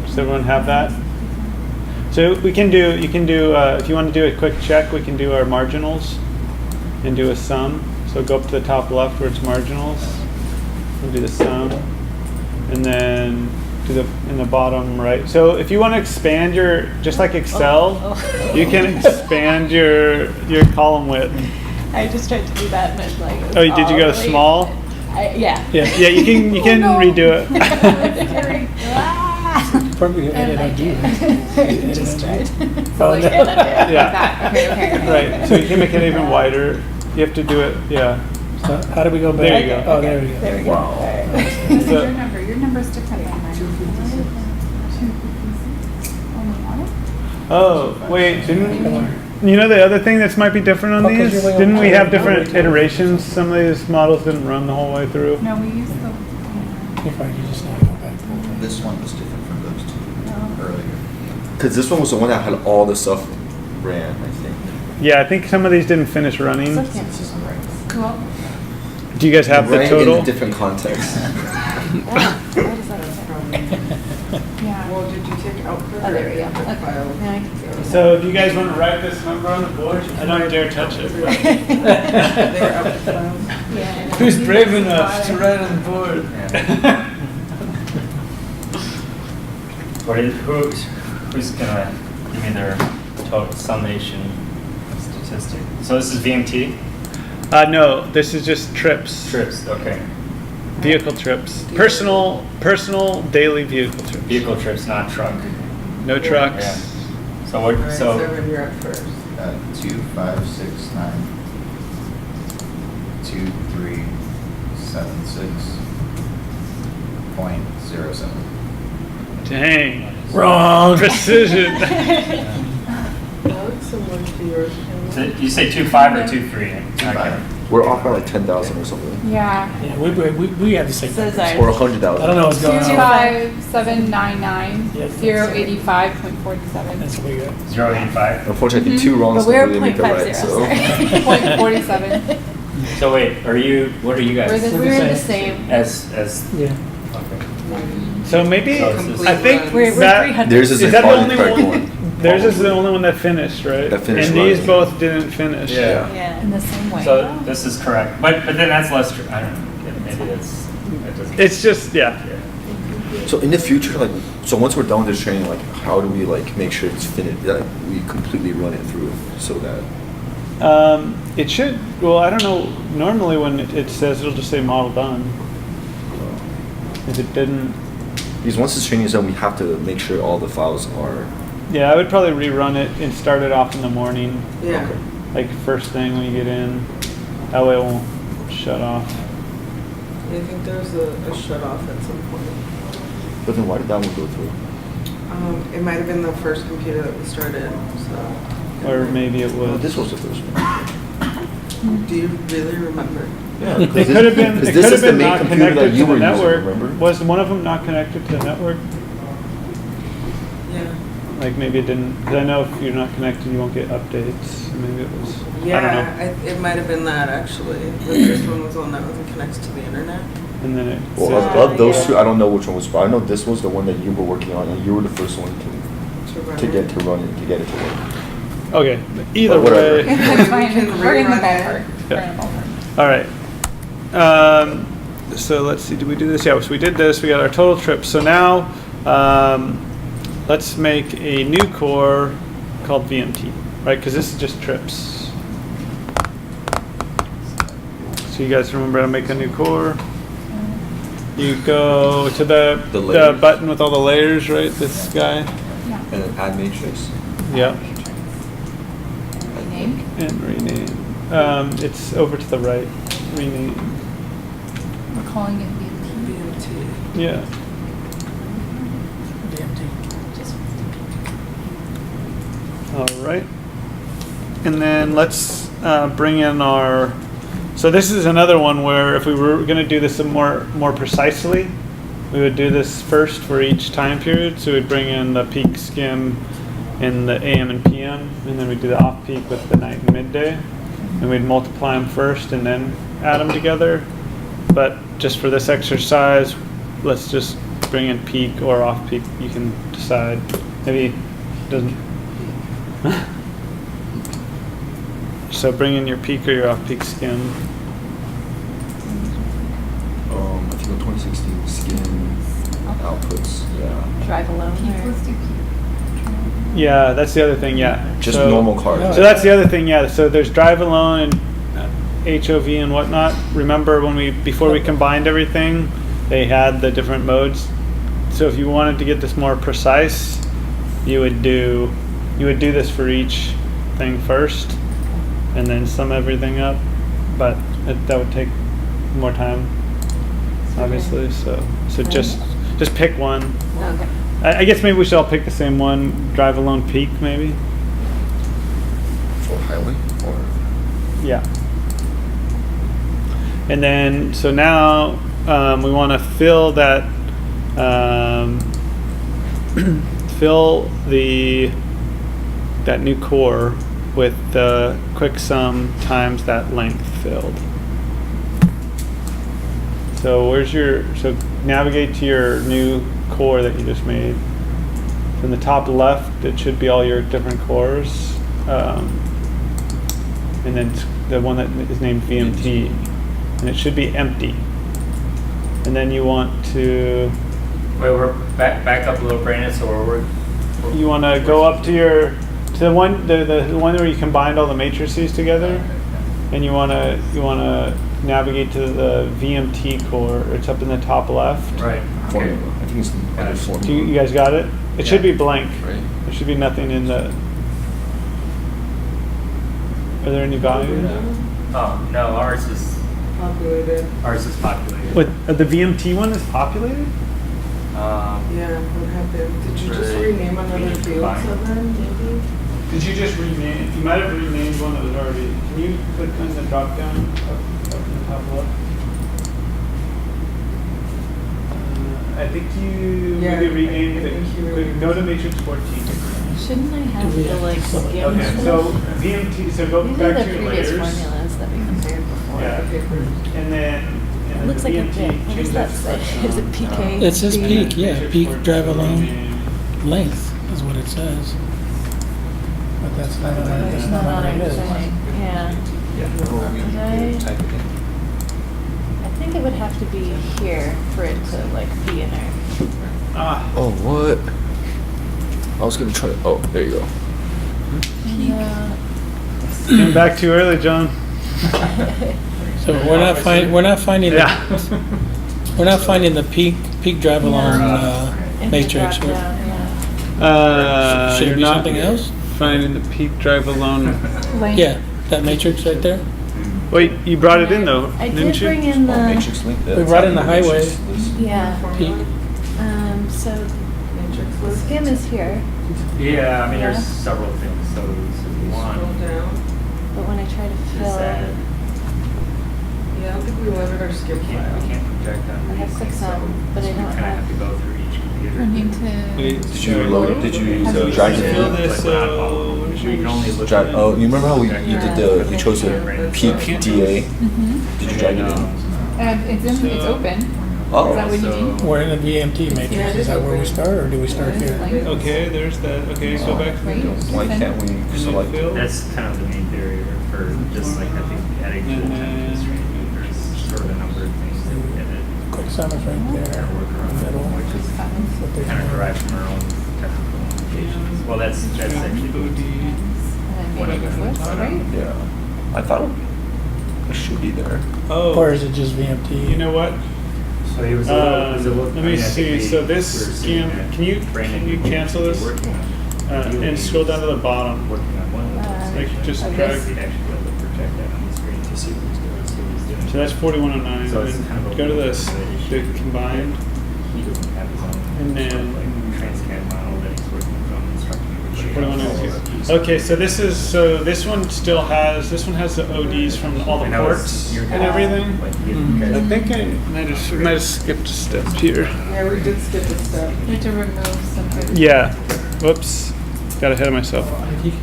Does everyone have that? So you can do, if you want to do a quick check, we can do our marginals and do a sum. So go up to the top left where it's marginals, we'll do the sum, and then do in the bottom right. So if you want to expand just like Excel, you can expand your column width. I just tried to do that, but like. It was Oh, did you go all really- small? Yeah. Yeah, you can redo it. Probably edit or do. Just tried. Oh, no. Yeah. Okay. Right, so you can make it even wider. You have to do it, yeah. So how do we go back? There you go. Oh, there we go. There we go. All right. What is So- your number? Your number's different than mine. 256. Only one? Oh, wait, the other thing that might be different on Oh, 'cause these? you're way Didn't we over. have different iterations? Some of these models didn't run the whole way through. No, we used the. If I could just not go back. This one was different from those two earlier. Because this one was the one that had all the stuff ran, I think. Yeah, I think some of these didn't finish running. Cool. Do you guys have the Writing total? in a different context. Yeah. Well, did you take output? Oh, there we go. or Okay. file? Yeah, I can see it. So do you guys want to write this number on the board? I don't dare touch it. They're output files. Yeah. Who's brave enough to write on the board? Who's gonna give me their total summation statistic? So this is VMT? No, this is just trips. Trips, okay. Vehicle trips. Personal daily vehicle trips. Vehicle trips, not truck. No trucks. Yeah. So what, Alright, so, 7, you're up first. 2, 5, 6, 9. 2, 3, 7, 6.07. Dang. Wrong. Precision. That looks similar to yours. so you say 2.5 or 2.3? Okay. We're off by like 10,000 or something. Yeah. Yeah, we have the same. So numbers. Or sorry. 100,000. I don't know what's going on. 25799 Yeah. 085.47. That's what we got. 0.85? Unfortunately, two wrongs But we're don't really make a right. 0.50, So. sorry. 0.47. So wait, what are you guys? We're the same. As, Yeah. okay. So maybe So this is- I think We're that 300. Theirs is is the that the only correct one. Theirs is the only one that finished, right? That finished and these right. both didn't finish. Yeah. Yeah. In the same way. So this is correct, but then that's less, I don't know, maybe that doesn't. It's just yeah. So in the future, like, so once we're done with this training, like, how do we like make sure it's finished? Like, we completely run it through so that. It should. Well, I don't know. Normally, when it says, it'll just say model done. If it didn't, Because once this training is done, we have to make sure all the files are. yeah, I would probably rerun it and start it off in the morning, Yeah. Okay. like first thing when you get in. That way, it won't shut off. I think there's a shut off at some point. But then why did that one go through? It might have been the first computer that we started, so. Or maybe it Well, was. this was the first one. Do you really remember? Yeah. It could have been. It This could have is the been main not computer that connected you to were the using, network. remember? Was one of them not connected to the network? Yeah. Like maybe it didn't. Because I know if you're not connected, you won't get updates. Maybe it was. I don't know. Yeah, it might have been that actually. The first one was the one that wasn't connected to the internet. And then it. Well, says- of those two, I don't know which one was. But I know this was the one that you were working on, and you were the first one to run get it. to run it, to get it to work. Okay. Either But whatever. way. That's fine. We can We're in the rerun it. ballpark. We're in the ballpark. All right. So let's see. Did we do this? Yeah. So we did this. We got our total trip. So now, let's make a new core called VMT, right? Because this is just trips. So you guys remember how to make a new core? You go to the layers. button with all the layers, right? This guy. Yeah. And then add matrix. Yep. Rename. And rename. It's over to the right. Rename. We're calling it VMT. BMT. Yeah. DMT. All right. And then let's bring in our. So this is another one where if we were going to do this more precisely, we would do this first for each time period. So we'd bring in the peak skim in the AM and PM, and then we'd do the off peak with the night and midday, and we'd multiply them first and then add them together. But just for this exercise, let's just bring in peak or off peak. You can decide. Maybe it doesn't. So bring in your peak or your off peak skim. I think the 2016 skin outputs. Yeah. Drive alone. Peak, or- let's do peak. Yeah, that's the other thing. Yeah. Just So- normal cars. So that's the other thing. Yeah. So there's drive alone and HOV and whatnot. Remember when before we combined everything, they had the different modes. So if you wanted to get this more precise, you would do this for each thing first, and then sum everything up. But that would take more time, obviously. So just pick one. Okay. I guess maybe we should all pick the same one. Drive alone peak maybe. For highway or. Yeah. And then, so now we want to fill that, fill that new core with the quick sum times that length filled. So so navigate to your new core that you just made. From the top left, it should be all your different cores. And then the one that is named VMT. And it should be empty. And then you want to... Wait, we're back up a little, Brandon, so we're You want to go up to the one where you combined all the matrices together, and you want to navigate to the VMT core. It's up in the top left. right. Formula. Okay. I think it's under formula. You guys got it? It should be blank. Right. There should be nothing in the. Are there any values? Oh no, ours is Populated. populated. What the VMT one is populated? Yeah, what happened? Did you just Right. rename another field Fine. so then, maybe? Did you just rename? You might have renamed one that was already. Can you click on the drop down up in the top left? I think you Yeah, maybe renamed I think you it. renamed Go to Matrix 14. Shouldn't I have Yeah. the like skim Okay, stuff? so VMT. So go These are back the to your previous layers. formulas that we compared before. Yeah. And then. It looks like a bit. What does that say? Is it PK? It says peak, yeah, peak drive alone length is what it says. But that's not on our, It's that's not not on on our our list. thing. Yeah. Type it in. I think it would have to be here for it to like be in our. Ah. Oh, what? I was gonna try. Oh, there you go. Yeah. Came back too early, John. So we're not finding Yeah. we're not finding the peak drive along In the matrix. drop down, yeah. Should it You're be not something else? finding the peak drive alone. Length. Yeah, that matrix right there. Wait, you brought it in though, I didn't did you? bring in Oh, the. matrix link. We brought in the highway. Yeah. Peak. So Matrix the list. skim is here, Yeah, I mean, Yeah. there's several things. So Scroll one down. but when I try to is fill, that Yeah, I don't think we loaded our skip we file. can't project on I have these six things, on, but I so we don't kind of have- have to go through each computer. I need to. Did you load it? Did you Have you drag it Fill in? this, Like, we're not following. We can only look Drag, at oh, you remember how you Yeah. did you chose the peak DA? Mm-hmm. Did you drag it in? It's open. Oh. Is that what you need? We're in the VMT Yeah, matrix. it Is is that where we open. start, or do we start here? Okay, there's that. Okay, go back. Right. Why can't we select it? That's kind of the main barrier for just like I think adding full time constraint. There's sort of a number of things that we had to Quick sum is right there, work around, middle. which is What they kind of do. derived from our own technical limitations. Well, that's actually And then one of maybe them. this, right? Yeah. I thought it should be there. Oh, Or is it just VMT? you know what? So he was a little, he was a little. Let I me mean, I think see. we- So this we were skim, seeing that can you Brandon cancel would be this? working on- And scroll down to the bottom. Working on one of those. Like, just Like drag. this? We'd actually be able to project that on the screen to see what he's doing. So he's doing. So that's 4109. So it's kind of a Go to little this, bit of an the issue. combined. He doesn't have his own. And then- like Transcad model that he's working from instructing. 4102. Okay, so this one has the ODs from all the ports and everything. I think I might have skipped a step here. Yeah, we did skip a step. We have to remove some. Yeah. Whoops. Got ahead of myself.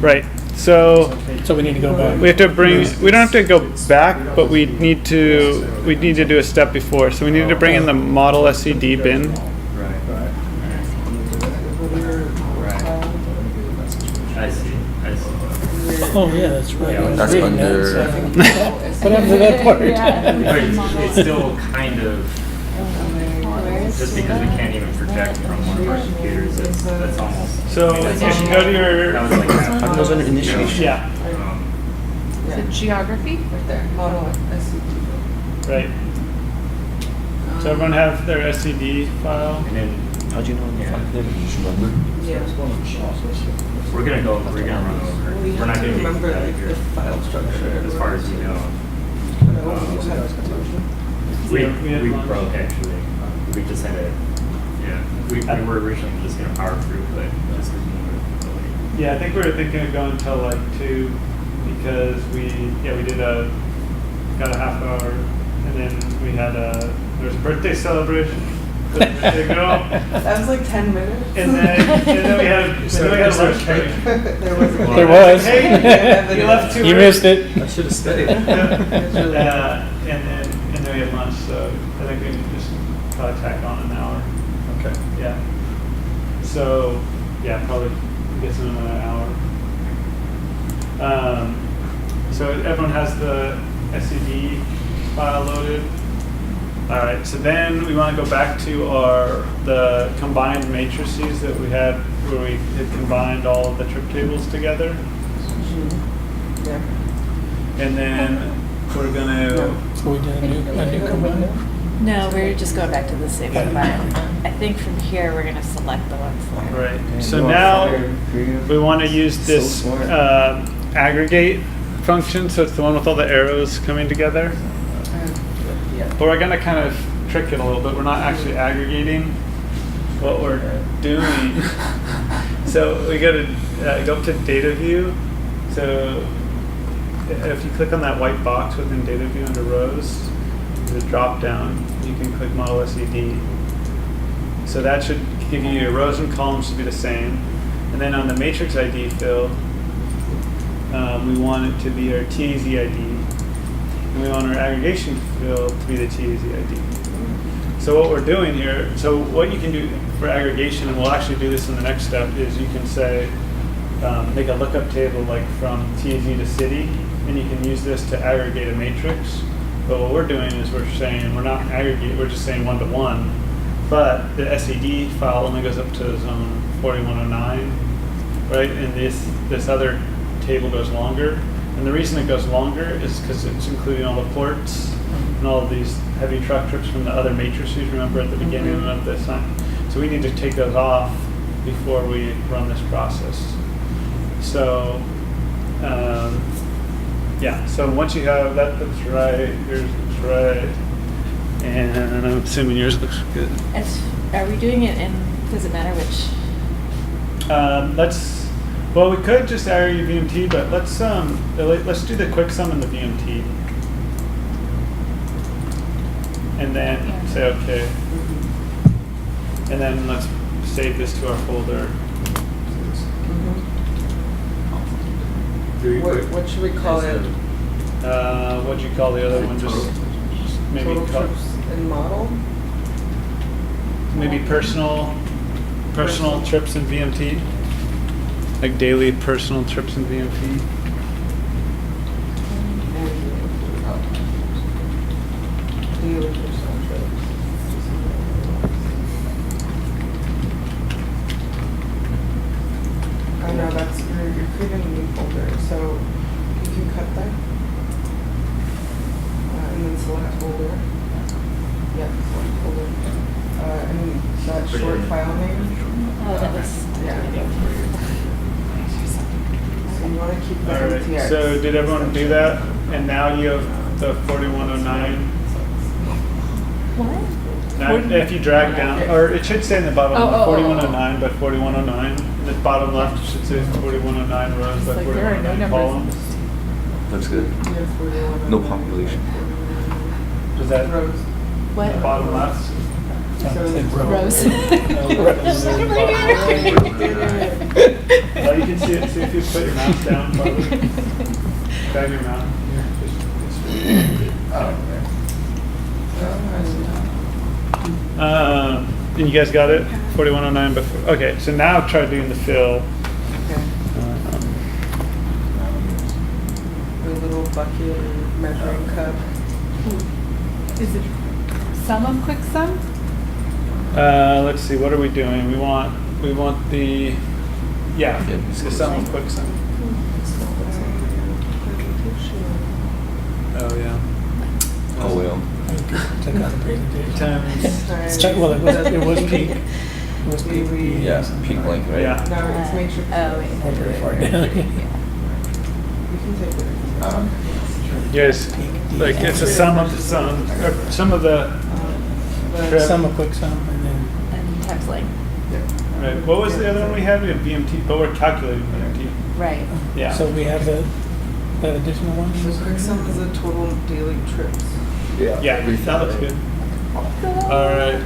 Right. So So we need to go back. we have to bring. We don't have to go back, but we need to do a step before. So we need to bring in the model SCD bin. I see. Oh, yeah, that's right. I was That's reading that, under- so I think- What happened to that part? But it's still kind of, just because we can't even project from one of our computers, that's almost. So that's you should almost- go to your. That was like half. That was under initiation. Yeah. Is it geography? Right there, model SCP. Right. So everyone have their SCD file. And then How'd you know in the Yeah. fact that you just remember? Yeah. we're gonna run over. Well, you We're not have to gonna remember get out like of the here. file structure. As far as you know. We broke actually. We just had a, yeah, we were originally just gonna power through, but just because we were delayed. Yeah, I think we were thinking of going till like 2 because we got a half hour and then we had there was a birthday celebration for the birthday girl. That was like 10 minutes. And then we had a lunch break. There was. There was. Hey, you left too You early. missed it. I should have studied. And then we plenty of lunch, so I think we can just probably tack on an hour. Okay. Yeah. So, yeah, probably get in another hour. So everyone has the SCD file loaded. All right, so then we want to go back to the combined matrices that we had, where we had combined all of the trip tables together. Yeah. And then we're gonna, So we did a new combine. No, we're just going back to the same file. I think from here, we're gonna select the ones that. right, so now we want to use this aggregate function, so it's the one with all the arrows coming together. But we're gonna kind of trick it a little bit. We're not actually aggregating what we're doing. So we go up to data view. So if you click on that white box within data view under rows, there's a drop down. You can click model SED. So that should give you your rows and columns should be the same. And then on the matrix ID field, we want it to be our TAZ ID. And we want our aggregation field to be the TAZ ID. So what we're doing here, so what you can do for aggregation, and we'll actually do this in the next step, is you can say, make a lookup table like from TAZ to city, and you can use this to aggregate a matrix. But what we're doing is we're saying we're not aggregate, we're just saying 1 to 1. But the SED file only goes up to zone 4109, right? And this other table goes longer. And the reason it goes longer is because it's including all the ports and all of these heavy truck trips from the other matrices, remember at the beginning of this time. So we need to take those off before we run this process. So, yeah, so once you have that looks right, yours looks right, and I'm assuming yours looks good. Are we doing it in, does it matter which? Well, we could just aggregate VMT, but let's do the quick sum in the VMT. And then say okay. And then let's save this to our folder. What should we call it? What'd you call the other one? Just maybe Total trips and model? maybe personal trips in VMT. Like daily personal trips in VMT. Daily personal trips. Oh no, that's, you're creating a new folder, so you can cut that. And then select folder. Yep, select folder. And that short file name. Oh, that was. Yeah. So you want to keep that All right. MTX. So did everyone do that? And now you have the 4109. What? Now, if you drag down, or it should say in the bottom, Oh. 4109 by 4109. In the bottom left, it should say 4109 rows by Like there are no 4109 numbers. columns. Looks good. Yeah, 4109. No population. Does that Rows. What? the bottom left? So Rose. Oh, you can see it. See if you put your mouse down farther. Drag your mouse. And you guys got it? 4109 before. Okay, so now try doing the fill. Okay. The little bucket measuring cup. Is it sum of quick sum? Let's see. What are we doing? We want the the sum of quick sum. Oh yeah. Oh well. Check out the presentation. Times. Let's check, well, it was peak. It was peak. Yeah, peak length, right? Yeah. No, it's matrix. Oh, wait. We're pretty far down. You can take it. Yes. Like it's a sum of the sum, or some of the. The Sum of quick sum, and then And times like, Right. What was the other one we had? We had VMT, but we're calculating VMT. right. Yeah. so we have that additional one. The quick sum is the total daily trips. Yeah, that looks good. All right.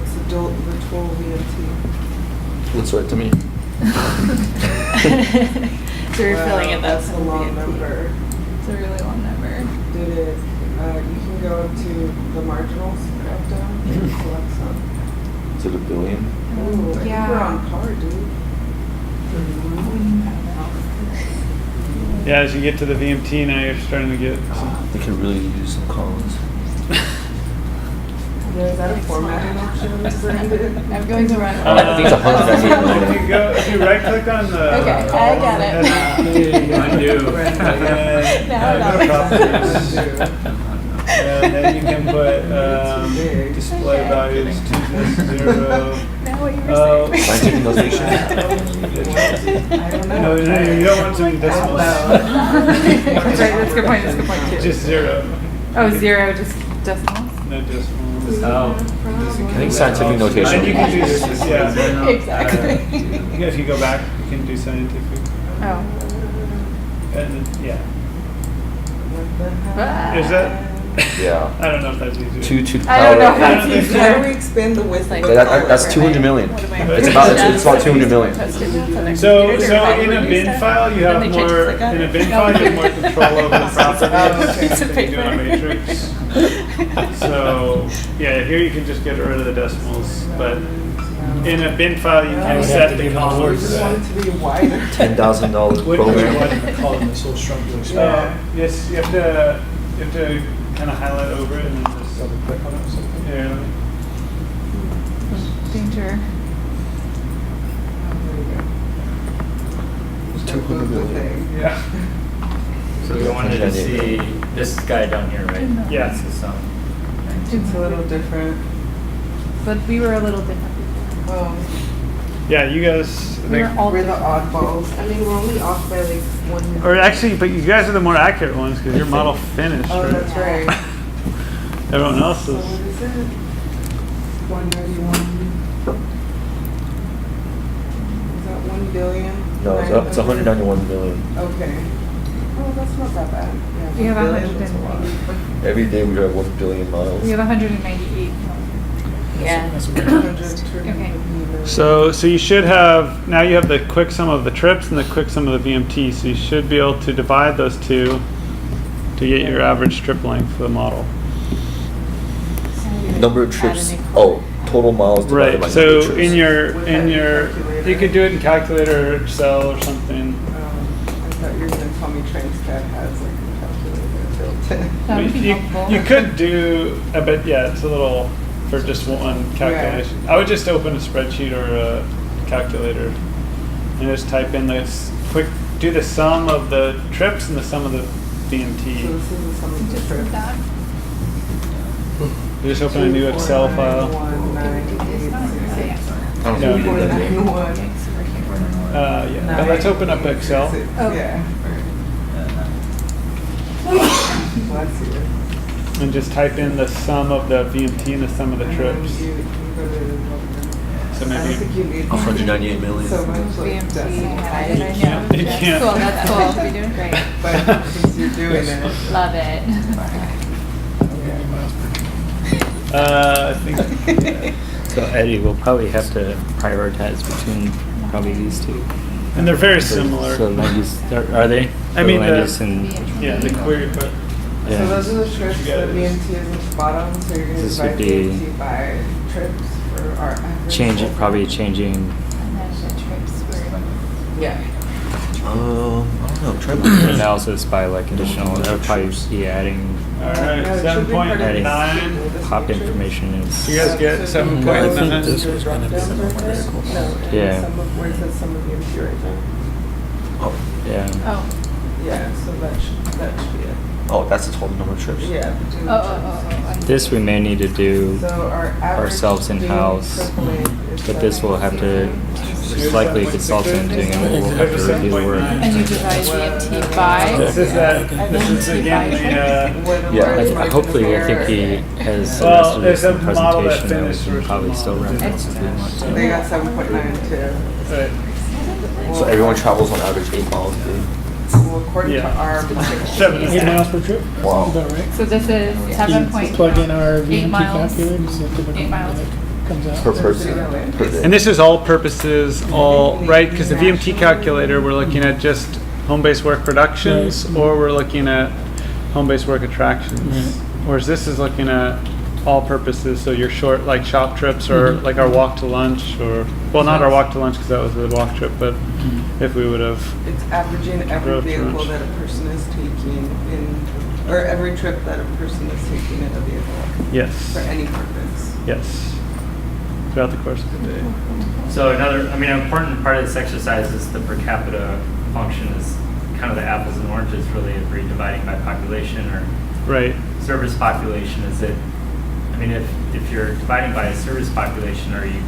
It's the total VMT. Looks right to me. So we're filling in that That's a sum long VMT. number. It's a really long number. Did it, You can go to the marginals drop down and select some. Is it a billion? Ooh, I think Yeah. we're on par, dude. Yeah, as you get to the VMT now, you're starting to get some. We could really use some columns. Yeah, is that a formatting option, Brandon? I'm going to run. I think it's 198 If you right click on the. Okay, I got it. Undo. Now it And then you can put display values to this 0. Now what you were saying. Scientific notation. I don't know. No, you don't want some decimals. That's right, that's a good point, too. Just 0. Oh, 0, just decimals? No decimals. I think scientific notation. And you can do this, yeah. Exactly. If you go back, you can do scientific. Oh. And yeah. What the heck? Is that? Yeah. I don't know if that's easier. 2 to the I don't know power. if that's Yeah. easier. How do we expand the width? Like- of the That's color? 200 million. What am I- It's about 200 million. So in a bin file, you have more. In a bin file, you have more control over the properties than you do in a matrix. So yeah, here you can just get rid of the decimals, but in a bin file, you can set the I colors. just want it to be wider. $10,000 program. column is so strong to Yes, you have to kind of highlight over it and then just double click on it. Or something. Yeah. Danger. 200 million. Yeah. So we wanted to see this guy down here, right? Yeah. That's the sum. It's a little different. But we were a little different before. Oh, Yeah, you guys. I We were think, all we're the different. oddballs. I mean, we're only off by like 1 minute. or actually, but you guys are the more accurate ones because your model finished. Oh, right? that's right. Everyone else So is. what is it? 191. Is that 1 billion? No, it's 191 million. Okay. Oh, that's not that bad. We have 1 billion, that's a lot. 190. Every day we have 1 billion miles. We have 198. Yeah. Okay. So you should have, now you have the quick sum of the trips and the quick sum of the VMT, so you should be able to divide those two to get your average trip length for the model. Number of trips. Oh, total miles divided by Right, number of so trips. in your, you could do it in calculator or Excel or something. I thought you were gonna tell me Transcat has like a calculator built in. That would be You helpful. could do, but yeah, it's a little, for just one calculation. I would just open a spreadsheet or a calculator and just type in this do the sum of the trips and the sum of the So VMT. this is the sum of the Just trips. that. You just open a new Excel file. 249,198. I don't think we did that yet. 491. Yeah, but let's open up Excel. Yeah. Bless you. And just type in the sum of the VMT and the sum of the trips. So I don't think maybe, you need 198 million. so much like VMT decimal. divided, I know. You That's can't. cool, that's cool. We're doing great. But since you're doing it. Love it. I think, So Eddie, we'll probably have to prioritize between probably these two. and they're very similar. So land use, are they? I mean, land the- use and Yeah, the query, but So those are the trips You that guys- VMT isn't spot on, so you're gonna This divide would be- VMT by trips for our average. change it, probably changing. And then the trips were. Yeah. I don't know. Try Analysis by like additional, or probably be adding alright, No, it should be part of 7.9. this pop picture. information is. You guys get So 7.9? you go I think to this your was gonna be drop-downs the right there. numerical. No, and Yeah. some of where it says some of VMT right there. Oh, Yeah. Oh. Yeah, so that should be it. oh, that's the total number of trips. Yeah. between Oh, the oh, trips. oh, oh. This we may need to do So our average ourselves in-house, but this will have to, it's likely consultant doing it, we'll have to review the work. And you divide VMT by. This is that, this is again the, Yeah. Hopefully, I think he has the Well, rest of there's this a model that presentation that we finished can versus probably the still model. reference if we want They to. got 7.9 too. right. So everyone travels on average 8 miles a day. Well, according to Yeah. our. 8 miles per trip? Wow. Is that right? So this is You 7.8 plug in our VMT miles. calculator, so typically 8 miles. it comes out. Per person. Per day. And this is all purposes, right? Because the VMT calculator, we're looking at just home-based work productions, Right. or we're looking at home-based work attractions. whereas this is looking at all purposes, so your short, like shop trips or like our walk to lunch, or, well, not our walk to lunch because that was a walk trip, but if we would have, It's averaging every Road vehicle trips. that a person is taking in, or every trip that a person is taking in a vehicle yes, for any purpose. yes, throughout the course of the day. So another, I mean, an important part of this exercise is the per capita function is kind of the apples and oranges really if you're dividing by population or Right. service population. Is it, I mean, if you're dividing by a service population, are you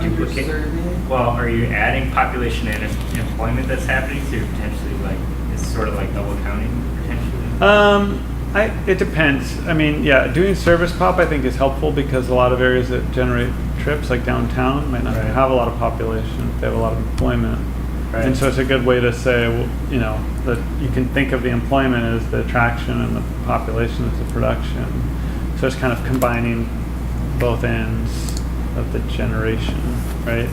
duplicating? Underserving. Well, are you adding population and employment that's happening? So you're potentially like, it's sort of like double counting potentially? It depends. I mean, yeah, doing service pop I think is helpful because a lot of areas that generate trips, like downtown, might not Right. have a lot of population. They have a lot of employment. Right. And so it's a good way to say, well, you know, that you can think of the employment as the attraction and the population as the production. So it's kind of combining both ends of the generation, right?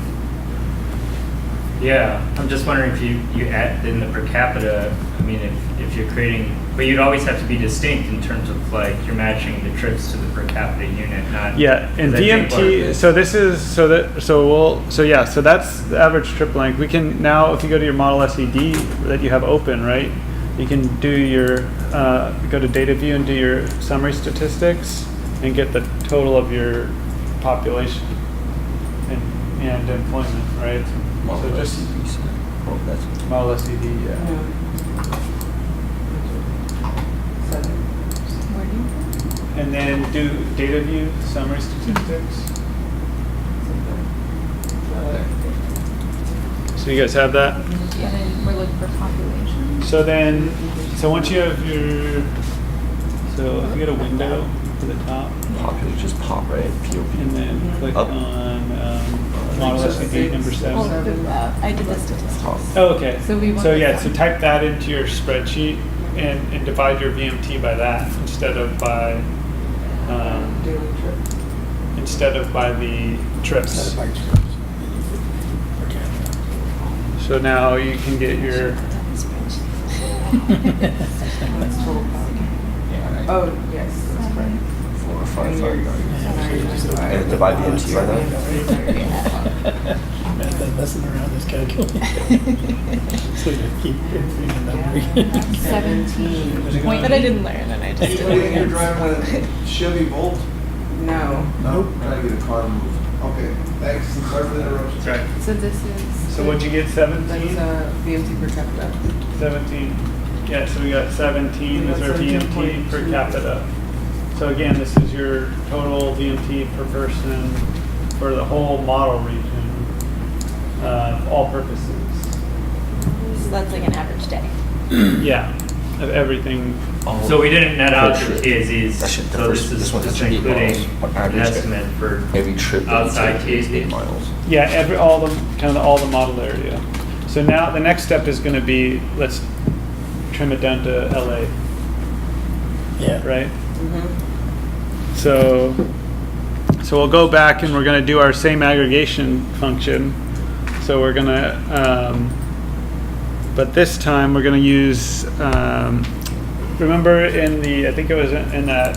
Yeah, I'm just wondering if you add in the per capita, I mean, if you're creating, but you'd always have to be distinct in terms of like, you're matching the trips to the per capita unit, not. Yeah, and 'cause I think VMT, so this is, so that's the average trip length. We can now, if you go to your model SED that you have open, right? You can do your, go to data view and do your summary statistics and get the total of your population and employment, right? So just Oh, that's model SED, yeah. And then do data view summary statistics. So you guys have that? And then we're looking for population. So once you have your, so if you go to window to the top, pop. It just pop, right? POV. and then click Up. on model SED number 7. I did the statistics. Pop. Oh, okay. So we want So yeah, that. so type that into your spreadsheet and divide your VMT by that instead of by Daily trip. the trips. Set of bike trips. Okay. So now you can get your, That's total pop. Oh, yes, that's right. 4 or 5 And fire you're- yards. and And divide the MT by that. Messing around this calculator. So you keep improving the memory. 17. But I didn't learn and I just Anybody in here didn't. driving a Chevy Volt? No. No. Trying to get a car moved. Okay, thanks. Sorry for the interruption. right. So this is. So what'd you get, 17? That's VMT per capita. 17. Yeah, so we got 17 as our VMT per capita. So again, this is your total VMT per person for the whole model region, all purposes. So that's like an average day. Yeah, of everything. So we didn't net out the Per trip. TAZs, That should, the so first, this is this one has just to be including miles. On an average, estimate for every trip that we outside take is TAZ. 8 miles. Yeah, all the model area. So now the next step is going to be, let's trim it down to LA, Yeah. right? Mm-hmm. So we'll go back and we're going to do our same aggregation function. So we're going to, but this time we're going to use, remember in the, I think it was in that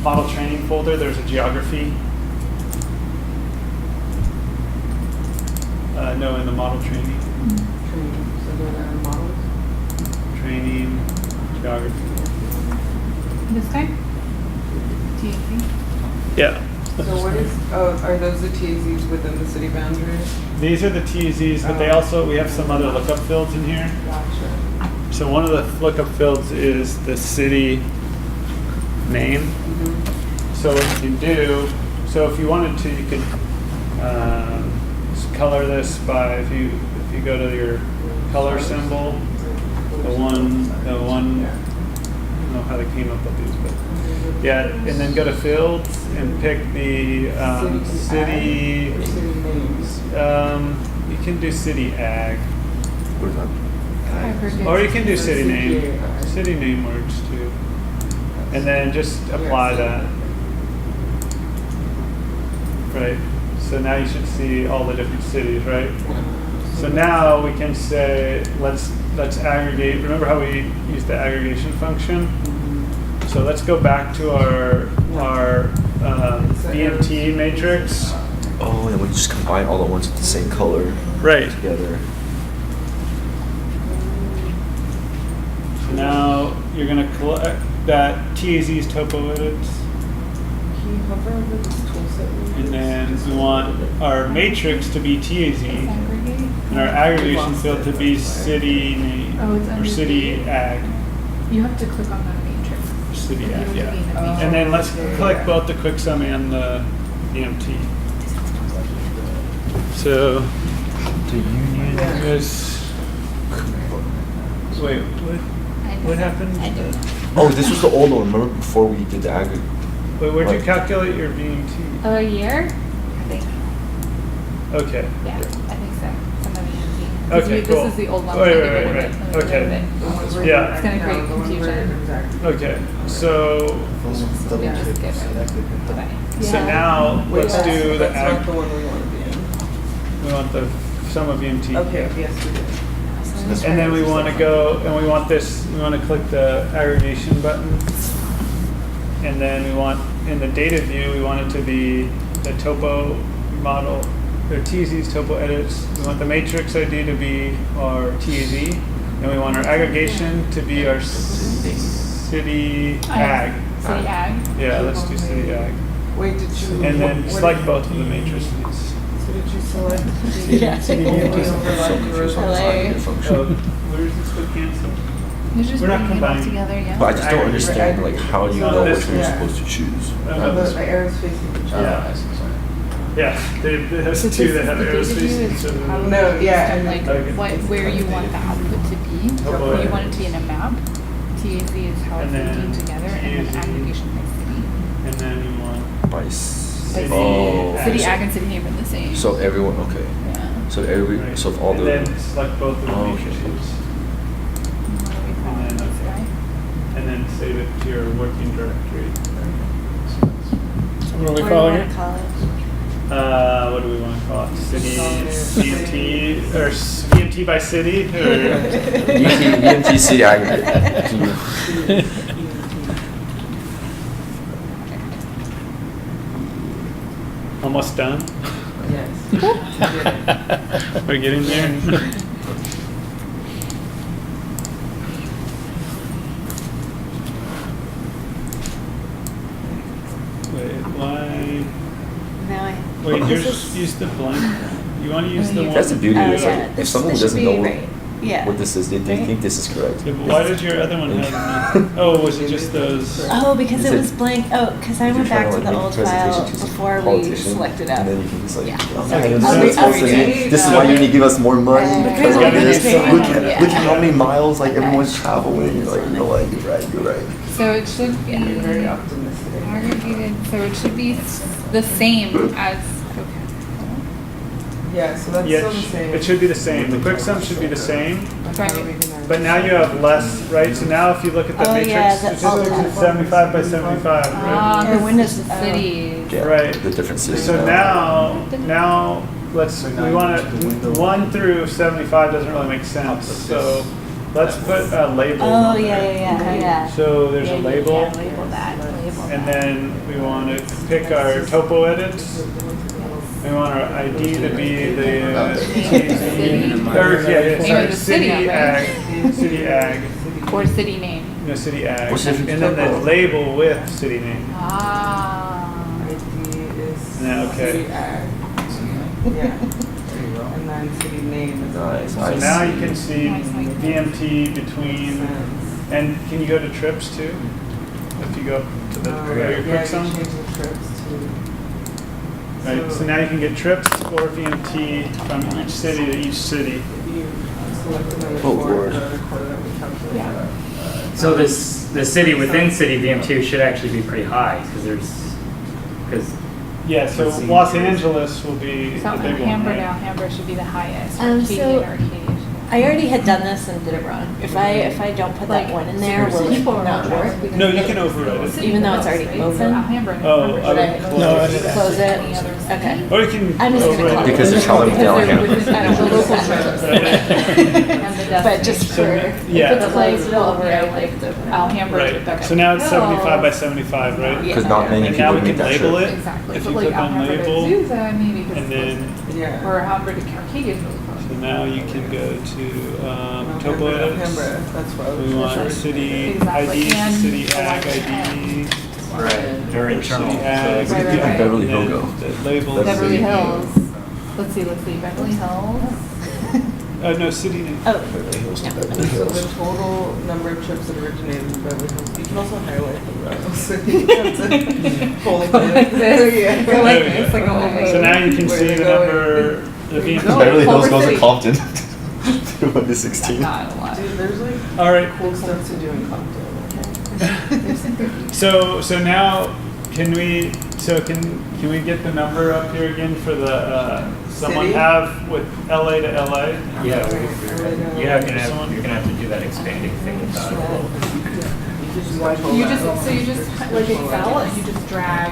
model training folder, there's a geography. No, in the model training. Training. So go to models. Training, geography. This guy? TAC? Yeah. So what is, are those the TAZs within the city boundaries? These are the TZs, but they also, we have some other lookup fields in here. Gotcha. So one of the lookup fields is the city name. Mm-hmm. So what you can do, so if you wanted to, you could just color this by, if you go to your color symbol, the one, I don't know how they came up with these, but yeah, and then go to fields and pick the city, Or city names. you can do city ag, What is that? or you can do city name. CTA. City name works too. And then just apply that. Right. So now you should see all the different cities, right? So now we can say, let's let's aggregate. Remember how we used the aggregation function? So let's go back to our VMT matrix. Oh, and we just combine all the ones with the same color Right. together. So now you're going to collect that TAZ's topo edits. Can you hover over this tool set? And then we want our matrix to be TAZ. And our aggregation field to be city name. Oh, it's or under city the- ag. You have to click on the matrix. City You ag, have to be in the yeah. matrix. And then let's Yeah, click yeah. both the quick sum and the VMT. So The union. there's. Wait, what happened? I don't know. Oh, this was the old one. Remember before we did the aggregate? Wait, where'd you What? calculate your VMT? A year? I think. Okay. Yeah, I think so. Some of the Okay, cool. This is the old one. Wait, so wait, they wait, remove wait. it, so they Okay. remove it. The ones we're Yeah. doing It's gonna right create now, the ones we're- confusion. exactly. Okay, so Yeah, just get rid of it. Divide. so Yeah. now Wait, let's that's- do the That's not ag. the one we want to be in. We want the sum of VMT. Okay, yes, we did. And then we want to go, and we want this, we want to click the aggregation button. And then we want, in the data view, we want it to be the topo model, or TZ's topo edits. We want the matrix ID to be our TZ. And we want our aggregation to be our city ag. City ag. Yeah, let's do city ag. Wait, did you? And then what select did- both of the matrices. So did you select? Yeah. City VMT So confused on this aggregate function. Oh, where is this go cancel? You're just We're not bringing it all combining. together, yeah. But I just don't understand, like, how do you No, know this- which one you're yeah. supposed to choose? The arrows facing each other. Yeah. Yeah, there's So two this that is have the arrows data view facing is each other. probably No, yeah, based on, and like Okay. where you want the output to be. Topo You edit. want it to be in a map. TAZ is how And it's then linked together, and then TAZ. aggregation by city. And then we want By city. Oh. City ag. ag and city name are the same. So everyone, okay. Yeah. So every, Right. so if all And the, then select both of the Oh, okay. matrices. What do we call And it? then, This okay. guy? And then save it to your working directory. What are we Or calling you it? wanna call it? What do we want to call it? City VMT or VMT by city or VMT city aggregate. almost done? Yes. We're getting there. Wait, why? Now I. Wait, Is yours this- use the blank. You want to use the one? That's the beauty Oh, of it. yeah, Like, if this- someone this doesn't should know be right. Yeah. what this is, they Right? think this is correct. Yeah, but why did your other one have? Oh, was it just those? Oh, because Is it it- was blank. Oh, because I If went you're back trying to the like, old make a presentation file to some before we politician, selected And then up. you can just like, Yeah. okay, Okay. this is I'll what re- it's supposed to I'll be. redo This is that. why you need to give us more money Okay. because Yeah, of this. yeah, Look yeah. at, look at how many miles like Okay. everyone's traveling. You're like, you know what, you're right, you're right. So it should be You're very optimistic. aggregated, so it should be the same as, okay. Yeah, so that's Yeah, still the same. it should be the same. The quick sum should be the same, But how are we gonna- but now you have less, right? So now if you look at the Oh, matrix yeah, the statistics, alt it's 75 by 75, right? Ah, Or because Windows- it's the oh. cities. Yeah, Right. the different cities. So now let's, we want to, 1 through 75 doesn't really make sense, so let's put a label Oh, on yeah, there. yeah, yeah. So there's a Yeah, label, Yeah, label that, label and that. then we want to pick our topo edits. We want our ID to be the, Name of the city, city right? ag, city ag, Or city name. no, city ag. What's the difference? And then the label with city name. Ah. ID is. Yeah, okay. City ag. Yeah. And then city name is. Nice, So nice. now you can see Nice, nice. VMT between, and can you go to trips too? If you go to the, your Yeah, quick you sum? change the trips to. Right, so now you can get trips or VMT from each city to each city. You select another Oh, core, Lord. another core that we calculated. Yeah. So the city within city VMT should actually be pretty high, because Yeah, so Let's see. Los Angeles will be So the big one, Hamburg, right? now Hamburg should be the highest. So- Arcadia and Arcadia. I already had done this and did it wrong. If I don't put that Like, one in there, will it people are not not work? No, you can override it. Even though it's already Right? So open? Hamburg. Oh, Hamburg I should would be- close No, I it. did Close it? Any other city. Okay. Or you can I'm just gonna override close it. Because they're traveling Because down they're Hamburg. within kind of the local trips. And the destination. But just So, for. yeah. If it's like, Over, like Alhambra to Right, Becca. so now it's Hill. 75 by 75, right? Yeah. Because not many And people now we make can that label trip. it. Exactly, If but you like click on Alhambra to label, Azusa, maybe just and then, Yeah. or Alhambra to Arcadia is really close. so now you can go to Alhambra, topo edits. that's what I was We want trying to city Exactly, ID, and city the ag one- ID. Right, they're internal. City ag. So Right, Even right. Beverly And Hill then go. the labels. Beverly City. Hills. Let's see, Beverly Hills. No, city name. Oh. Beverly Hills to Yeah. Beverly So Hills. the total number of trips that originated in Beverly Hills, you can also highlight the rows. So you have to hold Go like it. this. Yeah. Go like There we this, go. like, oh my So now you can Where see they're the going. number, the Where you VMT. going. Beverly Hills Culver goes to City. Compton. To 1 to 16. Not a lot. Dude, there's like All right. cool stuff to do in Compton. So now can we get the number up here again for the someone City? have with LA to LA? Yeah, you're gonna Someone- have to do that expanding thing with that. You just like Excel and you just drag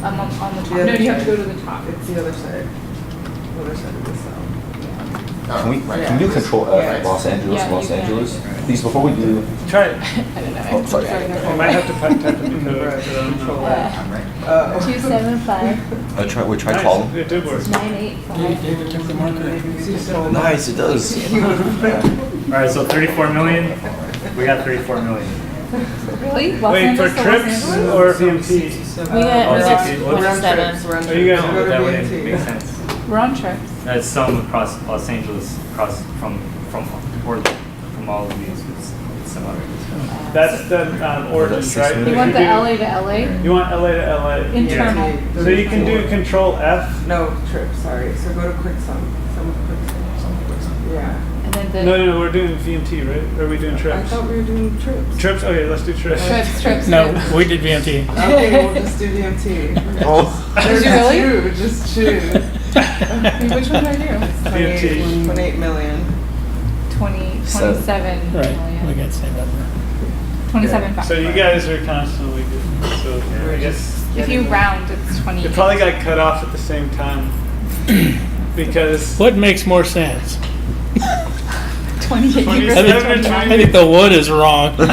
on the top. No, you have to go to the top. It's the other side. The other side of the cell. Can we do Control F, Los Angeles, Yeah, Los you can. Angeles? Please, before we do. Try it. I don't know. Oh, sorry. I might have to type it in code. but I don't know. Control F. 275 We try Nice, column. it did work. 985. David took the marker. Nice, it does. All right, so 34 million. We got 34 million. Really? Los Wait, for Angeles to Los trips Angeles? or VMT? We got Oh, that's okay. We're on 27. trips. We're on Oh, trips. you guys Go are- to That wouldn't VMT. make sense. We're on trips. That's some across Los Angeles, across from all of these. It's some other. That's the origins, right? You If want the do- LA to LA? You want LA to LA. Internal. So you can do Control F. No, trips, sorry. So go to quick sum. Sum of quick sum. Yeah. And then the No, we're doing VMT, right? Or are we doing I trips? thought we were doing trips. Trips? Okay, let's do trips. trips. No, we did VMT. Okay, we'll just do DMT. Oh. Did you really? Two, just two. Which one do I do? 28 million. 27 Right, we million. got the same number. 27 So you guys are constantly good. So I guess If you round, it's 20. it probably got cut off at the same time because What makes more sense? 28. 27 or I think the wood is wrong. but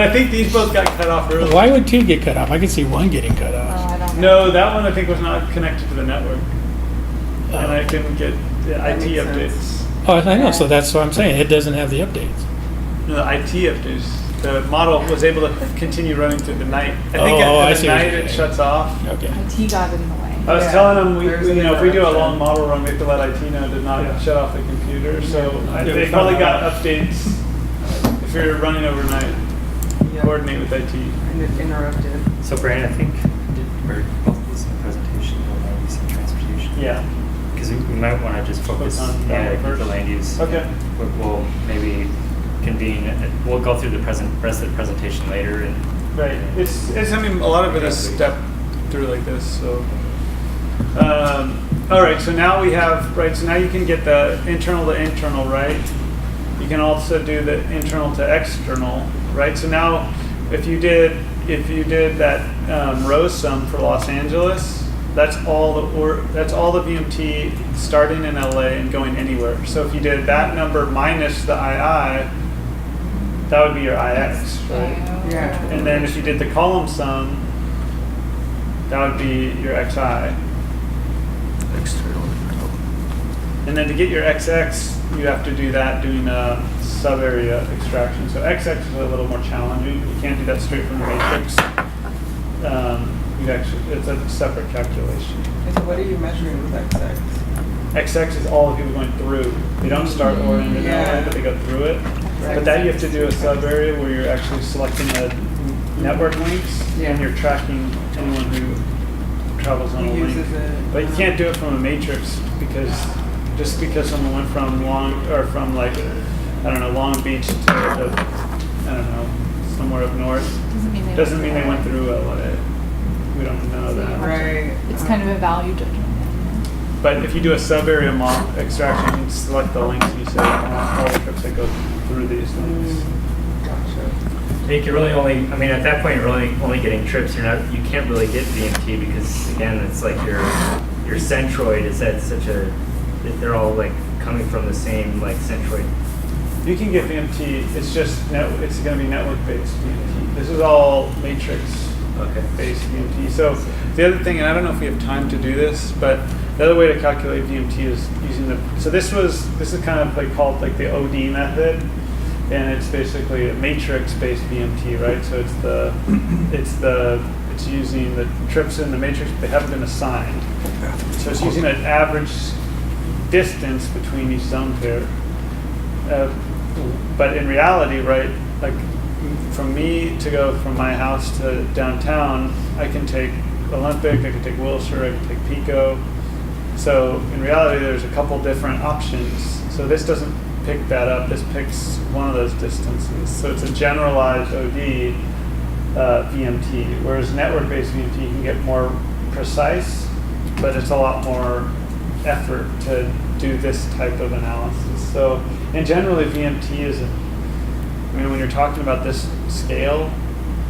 I think these both got cut off early. Why would two get cut off? I could see one getting cut Oh, off. I don't know. No, that one I think was not connected to the network, and I couldn't get the That IT makes updates. sense. Oh, I know, so that's what I'm saying. It doesn't have the updates. No, the IT updates. The model was able to continue running through the night. I think Oh, I at see the what night you're it saying. shuts off. Okay. IT got in the way. I was Yeah, telling them there's we an if we do a interruption. long model run, we have to let IT know to not shut off the computer. So Yeah, they we probably found got that. updates if you're running overnight. Yeah. Coordinate with IT. And it interrupted. So Brandon, I think, we're both of these in the presentation, we'll use some transportation. Yeah. Because we might want to just focus on that yeah, one first. the land use. Okay. We'll maybe convene, we'll go through the rest of the presentation later and. Right. It's I mean a lot of it is stepped through like this. So. All right. So now we have right. So now you can get the internal to internal, right? You can also do the internal to external, right? So now, if you did that row sum for Los Angeles, that's all the VMT starting in LA and going anywhere. So if you did that number minus the II, that would be your IX, right? Yeah. And then if you did the column sum, that would be your XI. External. And then to get your XX, you have to do that doing a sub-area extraction. So XX is a little more challenging. You can't do that straight from the matrix. It's a separate calculation. So what are you measuring with XX? XX is all the people going through. They don't start oriented Yeah. but they go through it. But that you have to do a sub-area where you're actually selecting the network links and you're tracking anyone who travels on a He link. uses it. But you can't do it from a matrix because just because someone went from Long Beach to somewhere up north doesn't mean they went through LA. We don't know that. Right. It's kind of a value judgment. But if you do a sub-area extraction, you select the links and you say I want all the trips that go through these links. Gotcha. You can really only, I mean, at that point, you're really only getting trips. You can't really get VMT because again, it's like your centroid is at such a they're all like coming from the same like centroid? You can get VMT, it's just, it's going to be network-based VMT. This is all matrix-based VMT. So the other thing, and I don't know if we have time to do this, but the other way to calculate VMT is using the, so this is kind of like called like the OD method, and it's basically a matrix-based VMT, right? So it's using the trips in the matrix, but they haven't been assigned. So it's using an average distance between each zone pair. But in reality, right, like from me to go from my house to downtown, I can take Olympic, I can take Wilshire, I can take Pico. So in reality, there's a couple different options. So this doesn't pick that up. This picks one of those distances. So it's a generalized OD VMT, whereas network-based VMT you can get more precise, but it's a lot more effort to do this type of analysis. So, and generally VMT is, when you're talking about this scale,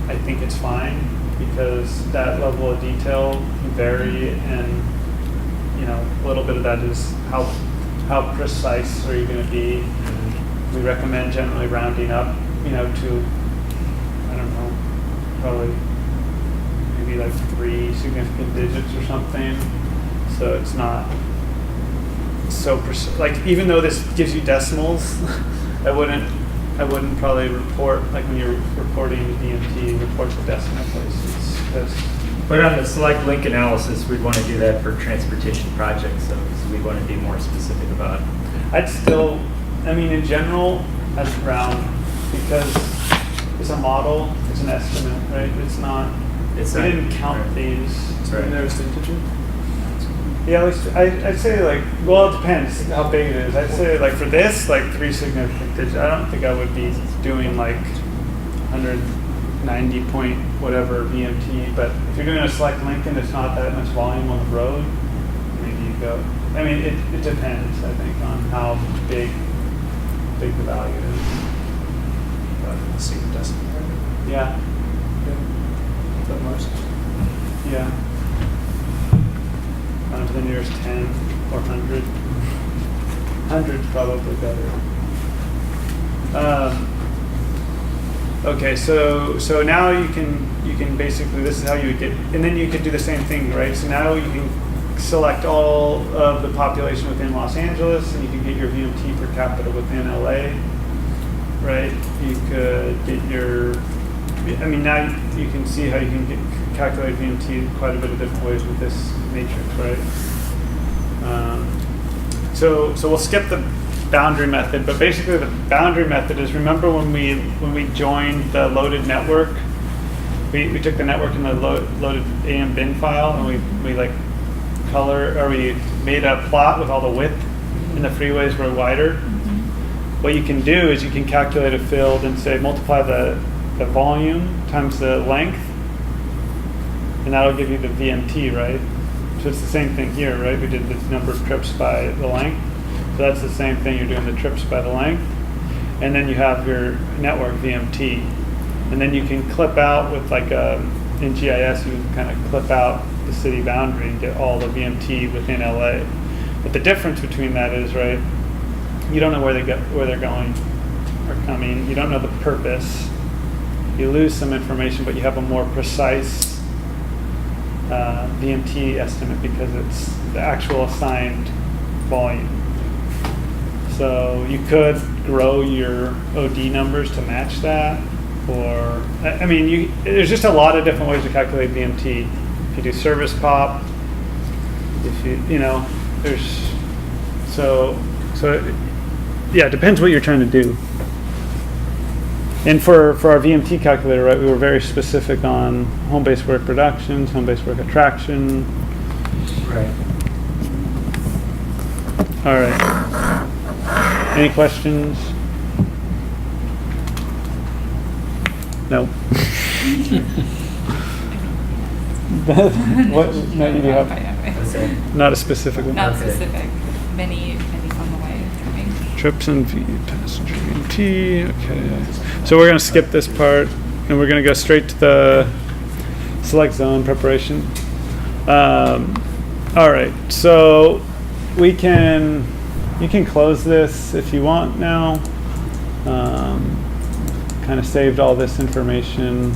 I think it's fine because that level of detail can vary, and a little bit of that is how precise are you going to be. We recommend generally rounding up, to, I don't know, probably maybe like 3 significant digits or something. So it's not so precise. Like, even though this gives you decimals, I wouldn't probably report, like when you're reporting VMT, report the decimal places. But on the select link analysis, we'd want to do that for transportation projects, so we'd want to be more specific about. I'd still, in general, I'd round because it's a model, it's an estimate, right? We didn't count these. That's right. There's integer. Yeah, I'd say it depends how big it is. I'd say for this, 3 significant digits. I don't think I would be doing 190 point whatever VMT, but if you're doing a select link and it's not that much volume on the road, maybe you go. It depends, I think, on how big the value is. But see the decimal. Yeah. But most. Yeah. To the nearest 10 or 100. 100's probably better. Okay, so now you can basically, this is how you would get, and then you could do the same thing, right? So now you can select all of the population within Los Angeles, and you can get your VMT per capita within LA, right? You could get your, now you can see how you can calculate VMT quite a bit of different ways with this matrix, right? So we'll skip the boundary method, but basically the boundary method is, remember when we joined the loaded network, we took the network in the loaded AM bin file, and we we made a plot with all the width, and the freeways were wider. What you can do is you can calculate a field and say multiply the volume times the length, and that'll give you the VMT, right? So it's the same thing here, right? We did the number of trips by the length. So that's the same thing, you're doing the trips by the length. And then you have your network VMT. And then you can clip out with in GIS, you can kind of clip out the city boundary and get all the VMT within LA. But the difference between that is, right, you don't know where they're going or coming. You don't know the purpose. You lose some information, but you have a more precise VMT estimate because it's the actual assigned volume. So you could grow your OD numbers to match that, or there's just a lot of different ways to calculate VMT. If you do service pop, if there's it depends what you're trying to do. And for our VMT calculator, right, we were very specific on home-based work reductions, home-based work attraction. Right. All right. Any questions? No. What? No, you have not a specific one. Not specific. Many on the way coming. Trips and passenger VMT. Okay. So we're going to skip this part, and we're going to go straight to the select zone preparation. All right. So you can close this if you want now. Kind of saved all this information.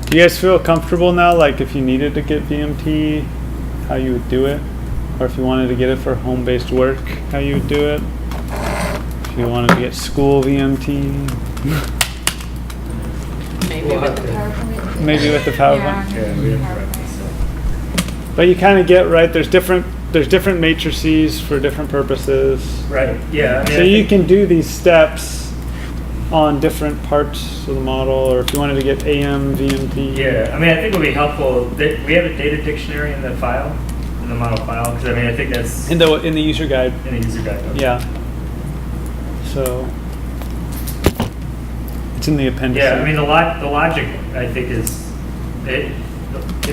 Do you guys feel comfortable now, like if you needed to get VMT, how you would do it? Or if you wanted to get it for home-based work, how you would do it? If you wanted to get school VMT? Maybe with the PowerPoint. Maybe with the PowerPoint? Yeah, we have practice. But you kind of get, right, there's different matrices for different purposes. Right, yeah. I mean, So I you think- can do these steps on different parts of the model, or if you wanted to get AM, VMT. Yeah, I mean, I think it would be helpful, that we have a data dictionary in the file, in the model file, because I mean, I think that's In the user guide. in the user guide. Okay. Yeah. So it's in the appendix. Yeah, I mean, the logic, I think, is, it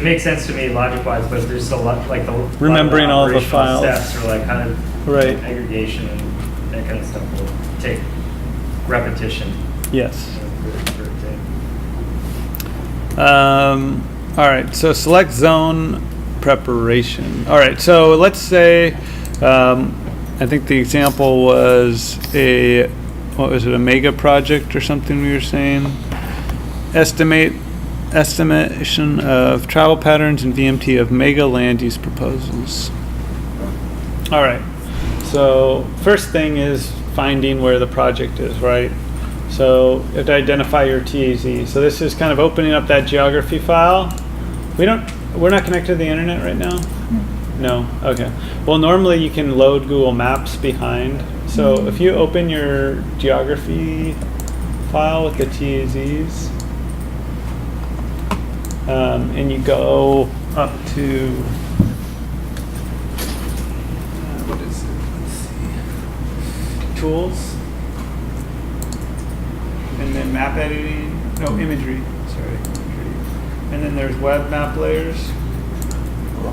makes sense to me logic-wise, but there's a lot, like, Remembering all the operational files. steps, or like how to, Right. aggregation and that kind of stuff will take repetition. Yes. For a day. All right, so select zone preparation. All right, so let's say, I think the example was a mega project or something we were saying? Estimation of travel patterns and VMT of mega land use proposals. All right, so first thing is finding where the project is, right? So you have to identify your TAZ. So this is kind of opening up that geography file. We're not connected to the internet right now? No, okay. Well, normally you can load Google Maps behind. So if you open your geography file with the TAZs, and you go up to, what is it? Let's see. Tools. And then map editing, no, imagery, sorry. Imagery. And then there's web map layers.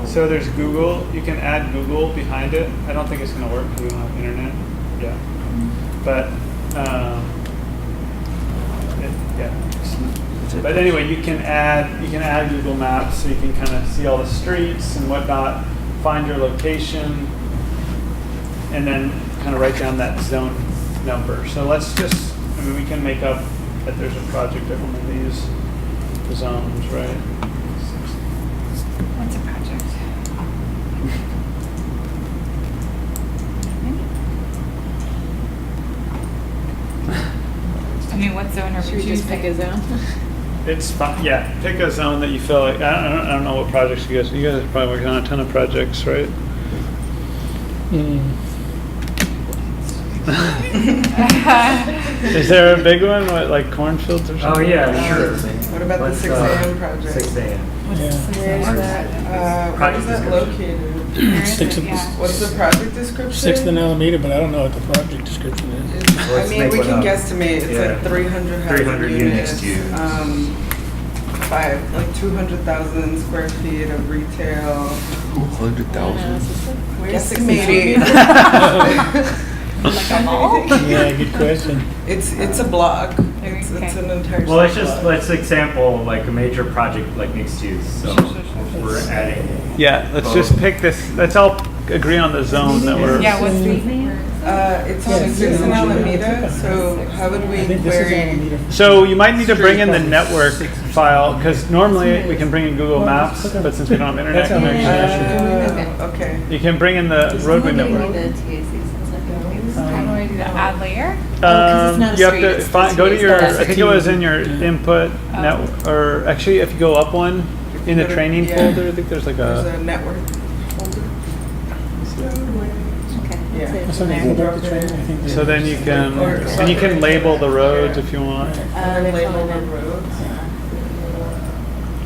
So there's Google, you can add Google behind it. I don't think it's gonna work because we don't have internet. Yeah. But, But anyway, you can add Google Maps so you can kind of see all the streets and whatnot, find your location, and then kind of write down that zone number. So let's just, we can make up that there's a project at one of these zones, right? What's a project? I mean, what zone are we Should we just pick a zone? It's fine. Yeah, pick a zone that you feel like. I don't know what projects you guys are probably working on a ton of projects, right? Is there a big one, like cornfields or something? Oh, yeah, sure. What about the 6 a.m. project? 6 a.m. Where's that? Where is that located? Sixth, What's the project description? 6th and Alameda, but I don't know what the project description is. I mean, we can guesstimate. It's like 300 housing 300 units to use. Like 200,000 square feet of retail. 200,000. Guesstimating. Like a mall? Yeah, good question. It's a block. It's an entire. Well, block. let's example like a major project like mixed use. So we're adding. Yeah, let's just pick this. Let's all agree on the zone that we're. Yeah, what's the name? It's on 6 in Alameda. So how would we I think this is query? Alameda. So you might need to bring in the network file because normally we can bring in Google Maps, but since we don't have internet That's connection, Okay. you can bring in the roadway network. How do I do that? Add layer? it's not a You have street, to it's find, the go to street, your, that's I think it was in your input net, or actually if you go up one, in the training Yeah. folder, I think there's like There's a, a network folder. Yeah. That's something about the training, I think. they- so then you can, and you can label the roads if you want. And label the roads.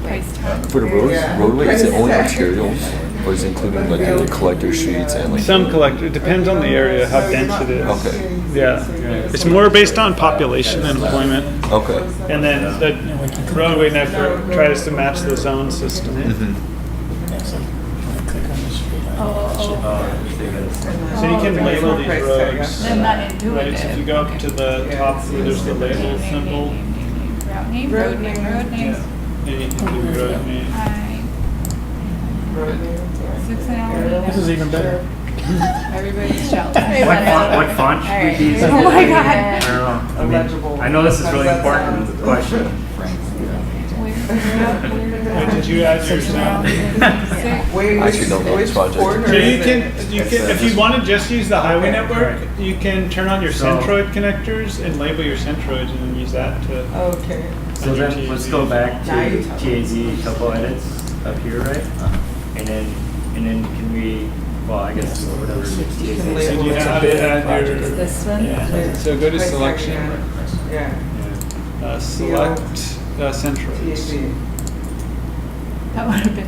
Price tag? For the roads, Yeah. roadway, is it only arterials? Or is it including like the collector streets and like? Some collector, it depends on the area, how dense it is. Okay. Yeah, it's more based on population and employment. Okay. And then the roadway network tries to match the zone system. Mm-hmm. Yeah, so when I click on the street, So you can label these roads. Then not Right, intuitive. so if you go up to the top, where there's the label symbol, name, road name, road names. Anything to do road name. Road names, yeah. 6 hours. This is even better. Everybody's jealous. What font should we be using? Oh my God. I don't know. I mean, Illegible. I know this is How really does that important sound? question. Wait, did you add your sound? Wait, I actually don't know which this project. corner So is it? you can, if you want to just use the highway Okay. network, you can turn on your So- centroid connectors and label your centroids and then use that to. Okay. So then let's go back Now to you tell me. TAZ topo edits up here, right? And then can we, well, I guess whatever can TAZ. label So you it. have to add your. This one? Yeah. So go to Price tag selection, again. Yeah. select centroids. TAZ. That would have been